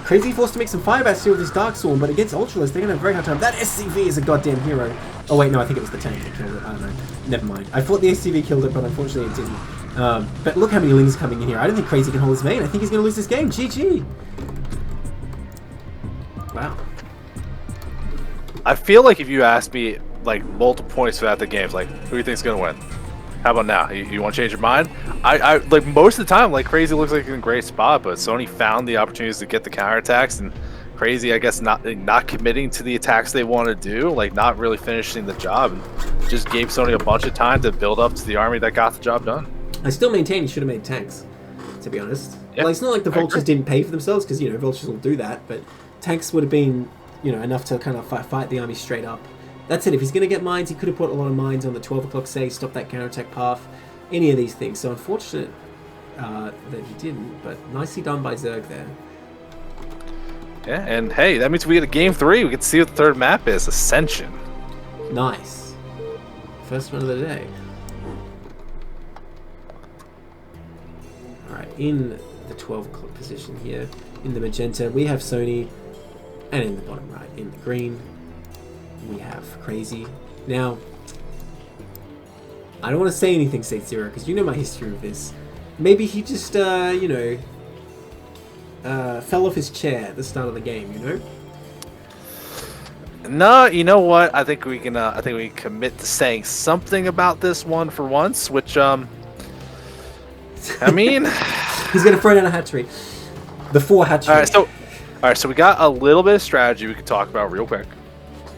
Crazy forced to make some firebats here with his Dark Sworn, but against Ultralis, they're going to have a very hard time. That SCV is a goddamn hero. Oh wait, no, I think it was the tank that killed it. I don't know. Never mind. I thought the SCV killed it, but unfortunately it didn't. But look how many Lings are coming in here. I don't think Crazy can hold his main. I think he's going to lose this game. GG. Wow. I feel like if you asked me like multiple points throughout the games, like who do you think's going to win? How about now? You want to change your mind? I like most of the time, like Crazy looks like he's in a great spot, but Sony found the opportunities to get the counterattacks, and Crazy, I guess, not committing to the attacks they want to do, like not really finishing the job, and just gave Sony a bunch of time to build up to the army that got the job done. I still maintain he should have made tanks, to be honest. Yeah, like, it's not like the Vultures didn't pay for themselves, because, you know, Vultures will do that, but tanks would have been, you know, enough to kind of fight the army straight up. That's it. If he's going to get mines, he could have put a lot of mines on the 12 o'clock say, stop that counterattack path, any of these things. So unfortunate that he didn't, but nicely done by Zerg there. Yeah, and hey, that means we get a game 3. We can see what the third map is, Ascension. Nice. First one of the day. Alright, in the 12 o'clock position here, in the magenta, we have Sony, and in the bottom right, in the green, we have Crazy. Now, I don't want to say anything, State Zero, because you know my history with this. Maybe he just, you know, fell off his chair at the start of the game, you know? No, you know what? I think we can. I think we can commit to saying something about this one for once. Which, I mean, he's gonna throw down a hatchery. The 4 hatchery. All right. So we got a little bit of strategy we could talk about real quick.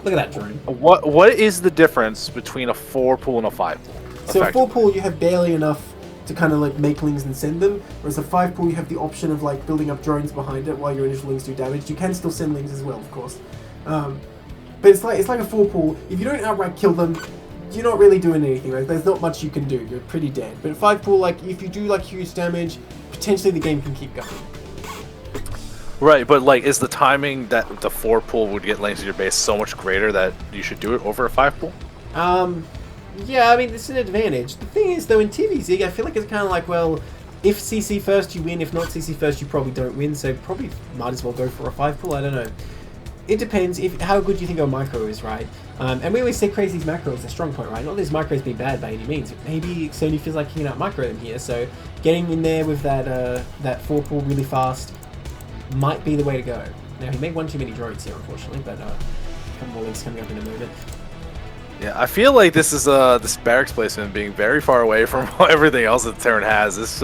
Look at that drone. What is the difference between a 4 pool and a 5 pool? So a 4 pool, you have barely enough to kind of like make Lings and send them, whereas a 5 pool, you have the option of like building up drones behind it while your initial Lings do damage. You can still send Lings as well, of course. But it's like a 4 pool. If you don't outright kill them, you're not really doing anything. Like, there's not much you can do. You're pretty dead. But 5 pool, like, if you do like huge damage, potentially the game can keep going. Right, but like, is the timing that the 4 pool would get lanes to your base so much greater that you should do it over a 5 pool? Yeah, I mean, it's an advantage. The thing is, though, in TVZ, I feel like it's kind of like, well, if CC first, you win. If not CC first, you probably don't win. So probably might as well go for a 5 pool. I don't know. It depends how good you think your micro is, right? And we always say Crazy's macro is a strong point, right? Not that his micro's been bad by any means. Maybe Sony feels like he can out-micro them here, so getting in there with that 4 pool really fast might be the way to go. Now, he made one too many droids here, unfortunately, but a couple more links coming up in a moment. Yeah, I feel like this is this barracks placement being very far away from everything else that Terran has. This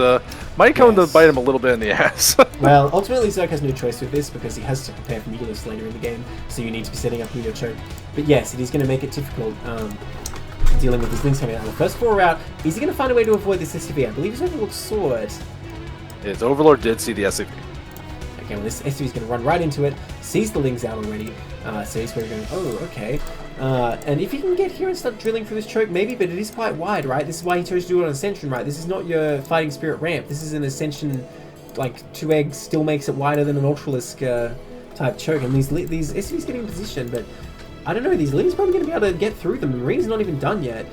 might come to bite him a little bit in the ass. Well, ultimately Zerg has no choice with this because he has to prepare for Megaliths later in the game, so you need to be setting up Meteor Choke. But yes, it is going to make it difficult dealing with his links coming out. The first 4 are out. Is he going to find a way to avoid this SCV? I believe his Overlord's sword. His Overlord did see the SCV. Okay, well this SCV is going to run right into it, sees the Lings out already, so he's going to go, oh, okay. And if he can get here and start drilling through this choke, maybe, but it is quite wide, right? This is why he chose to do it on Ascension, right? This is not your Fighting Spirit ramp. This is an Ascension, like, 2 eggs still makes it wider than an Ultralisk type choke. And these SCVs getting in position, but I don't know, these Lings probably going to be able to get through them. The Marine's not even done yet.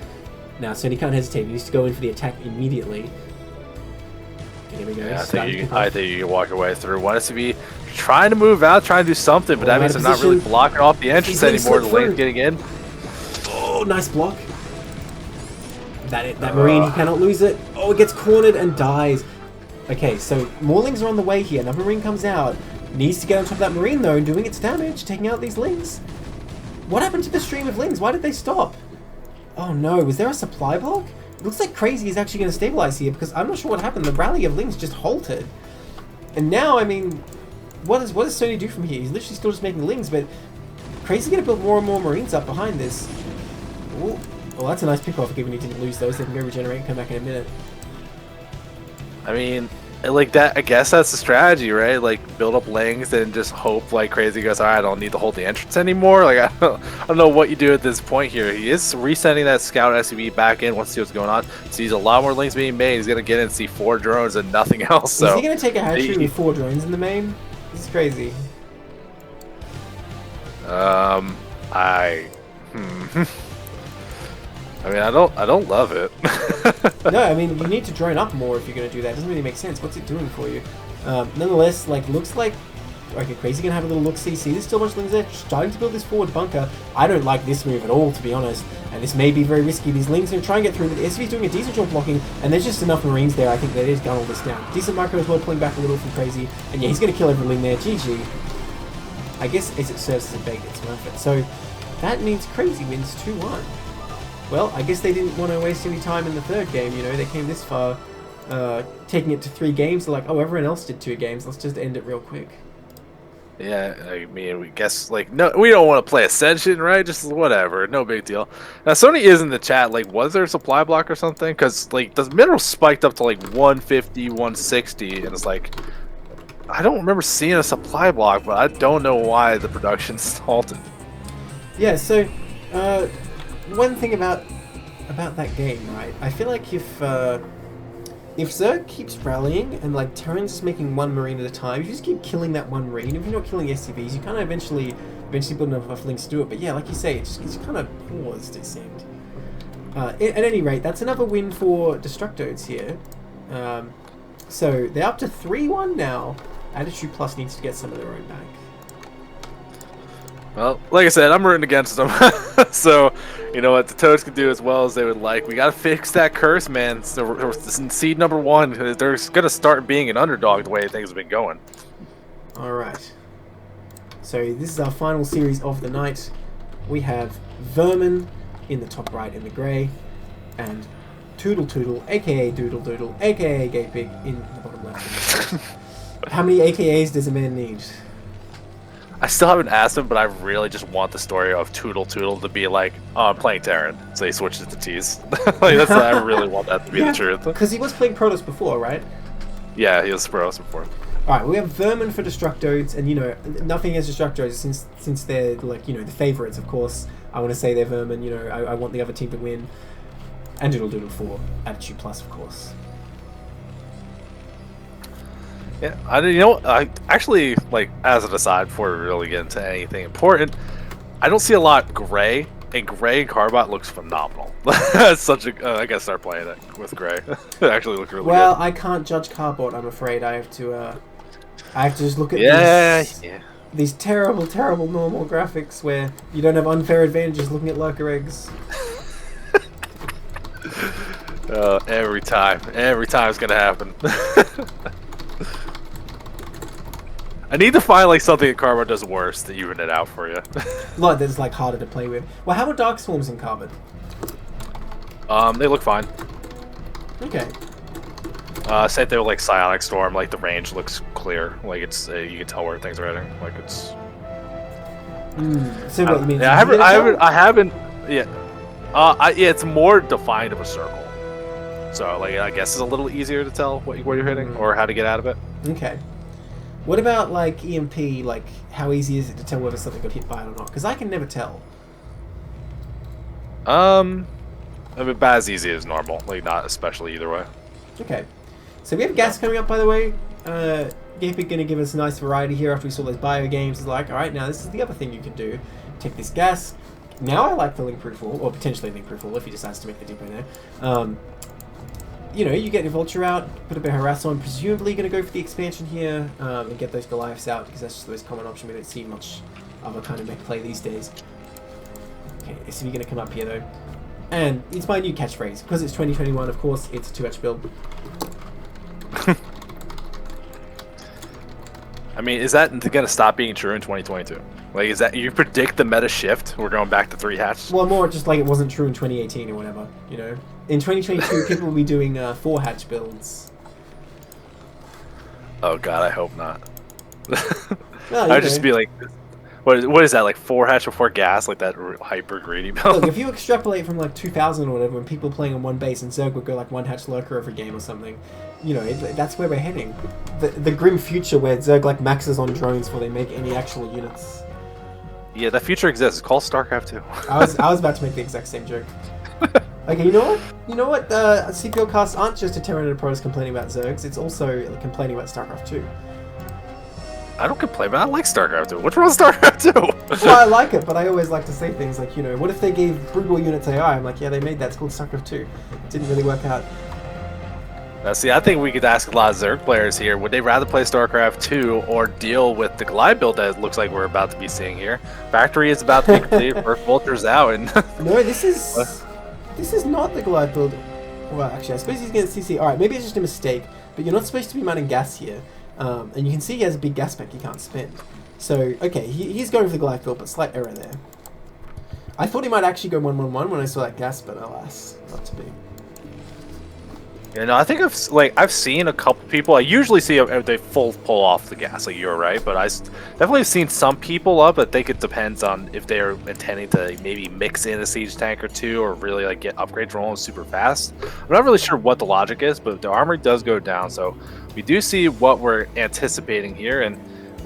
Now, Sony can't hesitate. He needs to go in for the attack immediately. Here we go. Yeah, I think you can walk your way through. Want us to be trying to move out, trying to do something, but that means they're not really blocking off the entrance anymore. The lane's getting in. Oh, nice block. That Marine, he cannot lose it. Oh, it gets cornered and dies. Okay, so more Lings are on the way here. Another Marine comes out. Needs to get on top of that Marine, though, and doing its damage, taking out these Lings. What happened to the stream of Lings? Why did they stop? Oh, no. Was there a supply block? It looks like Crazy is actually going to stabilize here, because I'm not sure what happened. The rally of Lings just halted. And now, I mean, what does Sony do from here? He's literally still just making Lings, but Crazy's going to build more and more Marines up behind this. Ooh. Well, that's a nice pick-off, given he didn't lose those. They can go regenerate and come back in a minute. I mean, like that. I guess that's the strategy, right? Like build up lanes and just hope like crazy goes. All right, I don't need to hold the entrance anymore. Like I don't know what you do at this point here. He is resending that scout SUV back in. Wants to see what's going on. Sees a lot more lanes being made. He's gonna get in and see 4 drones and nothing else. So is he gonna take a hatchery with 4 drones in the main? This is crazy. I mean, I don't love it. No, I mean, you need to drone up more if you're going to do that. It doesn't really make sense. What's it doing for you? Nonetheless, like, looks like... Okay, Crazy going to have a little look-see. See, there's still a bunch of things there. Starting to build this forward bunker. I don't like this move at all, to be honest. And this may be very risky. These Lings are going to try and get through, but the SV's doing a decent job blocking, and there's just enough Marines there, I think, that it is gun all this down. Decent micro as well, pulling back a little from Crazy. And yeah, he's going to kill every Ling there. GG. I guess as it serves as a bait, it's worth it. So, that means Crazy wins 2-1. Well, I guess they didn't want to waste any time in the 3rd game, you know, they came this far, taking it to 3 games, they're like, oh, everyone else did 2 games, let's just end it real quick. Yeah, I mean, we guess, like, no, we don't want to play Ascension, right? Just whatever, no big deal. Now, Sony is in the chat, like, was there a supply block or something? Because, like, the mineral spiked up to, like, 150, 160, and it's like, I don't remember seeing a supply block, but I don't know why the production's halted. Yeah, so, one thing about that game, right? I feel like if Zerg keeps rallying and like Terran's just making 1 Marine at a time, if you just keep killing that 1 Marine, if you're not killing SCVs, you kind of eventually build enough links to do it. But yeah, like you say, it's kind of paused, it seemed. At any rate, that's another win for DestrucToads here. So they're up to 3-1 now. Attitude Plus needs to get some of their own back. Well, like I said, I'm rooting against them. So, you know what, the Toads can do as well as they would like. We gotta fix that curse, man. So, seed number 1, they're gonna start being an underdog the way things have been going. Alright. So, this is our final series of the night. We have Vermin in the top right in the grey, and Toodle Toodle, aka Doodle Doodle, aka Gay Pig, in the bottom left. How many AKAs does a man need? I still haven't asked him, but I really just want the story of Toodle Toodle to be like, oh, I'm playing Terran, so he switches to T's. Like, that's I really want that to be the truth. Because he was playing Protoss before, right? Yeah, he was Protoss before. Alright, we have Vermin for DestrucToads, and you know, nothing against DestrucToads since they're like, you know, the favourites, of course. I want to say they're Vermin, you know, I want the other team to win. And Doodle Doodle for Attitude Plus, of course. Yeah, you know, I actually, like, as an aside, before we really get into anything important, I don't see a lot Gray, and Gray Carbot looks phenomenal. That's such a, I gotta start playing it with Gray. It actually looks really good. Well, I can't judge Carbot, I'm afraid. I have to just look at these terrible, terrible normal graphics where you don't have unfair advantages looking at lurker eggs. Every time it's gonna happen. I need to find like something that Carbon does worse to even it out for you. Like that's like harder to play with. Well, how about Dark Swarms in Carbon? They look fine. Okay. Same thing with like Psionic Storm. Like the range looks clear. Like it's you can tell where things are heading. Like it's. So what you mean? Yeah, I haven't. Yeah. Yeah, it's more defined of a circle. So like I guess it's a little easier to tell where you're hitting or how to get out of it. Okay. What about like EMP? Like how easy is it to tell whether something got hit by it or not? Because I can never tell. I mean, about as easy as normal. Like not especially either way. Okay. So we have gas coming up, by the way. Gapig going to give us a nice variety here after we saw those bio games. It's like, alright, now this is the other thing you can do. Take this gas. Now I like the link proof wall, or potentially link proof wall if he decides to make the depot there. You know, you get your Vulture out, put a bit of harass on, presumably going to go for the expansion here, and get those Goliaths out, because that's just the most common option. We don't see much of a kind of mech play these days. Okay, is he going to come up here though? And it's my new catchphrase. Because it's 2021, of course, it's a 2H build. I mean, is that going to stop being true in 2022? Like, is that you predict the meta shift? We're going back to 3 hatch. Well, more just like it wasn't true in 2018 or whatever. You know, in 2022, people will be doing 4 hatch builds. Oh God, I hope not. Well, I'd just be like, What is that, like 4 hatch before gas, like that hyper greedy build? Look, if you extrapolate from like 2000 or whatever, when people playing on one base and Zerg would go like 1 hatch lurker every game or something, you know, that's where we're heading. The grim future where Zerg like maxes on drones before they make any actual units. Yeah, that future exists. Call StarCraft 2. I was about to make the exact same joke. Okay, you know what? You know what? CPL casts aren't just a Terran and a Protoss complaining about Zergs, it's also complaining about StarCraft 2. I don't complain, but I like StarCraft 2. What's wrong with StarCraft 2? Well, I like it, but I always like to say things like, you know, what if they gave brutal units AI? I'm like, yeah, they made that. It's called StarCraft 2. It didn't really work out. Now, see, I think we could ask a lot of Zerg players here. Would they rather play StarCraft 2 or deal with the Glide build that it looks like we're about to be seeing here? Factory is about to be completed. First Vulture's out, and no, this is not the Glide build. Well, actually, I suppose he's against CC. All right, maybe it's just a mistake, but you're not supposed to be mining gas here. And you can see he has a big gas spec he can't spend. So, okay, he's going for the Glide build, but slight error there. I thought he might actually go 1-1-1 when I saw that gas, but alas, not to be. You know, I think I've seen a couple people. I usually see they full pull off the gas, like you're right, but I definitely have seen some people up. I think it depends on if they are intending to maybe mix in a siege tank or two, or really like get upgrades rolling super fast. I'm not really sure what the logic is, but the armory does go down, so we do see what we're anticipating here. And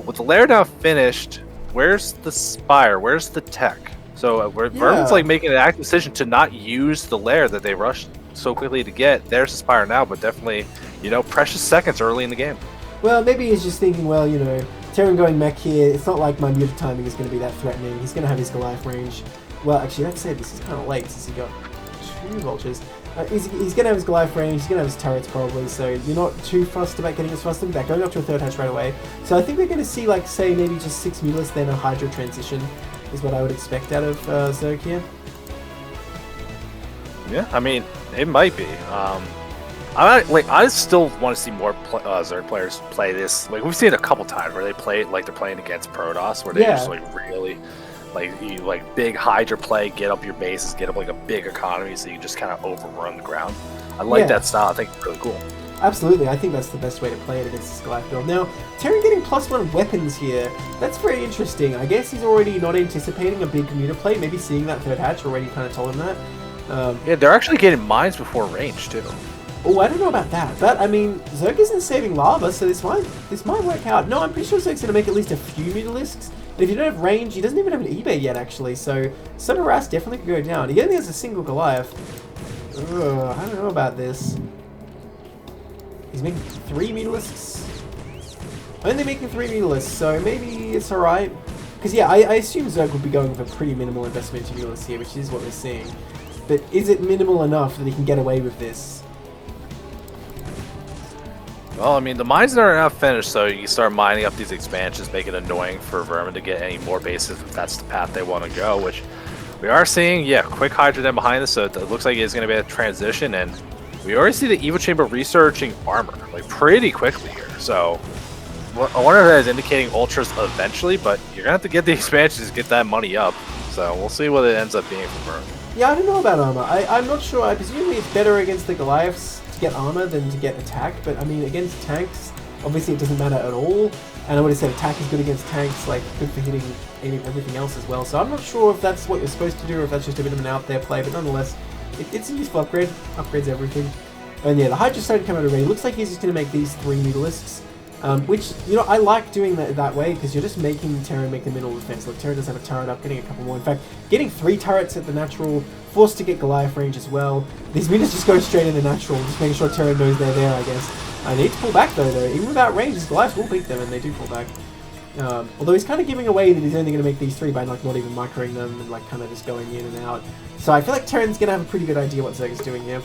with the lair now finished, where's the spire? Where's the tech? So Vermin's like making an active decision to not use the lair that they rushed so quickly to get. There's the spire now, but definitely, you know, precious seconds early in the game. Well, maybe he's just thinking, well, you know, Terran going mech here, it's not like my muted timing is going to be that threatening. He's going to have his Goliath range. Well, actually, that said, this is kind of late since he got 2 vultures. He's going to have his Goliath range, he's going to have his turrets probably, so you're not too fussed about getting his fussed with that, going up to a 3rd hatch right away. So I think we're going to see, like, say, maybe just 6 Mutalisk, then a Hydra transition, is what I would expect out of Zerg here. Yeah, I mean, it might be. I still want to see more Zerg players play this. Like, we've seen it a couple times where they play it like they're playing against Protoss, where they just like really like big Hydra play, get up your bases, get up like a big economy, so you just kind of overrun the ground. I like that style. I think it's really cool. Absolutely, I think that's the best way to play it against this Goliath build. Now, Terran getting +1 weapons here, that's very interesting. I guess he's already not anticipating a big commuter play, maybe seeing that 3rd hatch already kind of told him that. Yeah, they're actually getting mines before range too. Oh, I don't know about that. But I mean, Zerg isn't saving lava, so this might work out. No, I'm pretty sure Zerg's gonna make at least a few Mutalisks. And if you don't have range, he doesn't even have an eBay yet, actually. So Sun Harass definitely could go down. He only has a single Goliath. Ugh, I don't know about this. He's making 3 Mutalisks. Only making 3 Mutalisks, so maybe it's alright. Because yeah, I assume Zerg would be going with a pretty minimal investment into Mutalisks here, which is what we're seeing. But is it minimal enough that he can get away with this? Well, I mean, the mines are not finished, so you can start mining up these expansions, make it annoying for Vermin to get any more bases if that's the path they want to go, which we are seeing, yeah, quick Hydra then behind us, so it looks like it's going to be a transition, and we already see the Evo Chamber researching armor, like, pretty quickly here, so I wonder if that is indicating Ultras eventually, but you're going to have to get the expansions to get that money up, so we'll see what it ends up being for Vermin. Yeah, I don't know about armor. I'm not sure. I presume it's better against the Goliaths to get armor than to get attack, but I mean, against tanks, obviously it doesn't matter at all. And I would have said attack is good against tanks, like good for hitting everything else as well. So I'm not sure if that's what you're supposed to do or if that's just a bit of an out there play, but nonetheless, it's a useful upgrade. Upgrades everything. And yeah, the Hydra's starting to come out already. Looks like he's just going to make these 3 Mutalisks. Which, you know, I like doing that way because you're just making Terran make the middle defense. Look, Terran does have a turret up, getting a couple more. In fact, getting 3 turrets at the natural, forced to get Goliath range as well. These meters just go straight in the natural, just making sure Terran knows they're there, I guess. They need to pull back though. Even without range, these Goliaths will beat them, and they do pull back. Although he's kind of giving away that he's only going to make these 3 by like not even microing them and like kind of just going in and out. So I feel like Terran's going to have a pretty good idea what Zerg is doing here.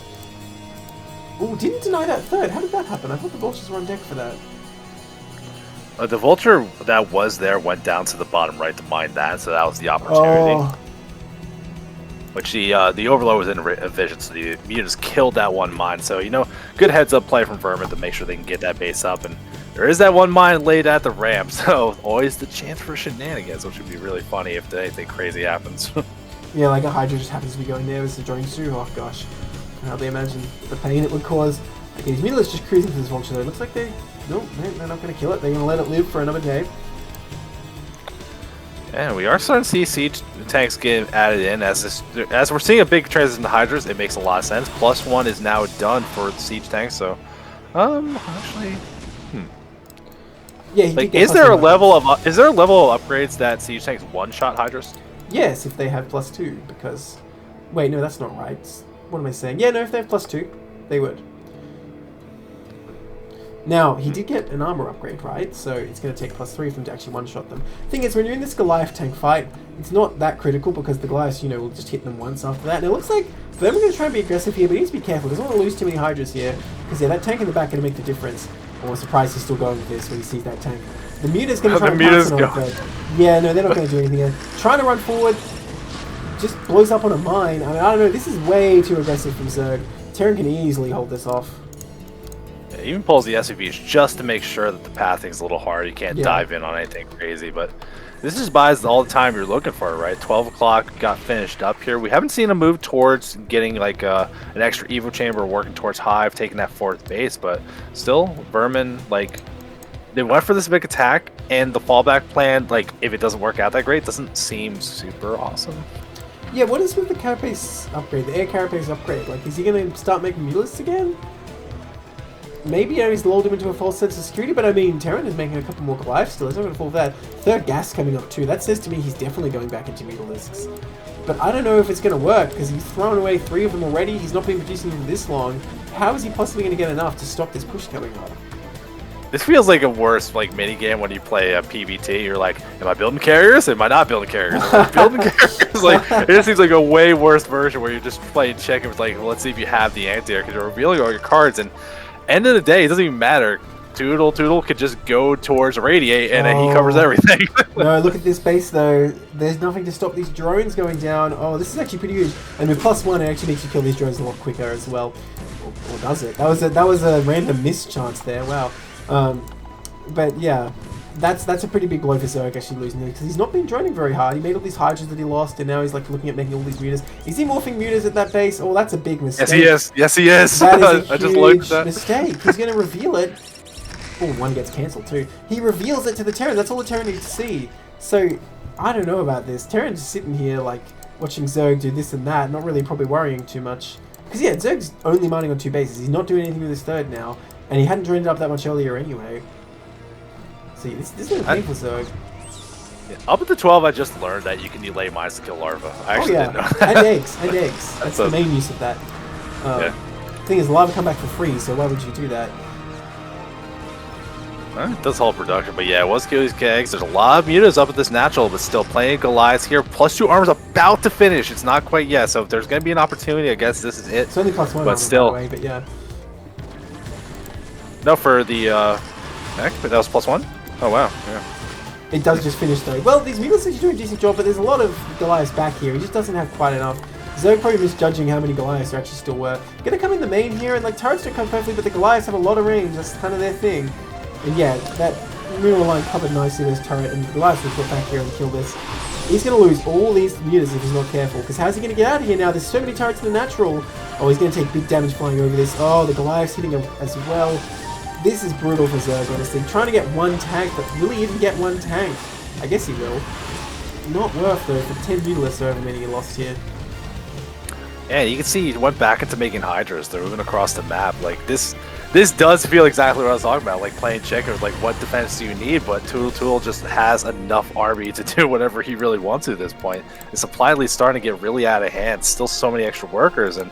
Oh, didn't deny that 3rd. How did that happen? I thought the Vultures were on deck for that. The Vulture that was there went down to the bottom right to mine that, so that was the opportunity. Oh. Which the Overlord was in vision, so the mutants killed that one mine. So, you know, good heads up play from Vermin to make sure they can get that base up. And there is that one mine laid at the ramp, so always the chance for shenanigans, which would be really funny if anything crazy happens. Yeah, like a Hydra just happens to be going there with the drones too. Oh gosh, I can hardly imagine the pain it would cause. Okay, these Mutalisks just cruising for this Vulture though. It looks like they're not going to kill it. They're going to let it live for another day. And we are starting to see siege tanks get added in as we're seeing a big transition to Hydras. It makes a lot of sense. +1 is now done for the siege tanks. So, actually, Yeah, like, is there a level of upgrades that siege tanks one-shot Hydras? Yes, if they have +2, because wait, no, that's not right. What am I saying? Yeah, no, if they have +2, they would. Now, he did get an armor upgrade, right? So it's going to take +3 for them to actually one-shot them. Thing is, when you're in this Goliath tank fight, it's not that critical because the Goliaths, you know, will just hit them once after that. And it looks like they're going to try and be aggressive here, but he needs to be careful. Doesn't want to lose too many Hydras here, because yeah, that tank in the back going to make the difference. Oh, surprised he's still going with this when he sees that tank. The Muta's going to try and pass it on, but yeah, no, they're not going to do anything here. Trying to run forward, just blows up on a mine. I mean, I don't know, this is way too aggressive from Zerg. Terran can easily hold this off. Yeah, even pulls the SUVs just to make sure that the pathing's a little hard. You can't dive in on anything crazy, but this just buys all the time you're looking for, right? 12 o'clock got finished up here. We haven't seen a move towards getting like an extra Evo chamber, working towards Hive, taking that 4th base, but still, Vermin, like, they went for this big attack, and the fallback plan, like, if it doesn't work out that great, doesn't seem super awesome. Yeah, what is with the carapace upgrade, the air carapace upgrade? Like, is he going to start making mutalisks again? Maybe he's lulled him into a false sense of security, but I mean, Terran is making a couple more Goliaths still. He's not going to fall for that. 3rd gas coming up too. That says to me he's definitely going back into mutalisks. But I don't know if it's going to work, because he's thrown away 3 of them already. He's not been producing them this long. How is he possibly going to get enough to stop this push coming up? This feels like a worse like mini game when you play a PvT. You're like, am I building carriers? Am I not building carriers? Am I building carriers? Like, it just seems like a way worse version where you're just playing check and it's like, well, let's see if you have the anti-air because you're revealing all your cards. And end of the day, it doesn't even matter. Toodle could just go towards Radiate and he covers everything. No, look at this base though. There's nothing to stop these drones going down. Oh, this is actually pretty good. And with +1, it actually makes you kill these drones a lot quicker as well. Or does it? That was a random miss chance there. Wow. But yeah, that's a pretty big blow for Zerg actually losing this, because he's not been droning very hard. He made all these Hydras that he lost, and now he's like looking at making all these mutas. Is he morphing mutas at that base? Oh, that's a big mistake. Yes, he is. Yes, he is. That is a I just looked at that. mistake. He's going to reveal it. Oh, one gets cancelled too. He reveals it to the Terran. That's all the Terran needs to see. So, I don't know about this. Terran's just sitting here like watching Zerg do this and that, not really probably worrying too much. Because yeah, Zerg's only mining on 2 bases. He's not doing anything with his 3rd now, and he hadn't joined it up that much earlier anyway. See, this is a painful Zerg. Yeah, up at the 12, I just learned that you can delay mines to kill larvae. I actually didn't know that. And eggs. That's the main use of that. Thing is, larvae come back for free, so why would you do that? It does hold production, but yeah, it was kill these kegs. There's a lot of mutas up at this natural, but still playing Goliaths here. +2 armor's about to finish. It's not quite yet, so if there's going to be an opportunity, I guess this is it. It's only +1 but still, by the way, but yeah. No, for the neck, but that was +1? Oh, wow. Yeah. It does just finish though. Well, these mutalisks are doing a decent job, but there's a lot of Goliaths back here. He just doesn't have quite enough. Zerg probably misjudging how many Goliaths there actually still were. Gonna come in the main here, and like turrets don't come perfectly, but the Goliaths have a lot of range. That's kind of their thing. And yeah, that mineral line covered nicely this turret, and the Goliaths will get back here and kill this. He's going to lose all these mutas if he's not careful, because how's he going to get out of here now? There's so many turrets in the natural. Oh, he's going to take big damage flying over this. Oh, the Goliath's hitting him as well. This is brutal for Zerg, honestly. Trying to get 1 tank, but will he even get 1 tank? I guess he will. Not worth though, for 10 mutalisks over many he lost here. Yeah, you can see he went back into making Hydras. They're moving across the map. Like, this does feel exactly what I was talking about, like playing checkers. Like, what defense do you need? But Tool just has enough army to do whatever he really wants to at this point. The supply lead's starting to get really out of hand. Still so many extra workers, and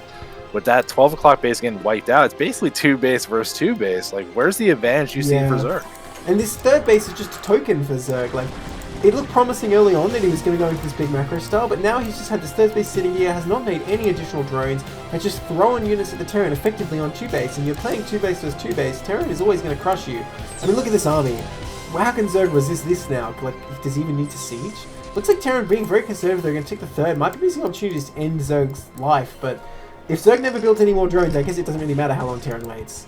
with that 12 o'clock base getting wiped out, it's basically 2 base versus 2 base. Like, where's the advantage you see for Zerg? And this 3rd base is just a token for Zerg. Like, it looked promising early on that he was going to go into this big macro style, but now he's just had this 3rd base sitting here, has not made any additional drones, has just thrown units at the Terran effectively on 2 base, and you're playing 2 base versus 2 base, Terran is always going to crush you. I mean, look at this army. Well, how can Zerg resist this now? Like, does he even need to siege? Looks like Terran being very conservative, they're going to take the 3rd. Might be missing opportunities to end Zerg's life, but if Zerg never built any more drones, I guess it doesn't really matter how long Terran waits.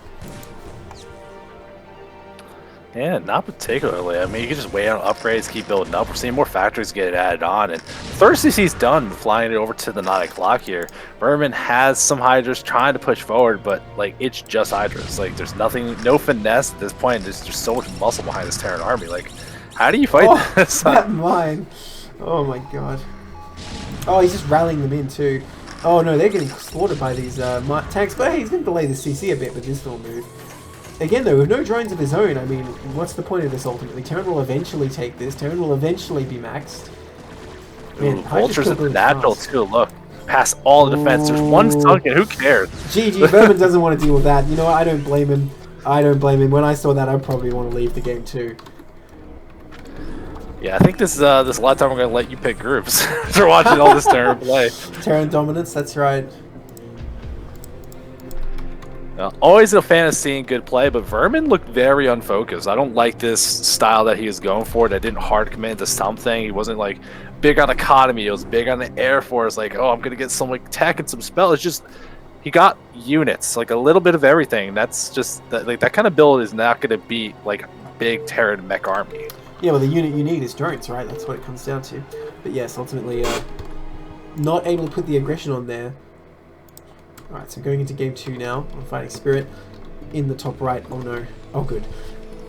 Yeah, not particularly. I mean, you can just wait on upgrades, keep building up. We're seeing more factories get added on, and CC's done flying it over to the 9 o'clock here. Vermin has some Hydras trying to push forward, but like it's just Hydras. Like there's nothing, no finesse at this point. There's just so much muscle behind this Terran army. Like, how do you fight this? That mine. Oh my god. Oh, he's just rallying them in too. Oh no, they're getting slaughtered by these tanks. But hey, he's going to delay the CC a bit with this little move. Again though, with no drones of his own, I mean, what's the point of this ultimately? Terran will eventually take this. Terran will eventually be maxed. Man, Vultures at the natural too, look. Past all the defense. There's one sunken, who cares? GG, Vermin doesn't want to deal with that. You know what, I don't blame him. I don't blame him. When I saw that, I'd probably want to leave the game too. Yeah, I think this is a lot of time we're going to let you pick groups after watching all this Terran play. Terran dominance, that's right. Always a fan of seeing good play, but Vermin looked very unfocused. I don't like this style that he was going for that didn't hard commit to something. He wasn't like big on economy. He was big on the Air Force. Like, oh, I'm going to get some like tech and some spell. It's just he got units, like a little bit of everything. That's just like that kind of build is not going to beat like big Terran mech army. Yeah, well, the unit you need is drones, right? That's what it comes down to. But yes, ultimately, not able to put the aggression on there. Alright, so going into game 2 now on Fighting Spirit. In the top right, oh no, oh good.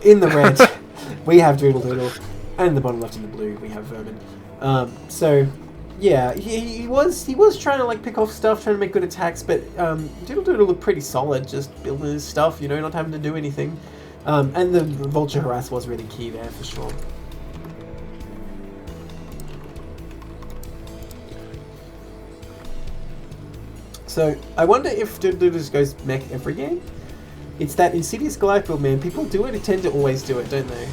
In the red, we have Doodle Doodle, and in the bottom left in the blue, we have Vermin. So, yeah, he was trying to like pick off stuff, trying to make good attacks, but Doodle Doodle looked pretty solid, just building his stuff, you know, not having to do anything. And the Vulture Harass was really key there, for sure. So, I wonder if Doodle Doodle just goes mech every game? It's that Insidious Goliath build, man. People do it, tend to always do it, don't they?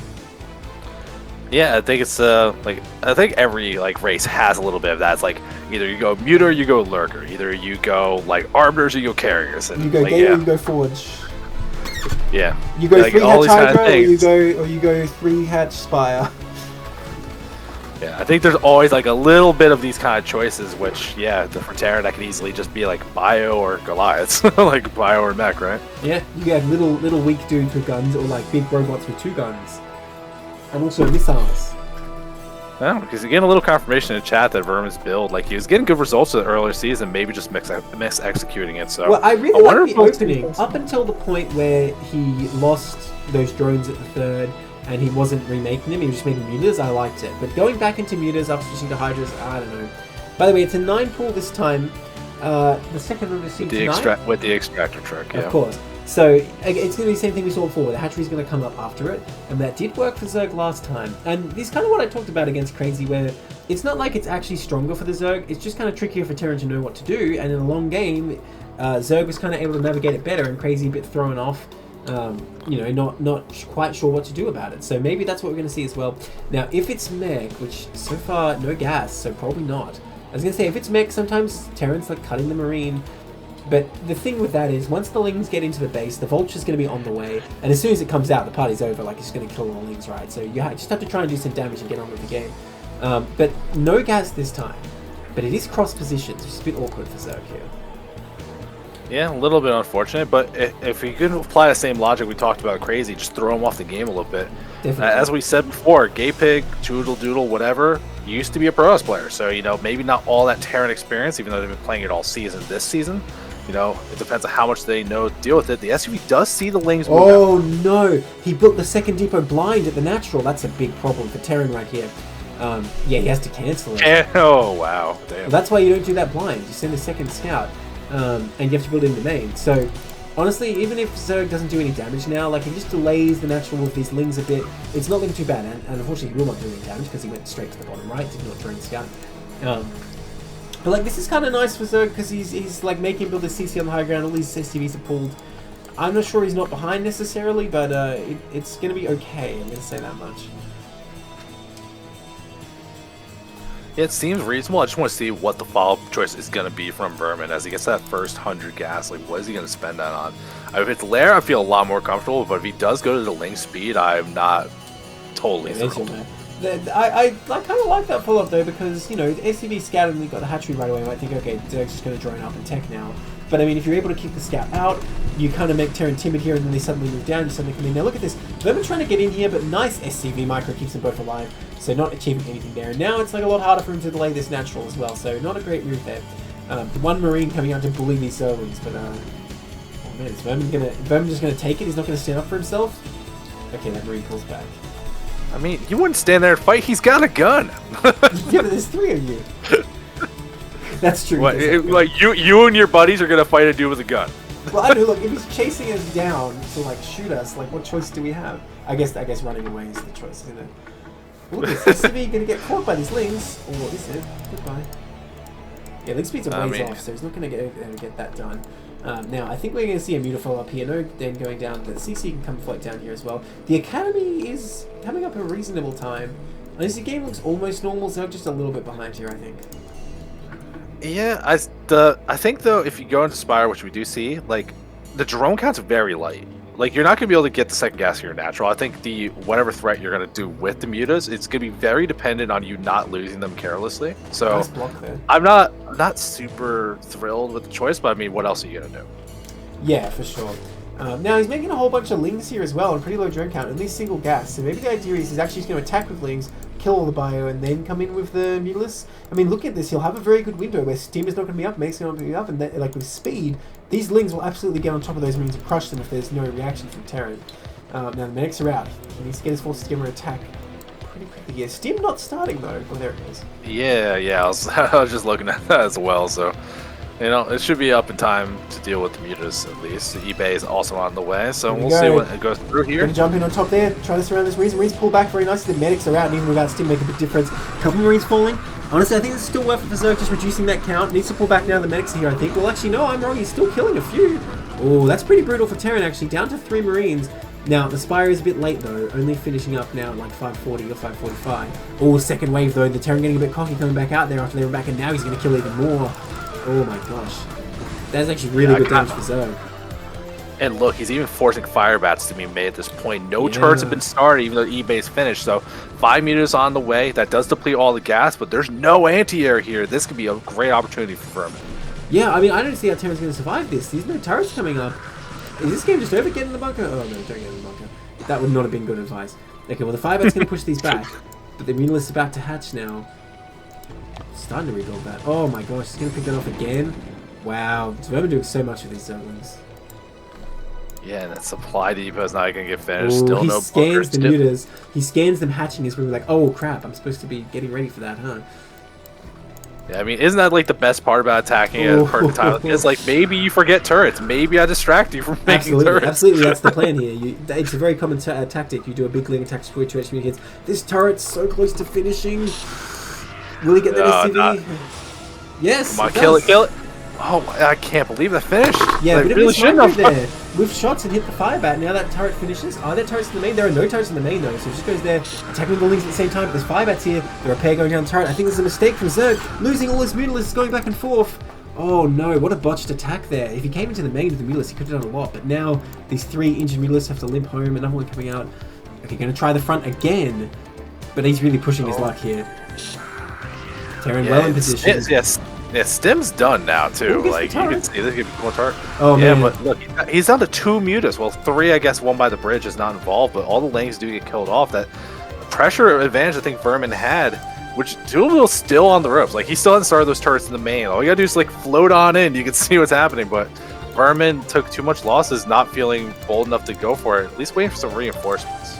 Yeah, I think it's like I think every like race has a little bit of that. It's like either you go Muter, or you go Lurker. Either you go like Arbiters, or you go Carriers. And you go like, Gator, you go Forge. Yeah. You go like, 3-hatch Hydra, or you go 3-hatch Spire. Yeah, I think there's always like a little bit of these kind of choices, which, yeah, for Terran, that could easily just be like Bio or Goliaths, like Bio or Mech, right? Yeah, you have little weak dudes with guns, or like big robots with 2 guns, and also missiles. Yeah, because you get a little confirmation in chat that Vermin's build, like he was getting good results in the earlier season, maybe just miss executing it. So well, I really like the opening up until the point where he lost those drones at the 3rd. And he wasn't remaking them, he was just making mutas. I liked it. But going back into mutas after switching to Hydras, I don't know. By the way, it's a 9 pool this time. The second one is with the extractor truck, yeah. Of course. So it's going to be the same thing we saw before. The hatchery's going to come up after it, and that did work for Zerg last time. And this is kind of what I talked about against Crazy, where it's not like it's actually stronger for the Zerg. It's just kind of trickier for Terran to know what to do. And in a long game, Zerg was kind of able to navigate it better, and Crazy a bit thrown off. You know, not quite sure what to do about it. So maybe that's what we're going to see as well. Now, if it's mech, which so far no gas, so probably not. I was going to say, if it's mech, sometimes Terran's like cutting the Marine. But the thing with that is, once the Lings get into the base, the Vulture's going to be on the way. And as soon as it comes out, the party's over. Like, it's going to kill all the Lings, right? So you just have to try and do some damage and get on with the game. But no gas this time. But it is cross positions, which is a bit awkward for Zerg here. Yeah, a little bit unfortunate, but if you could apply the same logic we talked about Crazy, just throw him off the game a little bit. As we said before, Gay Pig, Doodle Doodle, whatever, used to be a Protoss player, so, you know, maybe not all that Terran experience, even though they've been playing it all season this season. You know, it depends on how much they know to deal with it. The SUV does see the Lings move Oh, no! He built the second depot blind at the natural. That's a big problem for Terran right here. Yeah, he has to cancel it. Oh, wow. Damn. Well, that's why you don't do that blind. You send a second scout. And you have to build in the main. So, honestly, even if Zerg doesn't do any damage now, like, he just delays the natural with these Lings a bit, it's not looking too bad. And unfortunately, he will not do any damage because he went straight to the bottom right, did not drain scout. But, like, this is kind of nice for Zerg because he's like, making him build his CC on the high ground. All these STVs are pulled. I'm not sure he's not behind necessarily, but it's going to be okay. I'm going to say that much. It seems reasonable. I just want to see what the follow-up choice is going to be from Vermin as he gets that first 100 gas. Like, what is he going to spend that on? If it's Lair, I feel a lot more comfortable, but if he does go to the Ling speed, I'm not totally thrilled. I kind of like that follow-up, though, because, you know, the SCV scouted and got the hatchery right away. I might think, okay, Zerg's just going to drone up and tech now. But, I mean, if you're able to keep the scout out, you kind of make Terran timid here, and then they suddenly move down, you suddenly come in. Now, look at this. Vermin trying to get in here, but nice SCV micro keeps them both alive. So not achieving anything there. And now it's like a lot harder for him to delay this natural as well. So not a great move there. The one Marine coming out to bully these Zerlings, but oh man, is Vermin just gonna take it? He's not gonna stand up for himself? Okay, that Marine pulls back. I mean, you wouldn't stand there and fight. He's got a gun. Yeah, but there's 3 of you. That's true. What, like you and your buddies are gonna fight a dude with a gun. Well, I don't know. Look, if he's chasing us down to like shoot us, like what choice do we have? I guess running away is the choice, isn't it? Look, is SCV gonna get caught by these lings, or is it? Goodbye. Yeah, link speeds are ways off, so he's not gonna get that done. Now, I think we're going to see a Muta follow up here. No, then going down. The CC can come float down here as well. The Academy is coming up a reasonable time. As the game looks almost normal, so just a little bit behind here, I think. Yeah, I think though, if you go into Spire, which we do see, like the drone count's very light. Like you're not gonna be able to get the second gas here natural. I think the whatever threat you're gonna do with the mutas, it's gonna be very dependent on you not losing them carelessly. So nice block there. I'm not super thrilled with the choice, but I mean, what else are you gonna do? Yeah, for sure. Now he's making a whole bunch of lings here as well, and pretty low drone count, at least single gas. So maybe the idea is he's actually just going to attack with lings, kill all the bio, and then come in with the Mutalisk. I mean, look at this. He'll have a very good window where Steam is not going to be up, Make's not going to be up, and then, like with speed, these lings will absolutely get on top of those marines and crush them if there's no reaction from Terran. Now the medics are out. He needs to get his forces together and attack pretty quickly here. Steam not starting though. Oh, there it is. Yeah, I was just looking at that as well. So. You know, it should be up in time to deal with the mutas at least. The eBay is also on the way, so we'll see what it goes through here. Gonna jump in on top there, try to surround this Marines. Marines pull back very nicely. The medics are out, and even without Steam make a big difference. Couple Marines falling. Honestly, I think it's still worth it for Zerg, just reducing that count. Needs to pull back now. The medics are here, I think. Well, actually, no, I'm wrong. He's still killing a few. Oh, that's pretty brutal for Terran, actually. Down to 3 Marines. Now, the Spire is a bit late, though. Only finishing up now at like 540 or 545. Oh, second wave, though. The Terran getting a bit cocky, coming back out there after they were back, and now he's going to kill even more. Oh, my gosh. That's actually really good damage for Zerg. And look, he's even forcing fire bats to be made at this point. No turrets have been started, even though eBay's finished. So 5 meters on the way. That does deplete all the gas, but there's no anti-air here. This could be a great opportunity for Vermin. Yeah, I mean, I don't see how Terran's going to survive this. There's no turrets coming up. Is this game just over? Get in the bunker? Oh, no, don't get in the bunker. That would not have been good advice. Okay, well, the fire bat's going to push these back, but the Mutalisk is about to hatch now. Starting to rebuild that. Oh my gosh, he's going to pick that off again. Wow, Vermin doing so much with these Zerglings. Yeah, and that supply depot is not going to get finished. Ooh, Still he no scans bunkers. the mutas. He scans them hatching as we were like, oh crap, I'm supposed to be getting ready for that, huh? Yeah, I mean, isn't that like the best part about attacking at a perfect time? It's like maybe you forget turrets. Maybe I distract you from making turrets. Absolutely, that's the plan here. It's a very common tactic. You do a big ling attack situation against this turret's so close to finishing. Will he get that SCV? Yes. Come on, kill it. Oh, I can't believe that finished. Yeah, but it really shouldn't have there. With shots and hit the fire bat, now that turret finishes. Are there turrets in the main? There are no turrets in the main though, so it just goes there, attacking the lings at the same time. But there's fire bats here, the repair going down the turret. I think there's a mistake from Zerg, losing all his Mutalisks, going back and forth. Oh no, what a botched attack there. If he came into the main with the Mutalisk, he could have done a lot, but now these 3 injured Mutalisks have to limp home, another one coming out. Okay, gonna try the front again, but he's really pushing his luck here. Terran well in position. Yes. Yeah, Stim's done now too. Like you can see this give one turret. Oh yeah, man. But look, he's down to 2 mutas. Well, 3, I guess, one by the bridge is not involved, but all the lanes do get killed off. That pressure advantage I think Vermin had, which Coach-Pupil still on the ropes. Like he still hasn't started those turrets in the main. All you gotta do is like float on in. You can see what's happening, but Vermin took too much losses, not feeling bold enough to go for it. At least waiting for some reinforcements.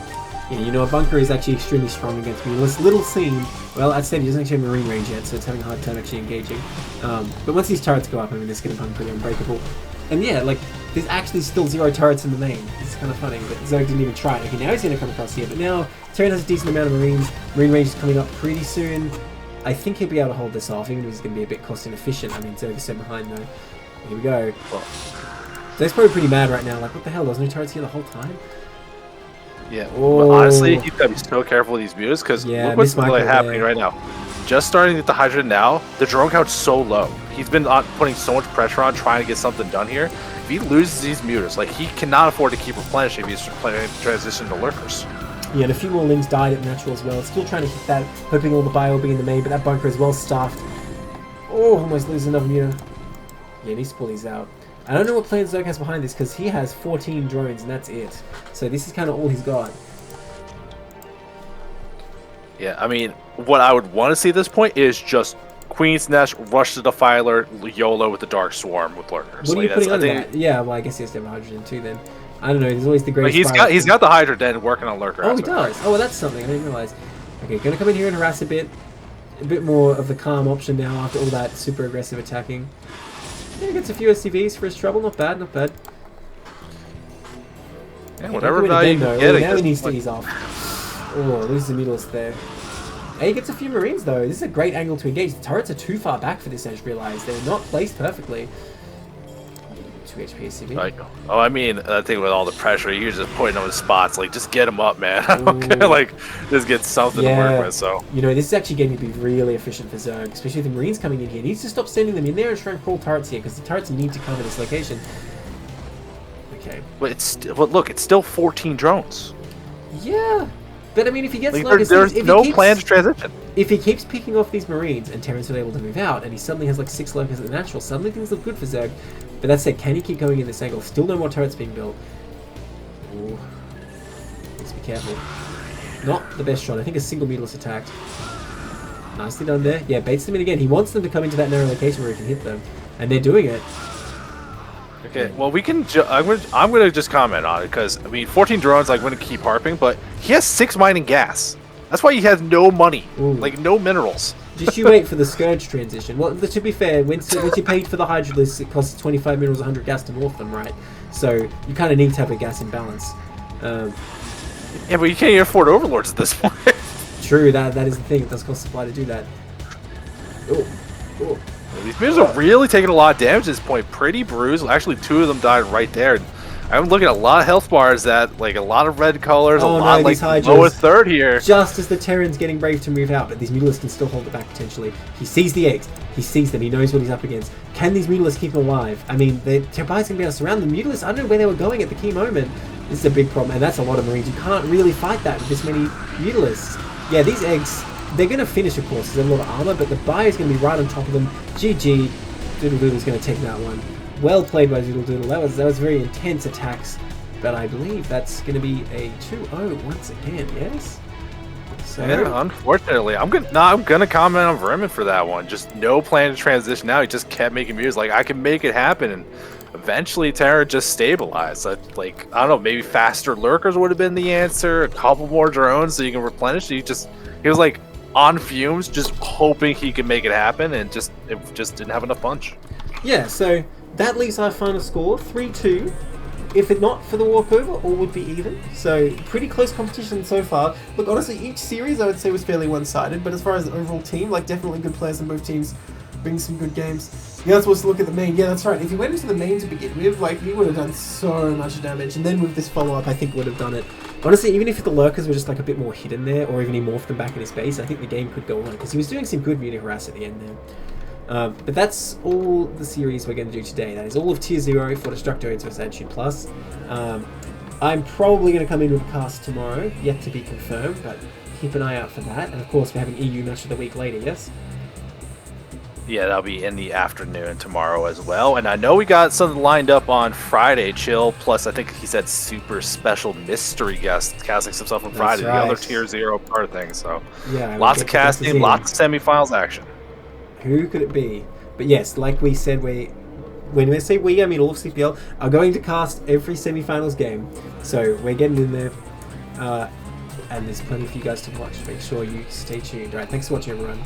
Yeah, you know, a bunker is actually extremely strong against me. This little scene, well, I'd say he doesn't actually have marine range yet, so it's having a hard time actually engaging. But once these turrets go up, I mean, it's going to become pretty unbreakable. And yeah, like, there's actually still 0 turrets in the main. It's kind of funny, but Zerg didn't even try it. Okay, now he's going to come across here, but now Terran has a decent amount of marines. Marine range is coming up pretty soon. I think he'll be able to hold this off, even if he's going to be a bit cost inefficient. I mean, Zerg is so behind, though. Here we go. Zerg's probably pretty mad right now. Like, what the hell? There was no turrets here the whole time? Yeah, but honestly, you gotta be so careful with these mutas because look what's like happening right now. Just starting with the Hydra now, the drone count's so low. He's been putting so much pressure on trying to get something done here. If he loses these mutas, like he cannot afford to keep replenishing if he's planning to transition to lurkers. Yeah, and a few more lings died at natural as well. Still trying to hit that, hoping all the bio will be in the main, but that bunker is well staffed. Oh, almost losing another muta. Yeah, he needs to pull these out. I don't know what plan Zerg has behind this because he has 14 drones and that's it. So this is kind of all he's got. Yeah, I mean, what I would want to see at this point is just Queen's Nest, rush to Defiler, YOLO with the Dark Swarm with lurkers. What are you putting on that? Yeah, well, I guess he has to have 102 then. I don't know. There's always the great. But he's got the Hydra Den working on Lurker. Oh, he does. Oh, well, that's something I didn't realize. Okay, gonna come in here and harass a bit more of the calm option now after all that super aggressive attacking. Yeah, gets a few SCVs for his trouble. Not bad, not bad. Yeah, whatever value you can get. Now he needs to ease off. Oh, loses the Mutalisk there. He gets a few Marines though. This is a great angle to engage. The turrets are too far back for this, I just realized. They're not placed perfectly. 2 HP SCV. I mean, I think with all the pressure, you're just putting them in spots. Like, just get them up, man. Okay, like, just get something to work with. So, you know, this is actually going to be really efficient for Zerg, especially with the Marines coming in here. He needs to stop sending them in there and try and crawl turrets here, because the turrets need to cover this location. Okay. But look, it's still 14 drones. Yeah. But I mean, if he gets there's no plan to transition. If he keeps picking off these Marines and Terran's not able to move out, and he suddenly has like 6 lurkers at the natural, suddenly things look good for Zerg. But that said, can he keep going in this angle? Still no more turrets being built. Ooh. Let's be careful. Not the best shot. I think a single Mutalisk attacked. Nicely done there. Yeah, baits them in again. He wants them to come into that narrow location where he can hit them, and they're doing it. Okay, well, we can. I'm gonna just comment on it because I mean, 14 drones. Like, going to keep harping, but he has 6 mining gas. That's why he has no money, like no minerals. Just you wait for the Scourge transition. Well, to be fair, when you paid for the Hydralisk, it costs 25 minerals, 100 gas to morph them, right? So you kind of need to have a gas imbalance. Yeah, but you can't even afford Overlords at this point. True, that is the thing. It does cost supply to do that. Oh, oh. These minerals are really taking a lot of damage at this point. Pretty bruised. Actually, 2 of them died right there. I'm looking at a lot of health bars that, like, a lot of red colors, a lot, like, lowest third here. Just as the Terran's getting brave to move out, but these Mutalisks can still hold it back potentially. He sees the eggs. He sees them. He knows what he's up against. Can these Mutalisks keep him alive? I mean, Terrapai's going to be able to surround them. Mutalisks, I don't know where they were going at the key moment. This is a big problem, and that's a lot of Marines. You can't really fight that with this many Mutalisks. Yeah, these eggs, they're going to finish, of course. There's a lot of armor, but the buy is going to be right on top of them. GG. Doodle Doodle's going to take that one. Well played by Doodle Doodle. That was very intense attacks, but I believe that's going to be a 2-0 once again. Yes. So yeah, unfortunately, I'm gonna comment on Vermin for that one. Just no plan to transition now. He just kept making moves. Like, I can make it happen, and eventually Terra just stabilized. Like, I don't know, maybe faster lurkers would have been the answer. A couple more drones so you can replenish. He was like on fumes, just hoping he could make it happen, and it just didn't have enough punch. Yeah. So that leaves our final score 3-2. If it not for the walkover, all would be even. So pretty close competition so far. Look, honestly, each series I would say was fairly one-sided, but as far as the overall team, like, definitely good players in both teams, bring some good games. Yeah, that's what's to look at the main. Yeah, that's right. If he went into the main to begin with, like, he would have done so much damage, and then with this follow-up, I think would have done it. Honestly, even if the lurkers were just like a bit more hidden there, or even he morphed them back in his base, I think the game could go on, because he was doing some good muni harass at the end there. But that's all the series we're going to do today. That is all of Tier 0 for DestrucToads vs Attitude Plus. I'm probably going to come in with a cast tomorrow, yet to be confirmed, but keep an eye out for that. And of course, we're having EU Match of the Week later, yes? Yeah, that'll be in the afternoon tomorrow as well. And I know we got something lined up on Friday, Chill. Plus, I think he said super special mystery guest casting some stuff on Friday, the other Tier 0 part thing. So, yeah, lots of casting, lots of semifinals action. Who could it be? But yes, like we said, when we say we, I mean all of CPL, are going to cast every semi-finals game. So we're getting in there, and there's plenty for you guys to watch. Make sure you stay tuned. Alright, thanks for watching, everyone.